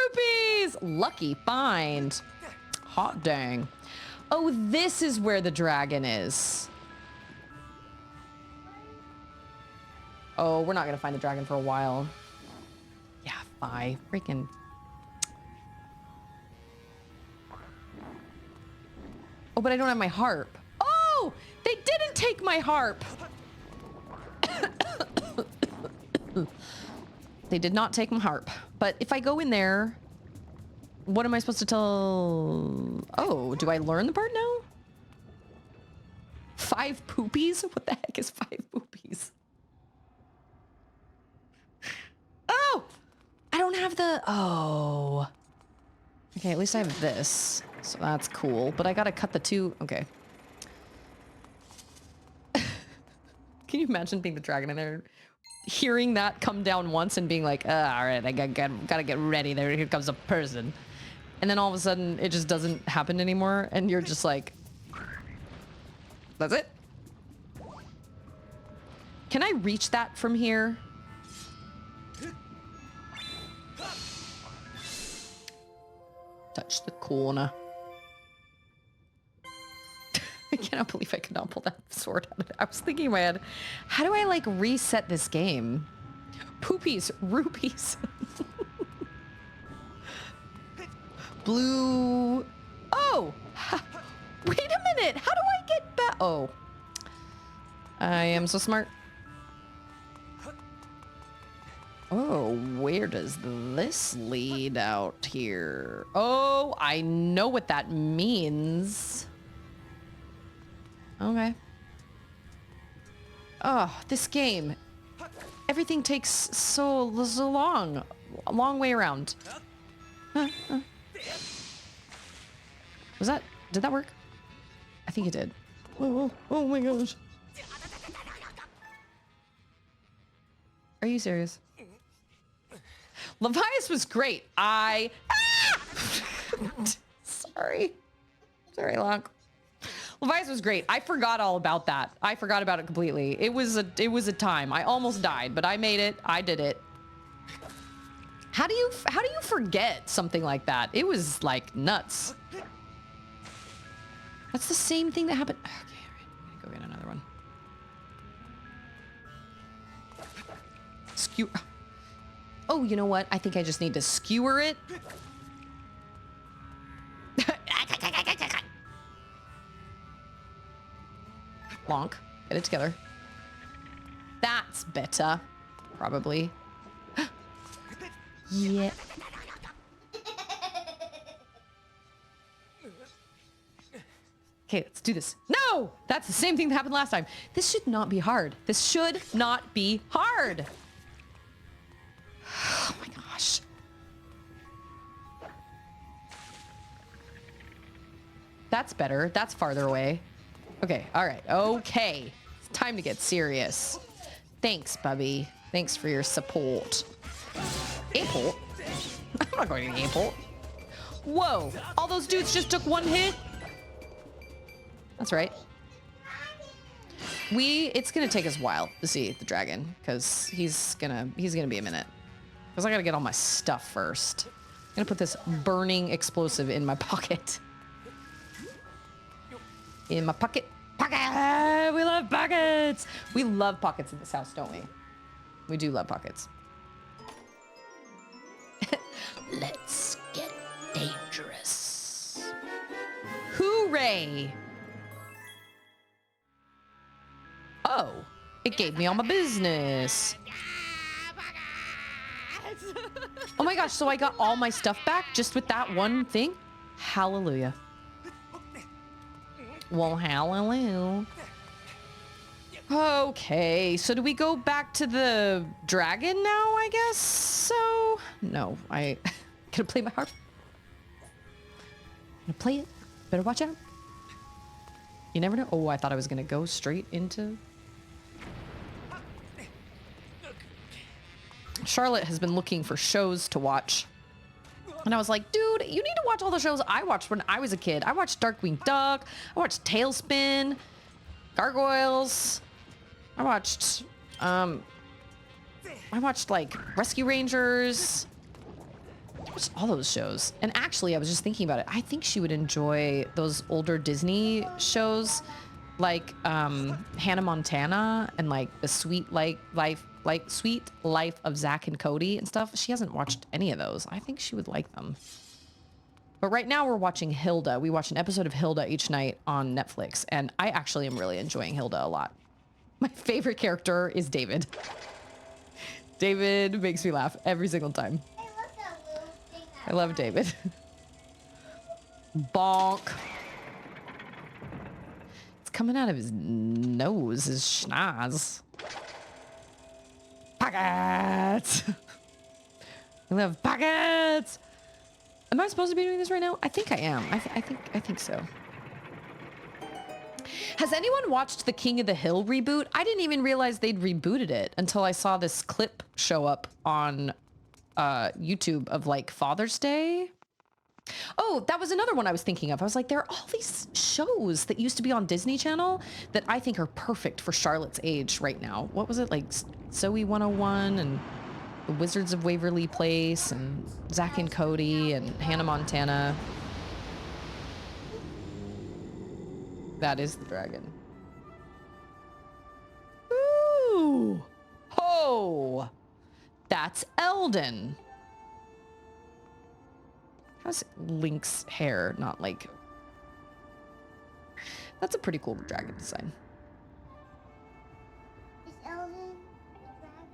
rupees! Lucky find. Hot dang. Oh, this is where the dragon is. Oh, we're not going to find the dragon for a while. Yeah, 5. Freaking... Oh, but I don't have my harp. Oh, they didn't take my harp. They did not take my harp. But if I go in there, what am I supposed to tell? Oh, do I learn the part now? 5 poopies? What the heck is 5 poopies? Oh, I don't have the, oh. Okay, at least I have this. So that's cool, but I gotta cut the 2. Okay. Can you imagine being the dragon in there, hearing that come down once and being like, all right, I gotta get ready. Here comes a person. And then all of a sudden it just doesn't happen anymore. And you're just like, that's it. Can I reach that from here? Touch the corner. I cannot believe I could not pull that sword out of it. I was thinking in my head, how do I like reset this game? Poopies, rupees. Blue. Oh, wait a minute. How do I get back? Oh, I am so smart. Oh, where does this lead out here? Oh, I know what that means. Okay. Oh, this game. Everything takes so long. A long way around. Was that... Did that work? I think it did. Oh my gosh. Are you serious? Levias was great. Sorry. Sorry, Locke. Levias was great. I forgot all about that. I forgot about it completely. It was a time. I almost died, but I made it. I did it. How do you forget something like that? It was like nuts. That's the same thing that happened. Okay, all right. I'm gonna go get another one. Skewer. Oh, you know what? I think I just need to skewer it. Lonk. Get it together. That's better. Probably. Yeah. Okay, let's do this. No! That's the same thing that happened last time. This should not be hard. This should not be hard. Oh my gosh. That's better. That's farther away. Okay, all right. Okay. It's time to get serious. Thanks, Bubby. Thanks for your support. Airport? I'm not going to the airport. Whoa. All those dudes just took one hit? That's right. It's gonna take us a while to see the dragon, because he's gonna be a minute. Because I gotta get all my stuff first. I'm gonna put this burning explosive in my pocket. In my pocket. Pocket! We love pockets! We love pockets in this house, don't we? We do love pockets. Let's get dangerous. Hooray! Oh, it gave me all my business. Oh my gosh, so I got all my stuff back just with that one thing? Hallelujah. Well, hallelujah. Okay, so do we go back to the dragon now, I guess? So, no, I gotta play my harp. I'm gonna play it. Better watch out. You never know. Oh, I thought I was gonna go straight into... Charlotte has been looking for shows to watch. And I was like, dude, you need to watch all the shows I watched when I was a kid. I watched Darkwing Duck. I watched Tailspin. Gargoyles. I watched like Rescue Rangers. I watched all those shows. And actually, I was just thinking about it. I think she would enjoy those older Disney shows like Hannah Montana and like the Sweet Life of Zack and Cody and stuff. She hasn't watched any of those. I think she would like them. But right now we're watching Hilda. We watch an episode of Hilda each night on Netflix, and I actually am really enjoying Hilda a lot. My favorite character is David. David makes me laugh every single time. I love David. Bonk. It's coming out of his nose, his schnoz. Pockets! I love pockets! Am I supposed to be doing this right now? I think I am. I think so. Has anyone watched the King of the Hill reboot? I didn't even realize they'd rebooted it until I saw this clip show up on YouTube of like Father's Day. Oh, that was another one I was thinking of. I was like, there are all these shows that used to be on Disney Channel that I think are perfect for Charlotte's age right now. What was it, like Zoe 101 and The Wizards of Waverly Place and Zack and Cody and Hannah Montana. That is the dragon. Ooh! Ho! That's Eldin. How's Link's hair not like... That's a pretty cool dragon design. Is Eldin the dragon?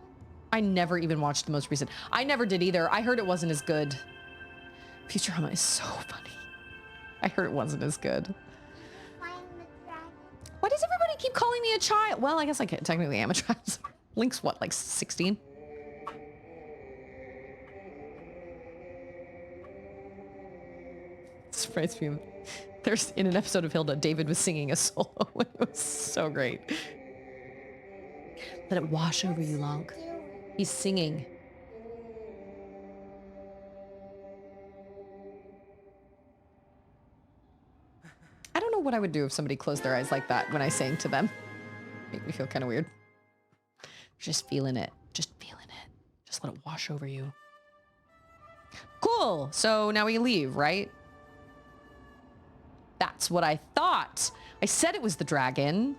I never even watched the most recent. I never did either. I heard it wasn't as good. Futurama is so funny. I heard it wasn't as good. Find the dragon. Why does everybody keep calling me a child? Well, I guess I technically am a child. Link's what, like 16? Surprised me. There's in an episode of Hilda, David was singing a solo. It was so great. Let it wash over you, Lonk. He's singing. I don't know what I would do if somebody closed their eyes like that when I sang to them. Make me feel kind of weird. Just feeling it. Just feeling it. Just let it wash over you. Cool. So now we leave, right? That's what I thought. I said it was the dragon.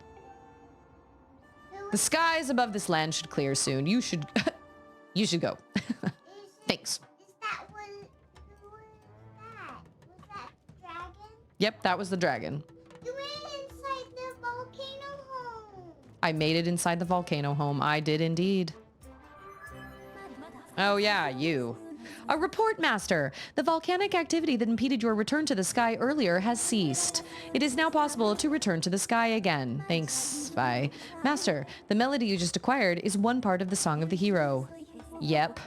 The skies above this land should clear soon. You should you should go. Thanks. Is that one? Who was that? Was that dragon? Yep, that was the dragon. You went inside the volcano home. I made it inside the volcano home. I did indeed. Oh yeah, you. A report, Master. The volcanic activity that impeded your return to the sky earlier has ceased. It is now possible to return to the sky again. Thanks, Vi. Master, the melody you just acquired is one part of the Song of the Hero. Yep.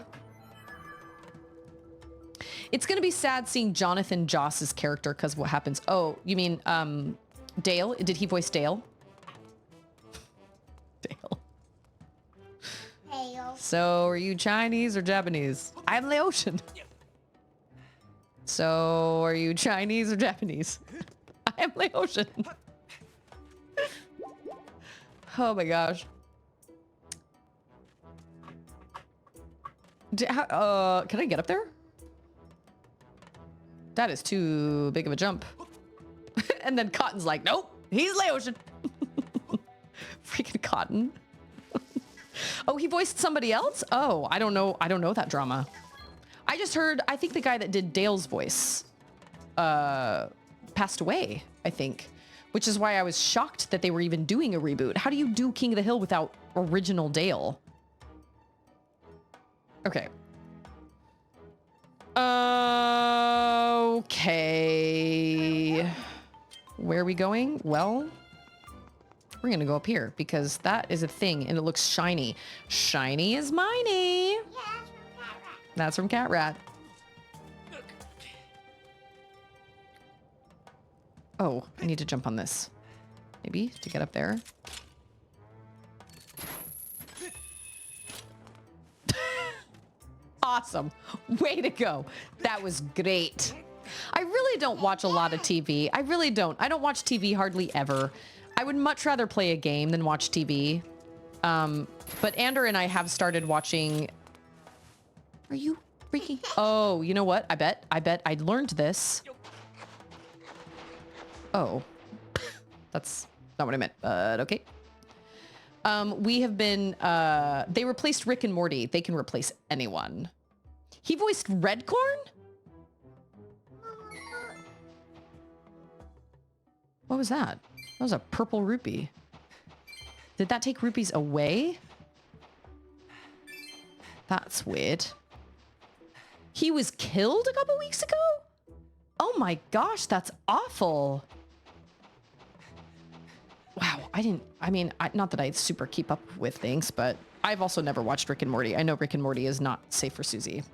It's gonna be sad seeing Jonathan Joss's character because what happens. Oh, you mean Dale? Did he voice Dale? Dale. Hail. So, are you Chinese or Japanese? I'm Laotian. So, are you Chinese or Japanese? I am Laotian. Oh my gosh. Can I get up there? That is too big of a jump. And then Cotton's like, nope, he's Laotian. Freaking Cotton. Oh, he voiced somebody else? Oh, I don't know that drama. I just heard, I think the guy that did Dale's voice passed away, I think. Which is why I was shocked that they were even doing a reboot. How do you do King of the Hill without original Dale? Okay. Okay. Where are we going? Well, we're gonna go up here because that is a thing and it looks shiny. Shiny is miney. Yeah, That's from Cat Rat. Oh, I need to jump on this. Maybe to get up there. Awesome. Way to go. That was great. I really don't watch a lot of TV. I really don't. I don't watch TV hardly ever. I would much rather play a game than watch TV. But Ander and I have started watching. Are you freaking? Oh, you know what? I bet I learned this. Oh, that's not what I meant, but okay. We have been, they replaced Rick and Morty. They can replace anyone. He voiced Redcorn? What was that? That was a purple rupee. Did that take rupees away? That's weird. He was killed a couple weeks ago? Oh my gosh, that's awful. Wow, not that I super keep up with things, but I've also never watched Rick and Morty. I know Rick and Morty is not safe for Susie.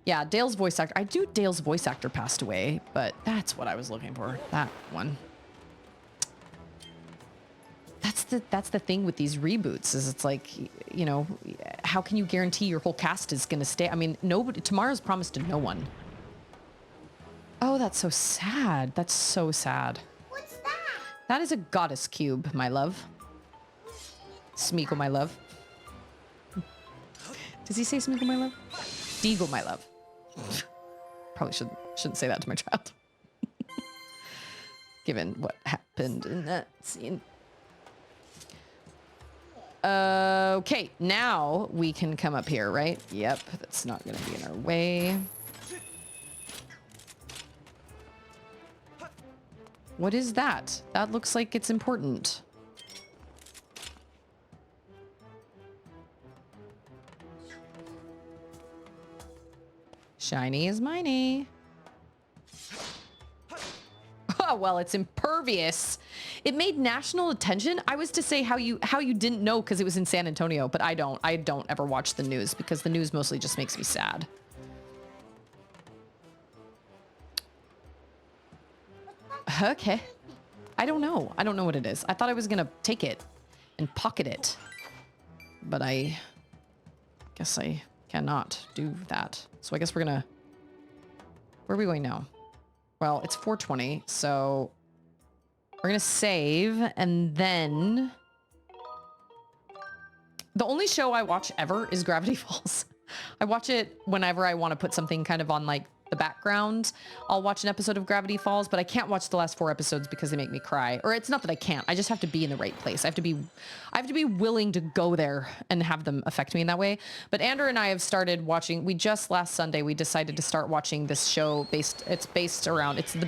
Yeah, Dale's voice actor. I knew Dale's voice actor passed away, but that's what I was looking for. That one. That's the thing with these reboots is it's like, you know, how can you guarantee your whole cast is going to stay? I mean, nobody, tomorrow's promised to no one. Oh, that's so sad. That's so sad. What's that? That is a goddess cube, my love. Smeagol, my love. Does he say Smeagol, my love? Deagle, my love. Probably shouldn't say that to my child. Given what happened in that scene. Okay, now we can come up here, right? Yep, that's not gonna be in our way. What is that? That looks like it's important. Shiny is miney. Oh, well, it's impervious. It made national attention. I was to say how you didn't know because it was in San Antonio, but I don't ever watch the news because the news mostly just makes me sad. Okay. I don't know. I don't know what it is. I thought I was going to take it and pocket it, but I guess I cannot do that. So I guess we're going to, where are we going now? Well, it's 4:20, so We're gonna save, and then the only show I watch ever is Gravity Falls. I watch it whenever I want to put something kind of on like the background. I'll watch an episode of Gravity Falls, but I can't watch the last 4 episodes because they make me cry. Or it's not that I can't. I just have to be in the right place. I have to be willing to go there and have them affect me in that way. But Andrew and I have started watching. We just last Sunday we decided to start watching this show it's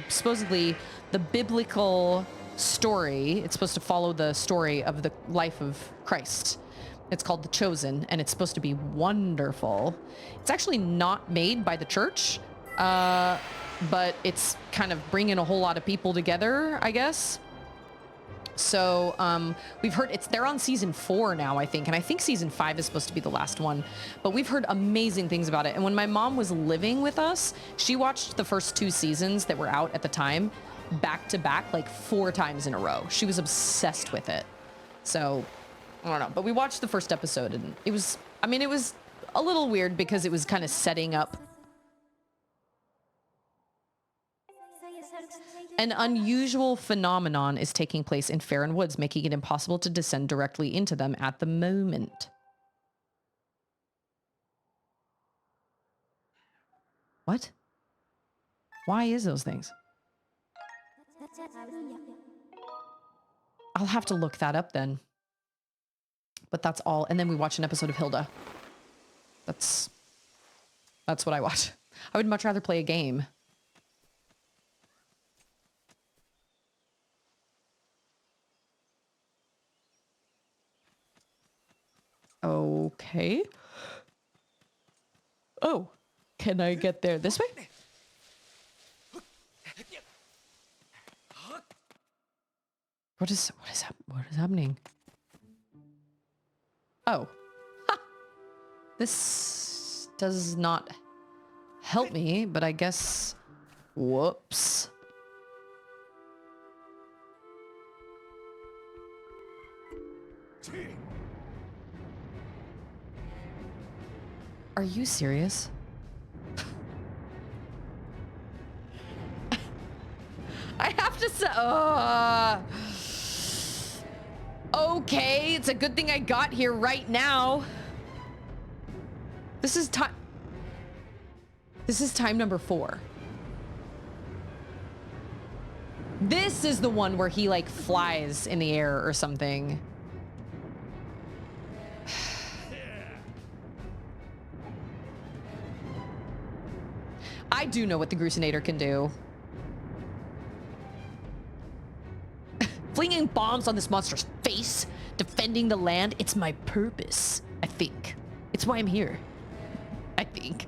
supposedly the biblical story. It's supposed to follow the story of the life of Christ. It's called The Chosen, and it's supposed to be wonderful. It's actually not made by the church, but it's kind of bringing a whole lot of people together, I guess. So we've heard they're on season 4 now, I think, and I think season 5 is supposed to be the last one. But we've heard amazing things about it. And when my mom was living with us, she watched the first 2 seasons that were out at the time back to back, like 4 times in a row. She was obsessed with it. So I don't know, but we watched the first episode, and it was a little weird because it was kind of setting up an unusual phenomenon is taking place in Farron Woods, making it impossible to descend directly into them at the moment. What? Why is those things? I'll have to look that up then. But that's all. And then we watch an episode of Hilda. That's what I watch. I would much rather play a game. Okay. Oh, can I get there this way? What is happening? Oh, ha. This does not help me, but I guess, whoops. Are you serious? I have to say, okay, it's a good thing I got here right now. This is time number 4. This is the one where he like flies in the air or something. I do know what the Grucinator can do. Flinging bombs on this monster's face, defending the land, it's my purpose, I think. It's why I'm here, I think.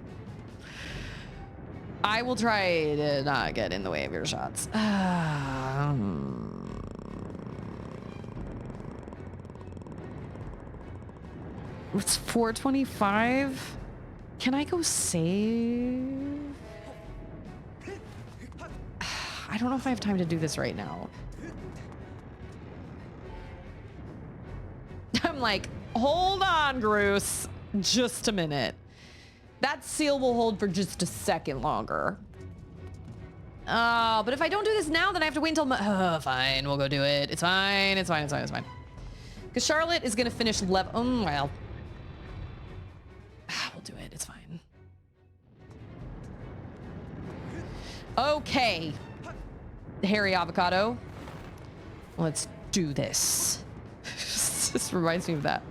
I will try to not get in the way of your shots. It's 4:25. Can I go save? I don't know if I have time to do this right now. I'm like, hold on, Bruce. Just a minute. That seal will hold for just a second longer. But if I don't do this now, then I have to wait until fine, we'll go do it. It's fine, it's fine, it's fine, it's fine. Because Charlotte is going to finish level... well. We'll do it, it's fine. Okay. Hairy avocado. Let's do this. This reminds me of that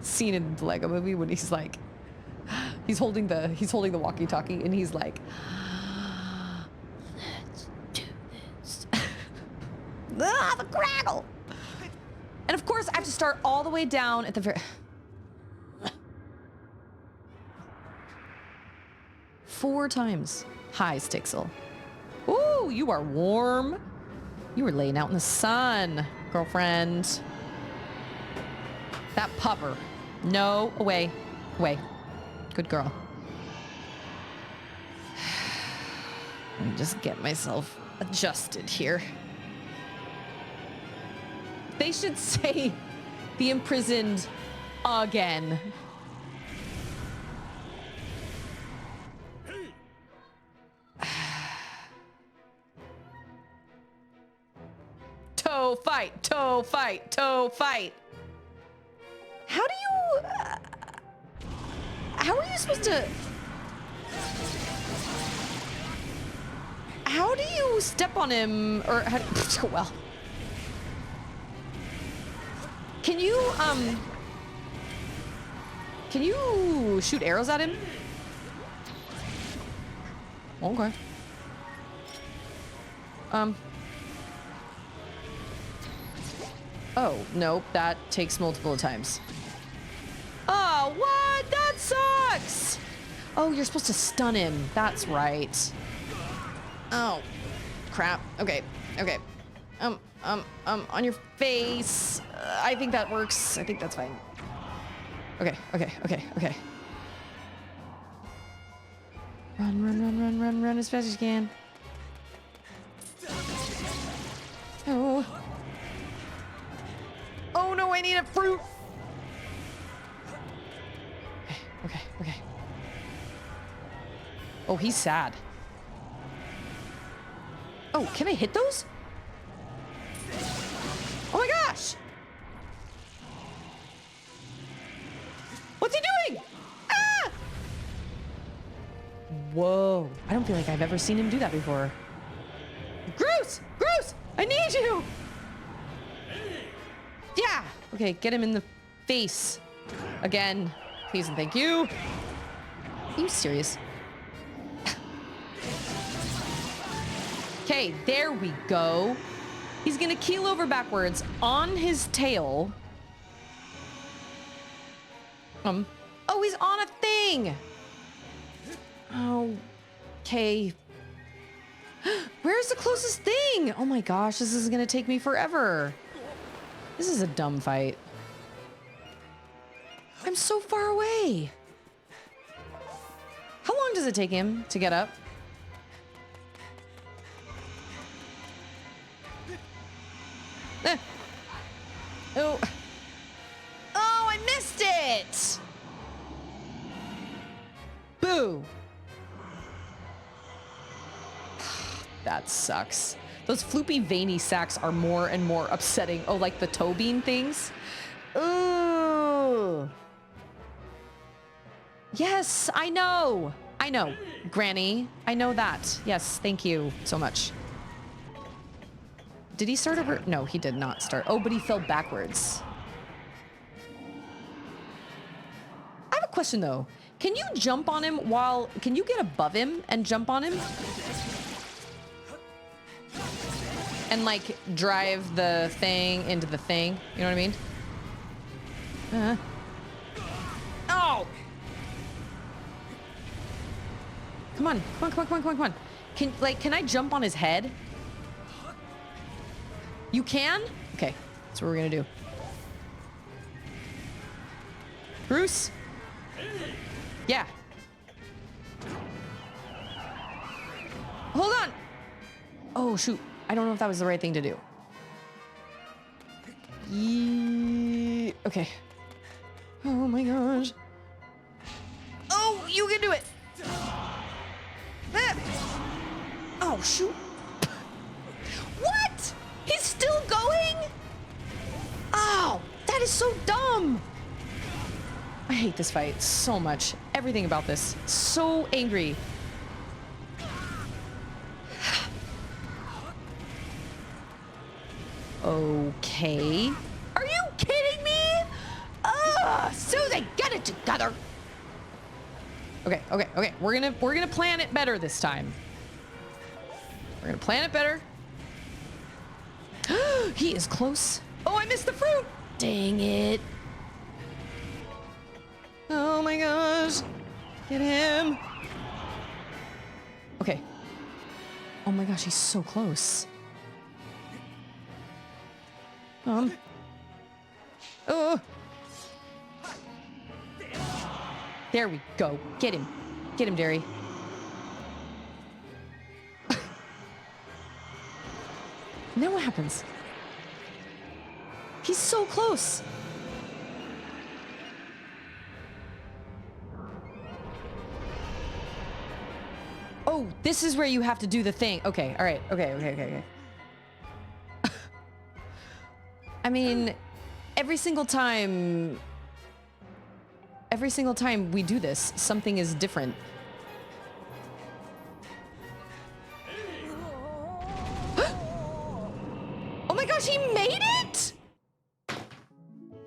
scene in the Lego movie when he's like, he's holding the walkie-talkie and he's like, let's do this. The craggle. And of course I have to start all the way down at the very 4 times. Hi, Stixel. Ooh, you are warm. You were laying out in the sun, girlfriend. That pupper. No, away. Away. Good girl. Let me just get myself adjusted here. They should say the Imprisoned again. toe fight, toe fight, toe fight. How do you... how are you supposed to... How do you step on him? Or how... well... Can you shoot arrows at him? Okay. Oh, nope, that takes multiple times. Oh, what? That sucks! Oh, you're supposed to stun him. That's right. Oh, crap. Okay, okay. On your face. I think that works. I think that's fine. Okay, okay, okay, okay. Run, run, run, run, run, run as fast as you can. Oh. Oh no, I need a fruit. Okay, okay, okay. Oh, he's sad. Oh, can I hit those? Oh my gosh! What's he doing? Ah! Whoa. I don't feel like I've ever seen him do that before. Groose! Groose! I need you! Yeah! Okay, get him in the face. Again. Please and thank you. Are you serious? Okay, there we go. He's gonna keel over backwards on his tail. Oh, he's on a thing. Oh, okay. Where's the closest thing? Oh my gosh, this is gonna take me forever. This is a dumb fight. I'm so far away. How long does it take him to get up? Oh. Oh, I missed it! Boo! That sucks. Those floopy veiny sacs are more and more upsetting. Oh, like the toe bean things? Ooh. Yes, I know. I know, Granny. I know that. Yes, thank you so much. Did he start over? No, he did not start. Oh, but he fell backwards. I have a question though. Can you jump on him while... Can you get above him and jump on him? And like drive the thing into the thing. You know what I mean? Oh! Come on, come on, come on, come on, come on, come on. Can I jump on his head? You can? Okay, that's what we're gonna do. Bruce? Yeah. Hold on! Oh, shoot. I don't know if that was the right thing to do. Okay. Oh my gosh. Oh, you can do it! Oh, shoot. What? He's still going? Oh, that is so dumb. I hate this fight so much. Everything about this. So angry. Okay. Are you kidding me? Susie, get it together. Okay, okay, okay. We're gonna plan it better this time. We're gonna plan it better. He is close. Oh, I missed the fruit. Dang it. Oh my gosh. Get him. Okay. Oh my gosh, he's so close. Oh. There we go. Get him. Get him, Derry. Now what happens? He's so close. Oh, this is where you have to do the thing. Okay, all right. Okay, okay, okay, okay. I mean, every single time we do this, something is different. Oh my gosh, he made it! I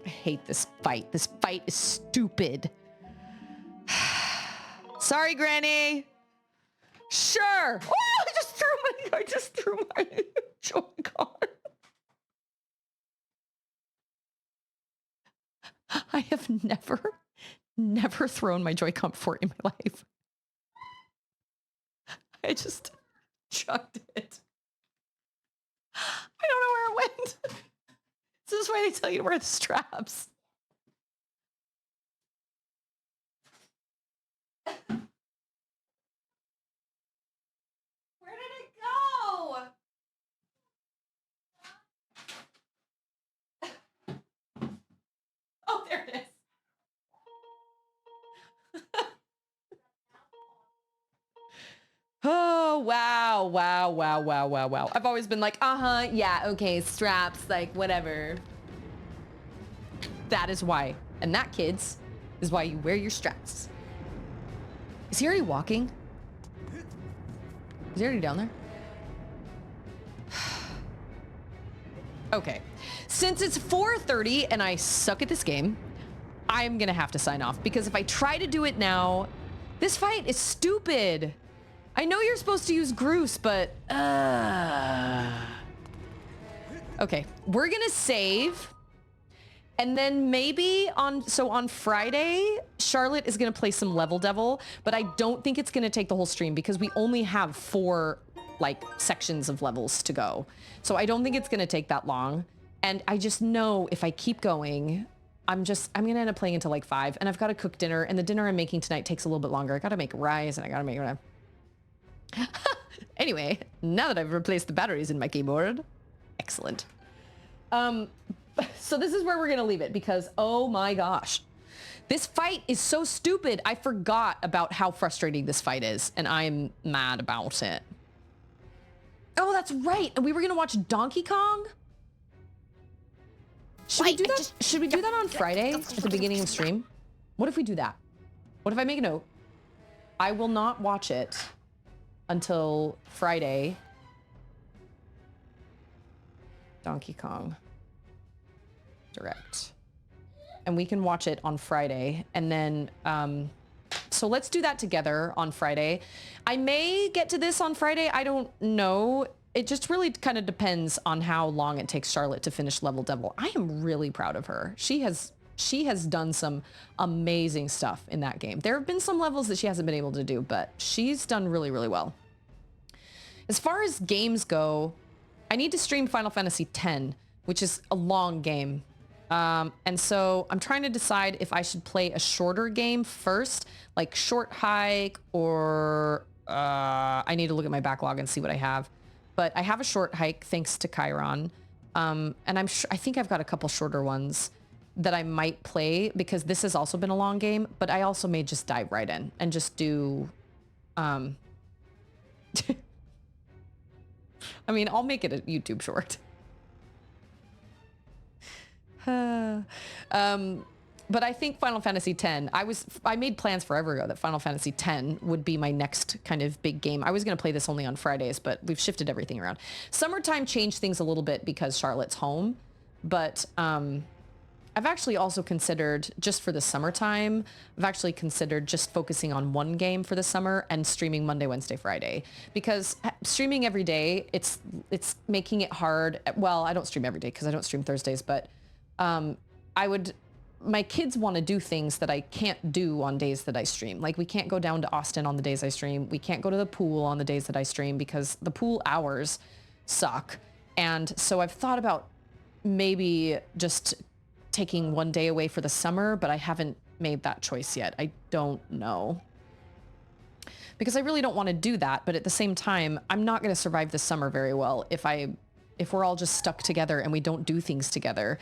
hate this fight. This fight is stupid. Sorry, Granny. Sure. Oh, I just threw my Joy-Con. I have never thrown my Joy-Con before in my life. I just chucked it. I don't know where it went. This is why they tell you to wear the straps. Where did it go? Oh, there it is. Oh, wow, wow, wow, wow, wow, wow. I've always been like, yeah, okay, straps, like, whatever. That is why. And that, kids, is why you wear your straps. Is he already walking? Is he already down there? Okay. Since it's 4:30 and I suck at this game, I'm gonna have to sign off, because if I try to do it now, this fight is stupid. I know you're supposed to use Groose, but okay, we're gonna save, and then maybe on Friday, Charlotte is gonna play some Level Devil, but I don't think it's gonna take the whole stream because we only have 4 like sections of levels to go. So I don't think it's gonna take that long. And I just know if I keep going, I'm gonna end up playing until like 5, and I've got to cook dinner, and the dinner I'm making tonight takes a little bit longer. I gotta make rice, and I gotta make anyway, now that I've replaced the batteries in my keyboard, excellent. So this is where we're gonna leave it, because oh my gosh, this fight is so stupid. I forgot about how frustrating this fight is, and I'm mad about it. Oh, that's right. And we were gonna watch Donkey Kong. Should we do that? Should we do that on Friday at the beginning of stream? What if we do that? What if I make a note? I will not watch it until Friday. Donkey Kong Direct. And we can watch it on Friday. And then, so let's do that together on Friday. I may get to this on Friday. I don't know. It just really kind of depends on how long it takes Charlotte to finish Level Devil. I am really proud of her. She has done some amazing stuff in that game. There have been some levels that she hasn't been able to do, but she's done really, really well. As far as games go, I need to stream Final Fantasy X, which is a long game. And so I'm trying to decide if I should play a shorter game first, like Short Hike, or I need to look at my backlog and see what I have. But I have a Short Hike thanks to Chiron. And I think I've got a couple shorter ones that I might play, because this has also been a long game, but I also may just dive right in and just do, I mean, I'll make it a YouTube short. But I think Final Fantasy X, I made plans forever ago that Final Fantasy X would be my next kind of big game. I was going to play this only on Fridays, but we've shifted everything around. Summertime changed things a little bit because Charlotte's home, but I've actually also considered, just for the summertime, I've actually considered just focusing on one game for the summer and streaming Monday, Wednesday, Friday. Because streaming every day, it's making it hard. Well, I don't stream every day because I don't stream Thursdays, but my kids want to do things that I can't do on days that I stream. Like, we can't go down to Austin on the days I stream. We can't go to the pool on the days that I stream because the pool hours suck. And so I've thought about maybe just taking one day away for the summer, but I haven't made that choice yet. I don't know. Because I really don't want to do that, but at the same time, I'm not going to survive the summer very well if we're all just stuck together and we don't do things together.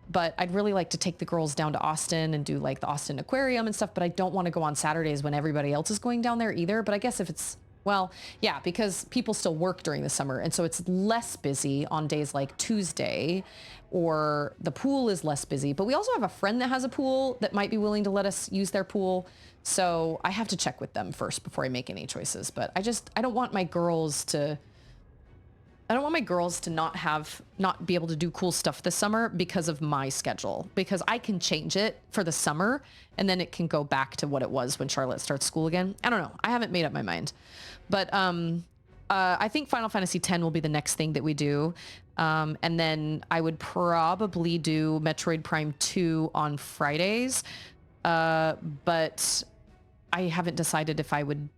But I'd really like to take the girls down to Austin and do like the Austin Aquarium and stuff, but I don't want to go on Saturdays when everybody else is going down there either. But I guess if it's Well, yeah, because people still work during the summer. And so it's less busy on days like Tuesday, or the pool is less busy. But we also have a friend that has a pool that might be willing to let us use their pool. So I have to check with them first before I make any choices. But I don't want my girls to not be able to do cool stuff this summer because of my schedule, because I can change it for the summer and then it can go back to what it was when Charlotte starts school again. I don't know. I haven't made up my mind, but I think Final Fantasy X will be the next thing that we do. And then I would probably do Metroid Prime 2 on Fridays. But I haven't decided if I would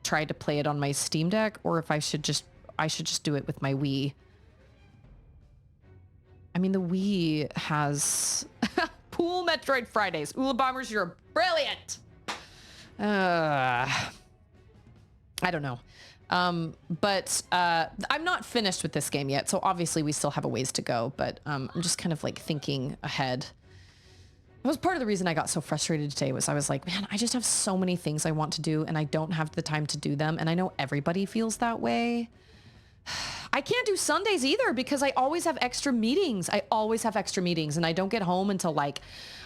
try to play it on my Steam Deck or if I should just do it with my Wii. I mean, the Wii has Pool Metroid Fridays. Ula Bombers, you're brilliant. I don't know. But I'm not finished with this game yet, so obviously we still have a ways to go, but I'm just kind of like thinking ahead. That was part of the reason I got so frustrated today. Was I was like, man, I just have so many things I want to do and I don't have the time to do them. And I know everybody feels that way. I can't do Sundays either because I always have extra meetings. I always have extra meetings and I don't get home until like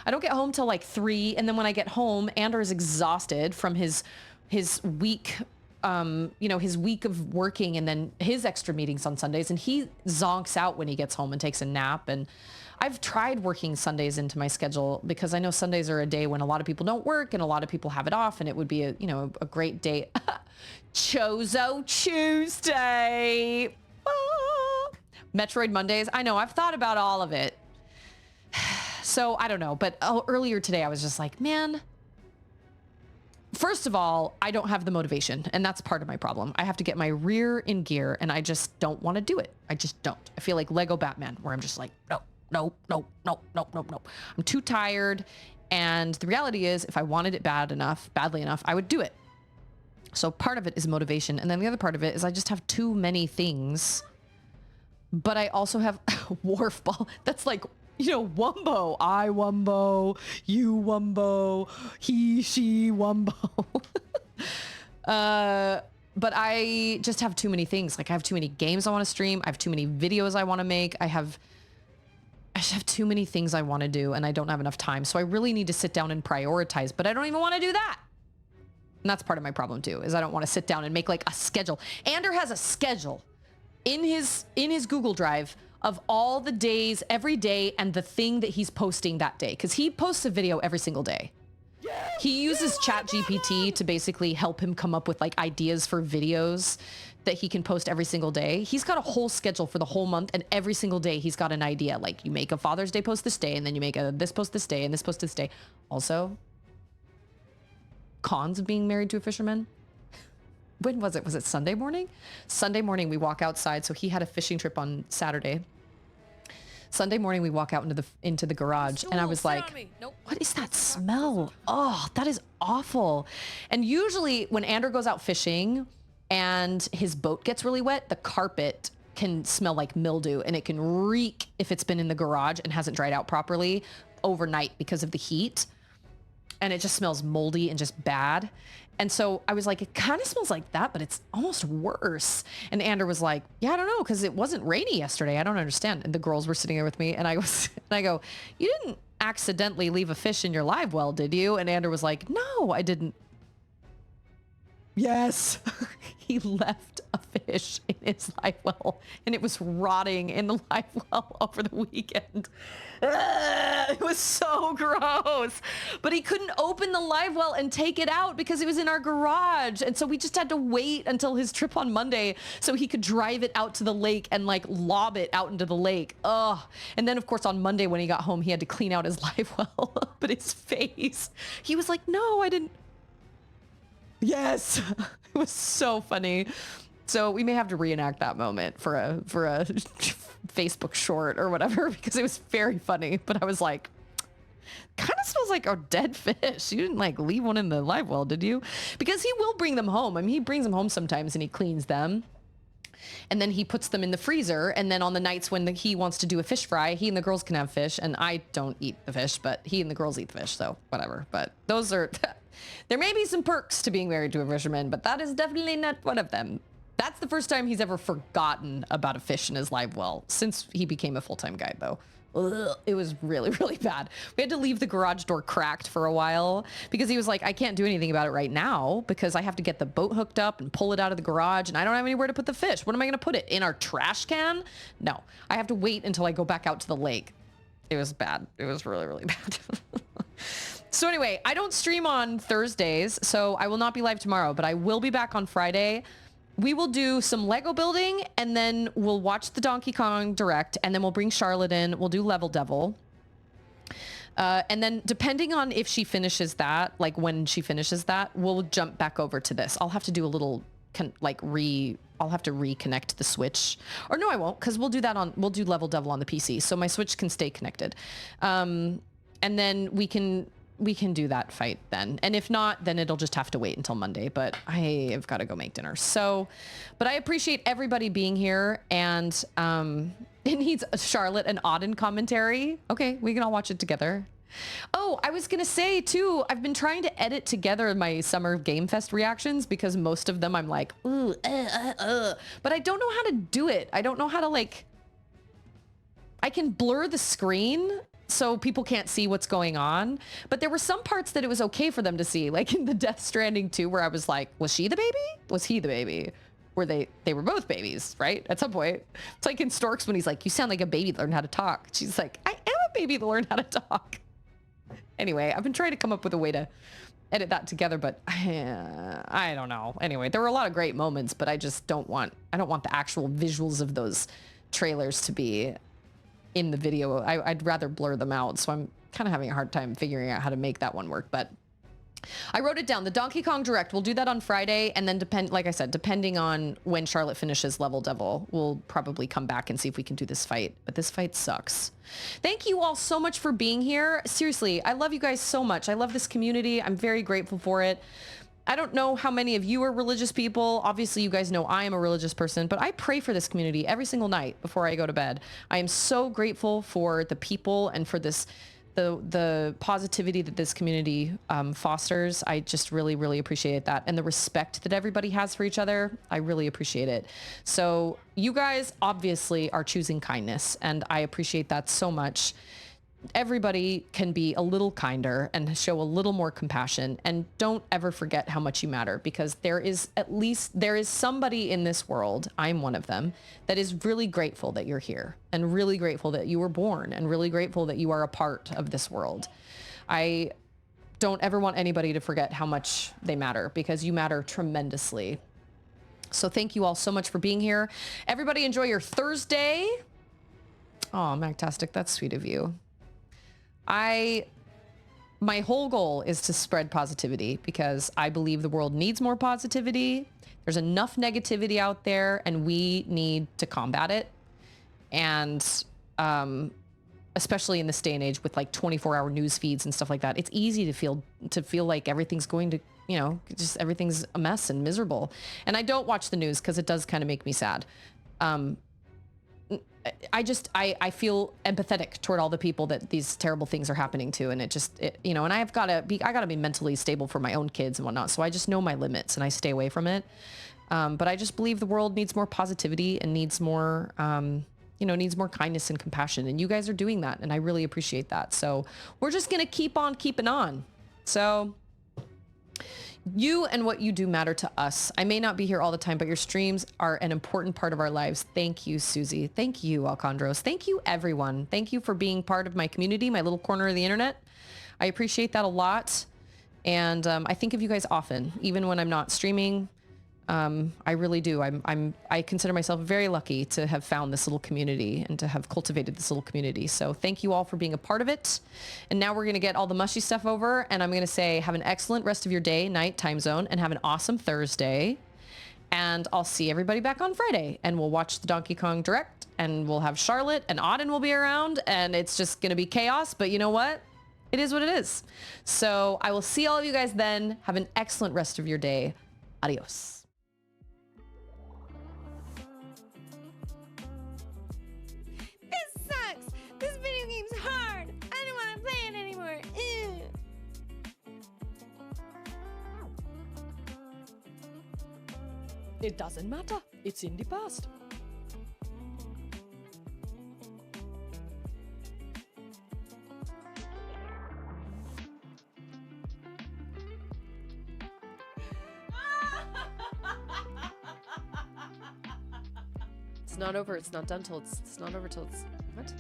3. And then when I get home, Anders is exhausted from his week, his week of working and then his extra meetings on Sundays, and he zonks out when he gets home and takes a nap. And I've tried working Sundays into my schedule because I know Sundays are a day when a lot of people don't work and a lot of people have it off, and it would be a great day. Chozo Tuesday. Ah. Metroid Mondays. I know, I've thought about all of it. So I don't know, but earlier today I was just like, man, first of all, I don't have the motivation, and that's part of my problem. I have to get my rear in gear and I just don't want to do it. I just don't. I feel like Lego Batman, where I'm just like, no. I'm too tired. And the reality is, if I wanted it badly enough, I would do it. So part of it is motivation. And then the other part of it is I just have too many things. But I also have Wharf Ball. That's like, Wumbo. I Wumbo. You Wumbo. He, she, Wumbo. But I just have too many things. Like I have too many games I want to stream. I have too many videos I want to make. I just have too many things I want to do and I don't have enough time. So I really need to sit down and prioritize, but I don't even want to do that. And that's part of my problem too, is I don't want to sit down and make like a schedule. Ander has a schedule in his Google Drive of all the days, every day, and the thing that he's posting that day. Cause he posts a video every single day. He uses ChatGPT to basically help him come up with like ideas for videos that he can post every single day. He's got a whole schedule for the whole month, and every single day he's got an idea. Like you make a Father's Day post this day, and then you make a this post this day, and this post this day. Also, cons of being married to a fisherman. When was it? Was it Sunday morning? Sunday morning we walk outside. So he had a fishing trip on Saturday. Sunday morning we walk out into the garage, and I was like, nope. What is that smell? Oh, that is awful. And usually when Ander goes out fishing and his boat gets really wet, the carpet can smell like mildew, and it can reek if it's been in the garage and hasn't dried out properly overnight because of the heat. And it just smells moldy and just bad. And so I was like, it kind of smells like that, but it's almost worse. And Ander was like, yeah, I don't know, because it wasn't rainy yesterday. I don't understand. And the girls were sitting there with me, and I go, you didn't accidentally leave a fish in your live well, did you? And Ander was like, no, I didn't. Yes, he left a fish in his live well, and it was rotting in the live well over the weekend. It was so gross, but he couldn't open the live well and take it out because it was in our garage. And so we just had to wait until his trip on Monday so he could drive it out to the lake and like lob it out into the lake. Ugh. And then of course on Monday when he got home, he had to clean out his live well, but his face, he was like, no, I didn't. Yes. It was so funny. So we may have to reenact that moment for a Facebook short or whatever, because it was very funny. But I was like, kind of smells like a dead fish. You didn't like leave one in the live well, did you? Because he will bring them home. I mean, he brings them home sometimes and he cleans them. and then he puts them in the freezer. And then on the nights when he wants to do a fish fry, he and the girls can have fish, and I don't eat the fish, but he and the girls eat the fish, so whatever. But those are, there may be some perks to being married to a fisherman, but that is definitely not one of them. That's the first time he's ever forgotten about a fish in his live well since he became a full-time guide, though. Ugh, it was really, really bad. We had to leave the garage door cracked for a while because he was like, I can't do anything about it right now because I have to get the boat hooked up and pull it out of the garage, and I don't have anywhere to put the fish. What am I going to put it in? Our trash can? No, I have to wait until I go back out to the lake. It was bad. It was really, really bad. So anyway, I don't stream on Thursdays, so I will not be live tomorrow, but I will be back on Friday. We will do some Lego building, and then we'll watch the Donkey Kong Direct, and then we'll bring Charlotte in. We'll do Level Devil. And then depending on if she finishes that, like when she finishes that, we'll jump back over to this. I'll have to do a little, I'll have to reconnect the Switch. Or no, I won't, because we'll do Level Devil on the PC, so my Switch can stay connected. And then we can do that fight then. And if not, then it'll just have to wait until Monday, but I have got to go make dinner. So, but I appreciate everybody being here, and it needs a Charlotte and Auden commentary. Okay, we can all watch it together. Oh, I was going to say too, I've been trying to edit together my Summer Game Fest reactions because most of them I'm like, ooh, but I don't know how to do it. I don't know how to I can blur the screen so people can't see what's going on. But there were some parts that it was okay for them to see, like in the Death Stranding 2, where I was like, was she the baby? Was he the baby? Where they were both babies, right? At some point. It's like in Storks when he's like, you sound like a baby that learned how to talk. She's like, I am a baby that learned how to talk. Anyway, I've been trying to come up with a way to edit that together, but I don't know. Anyway, there were a lot of great moments, but I just I don't want the actual visuals of those trailers to be in the video. I'd rather blur them out, so I'm kind of having a hard time figuring out how to make that one work, but I wrote it down. The Donkey Kong Direct, we'll do that on Friday, and then like I said, depending on when Charlotte finishes Level Devil, we'll probably come back and see if we can do this fight, but this fight sucks. Thank you all so much for being here. Seriously, I love you guys so much. I love this community. I'm very grateful for it. I don't know how many of you are religious people. Obviously, you guys know I am a religious person, but I pray for this community every single night before I go to bed. I am so grateful for the people and for the positivity that this community fosters. I just really, really appreciate that. And the respect that everybody has for each other. I really appreciate it. So you guys obviously are choosing kindness, and I appreciate that so much. Everybody can be a little kinder and show a little more compassion, and don't ever forget how much you matter, because there is somebody in this world, I'm one of them, that is really grateful that you're here, and really grateful that you were born, and really grateful that you are a part of this world. I don't ever want anybody to forget how much they matter, because you matter tremendously. So thank you all so much for being here. Everybody enjoy your Thursday. Oh, Magtastic, that's sweet of you. My whole goal is to spread positivity, because I believe the world needs more positivity. There's enough negativity out there, and we need to combat it. And especially in this day and age with like 24-hour news feeds and stuff like that, it's easy to feel like everything's going to, just everything's a mess and miserable. And I don't watch the news because it does kind of make me sad. I feel empathetic toward all the people that these terrible things are happening to. And and I gotta be mentally stable for my own kids and whatnot. So I just know my limits and I stay away from it. But I just believe the world needs more positivity and needs more, needs more kindness and compassion. And you guys are doing that. And I really appreciate that. So we're just going to keep on keeping on. So you and what you do matter to us. I may not be here all the time, but your streams are an important part of our lives. Thank you, Susie. Thank you, Alcondros. Thank you, everyone. Thank you for being part of my community, my little corner of the internet. I appreciate that a lot. And I think of you guys often, even when I'm not streaming. I really do. I consider myself very lucky to have found this little community and to have cultivated this little community. So thank you all for being a part of it. And now we're going to get all the mushy stuff over, and I'm going to say have an excellent rest of your day, night, time zone, and have an awesome Thursday. And I'll see everybody back on Friday, and we'll watch the Donkey Kong Direct, and we'll have Charlotte and Auden will be around, and it's just going to be chaos. But you know what? It is what it is. So I will see all of you guys then. Have an excellent rest of your day. Adios. It doesn't matter. It's in the past. It's not over. It's not done till it's not over till it's... What?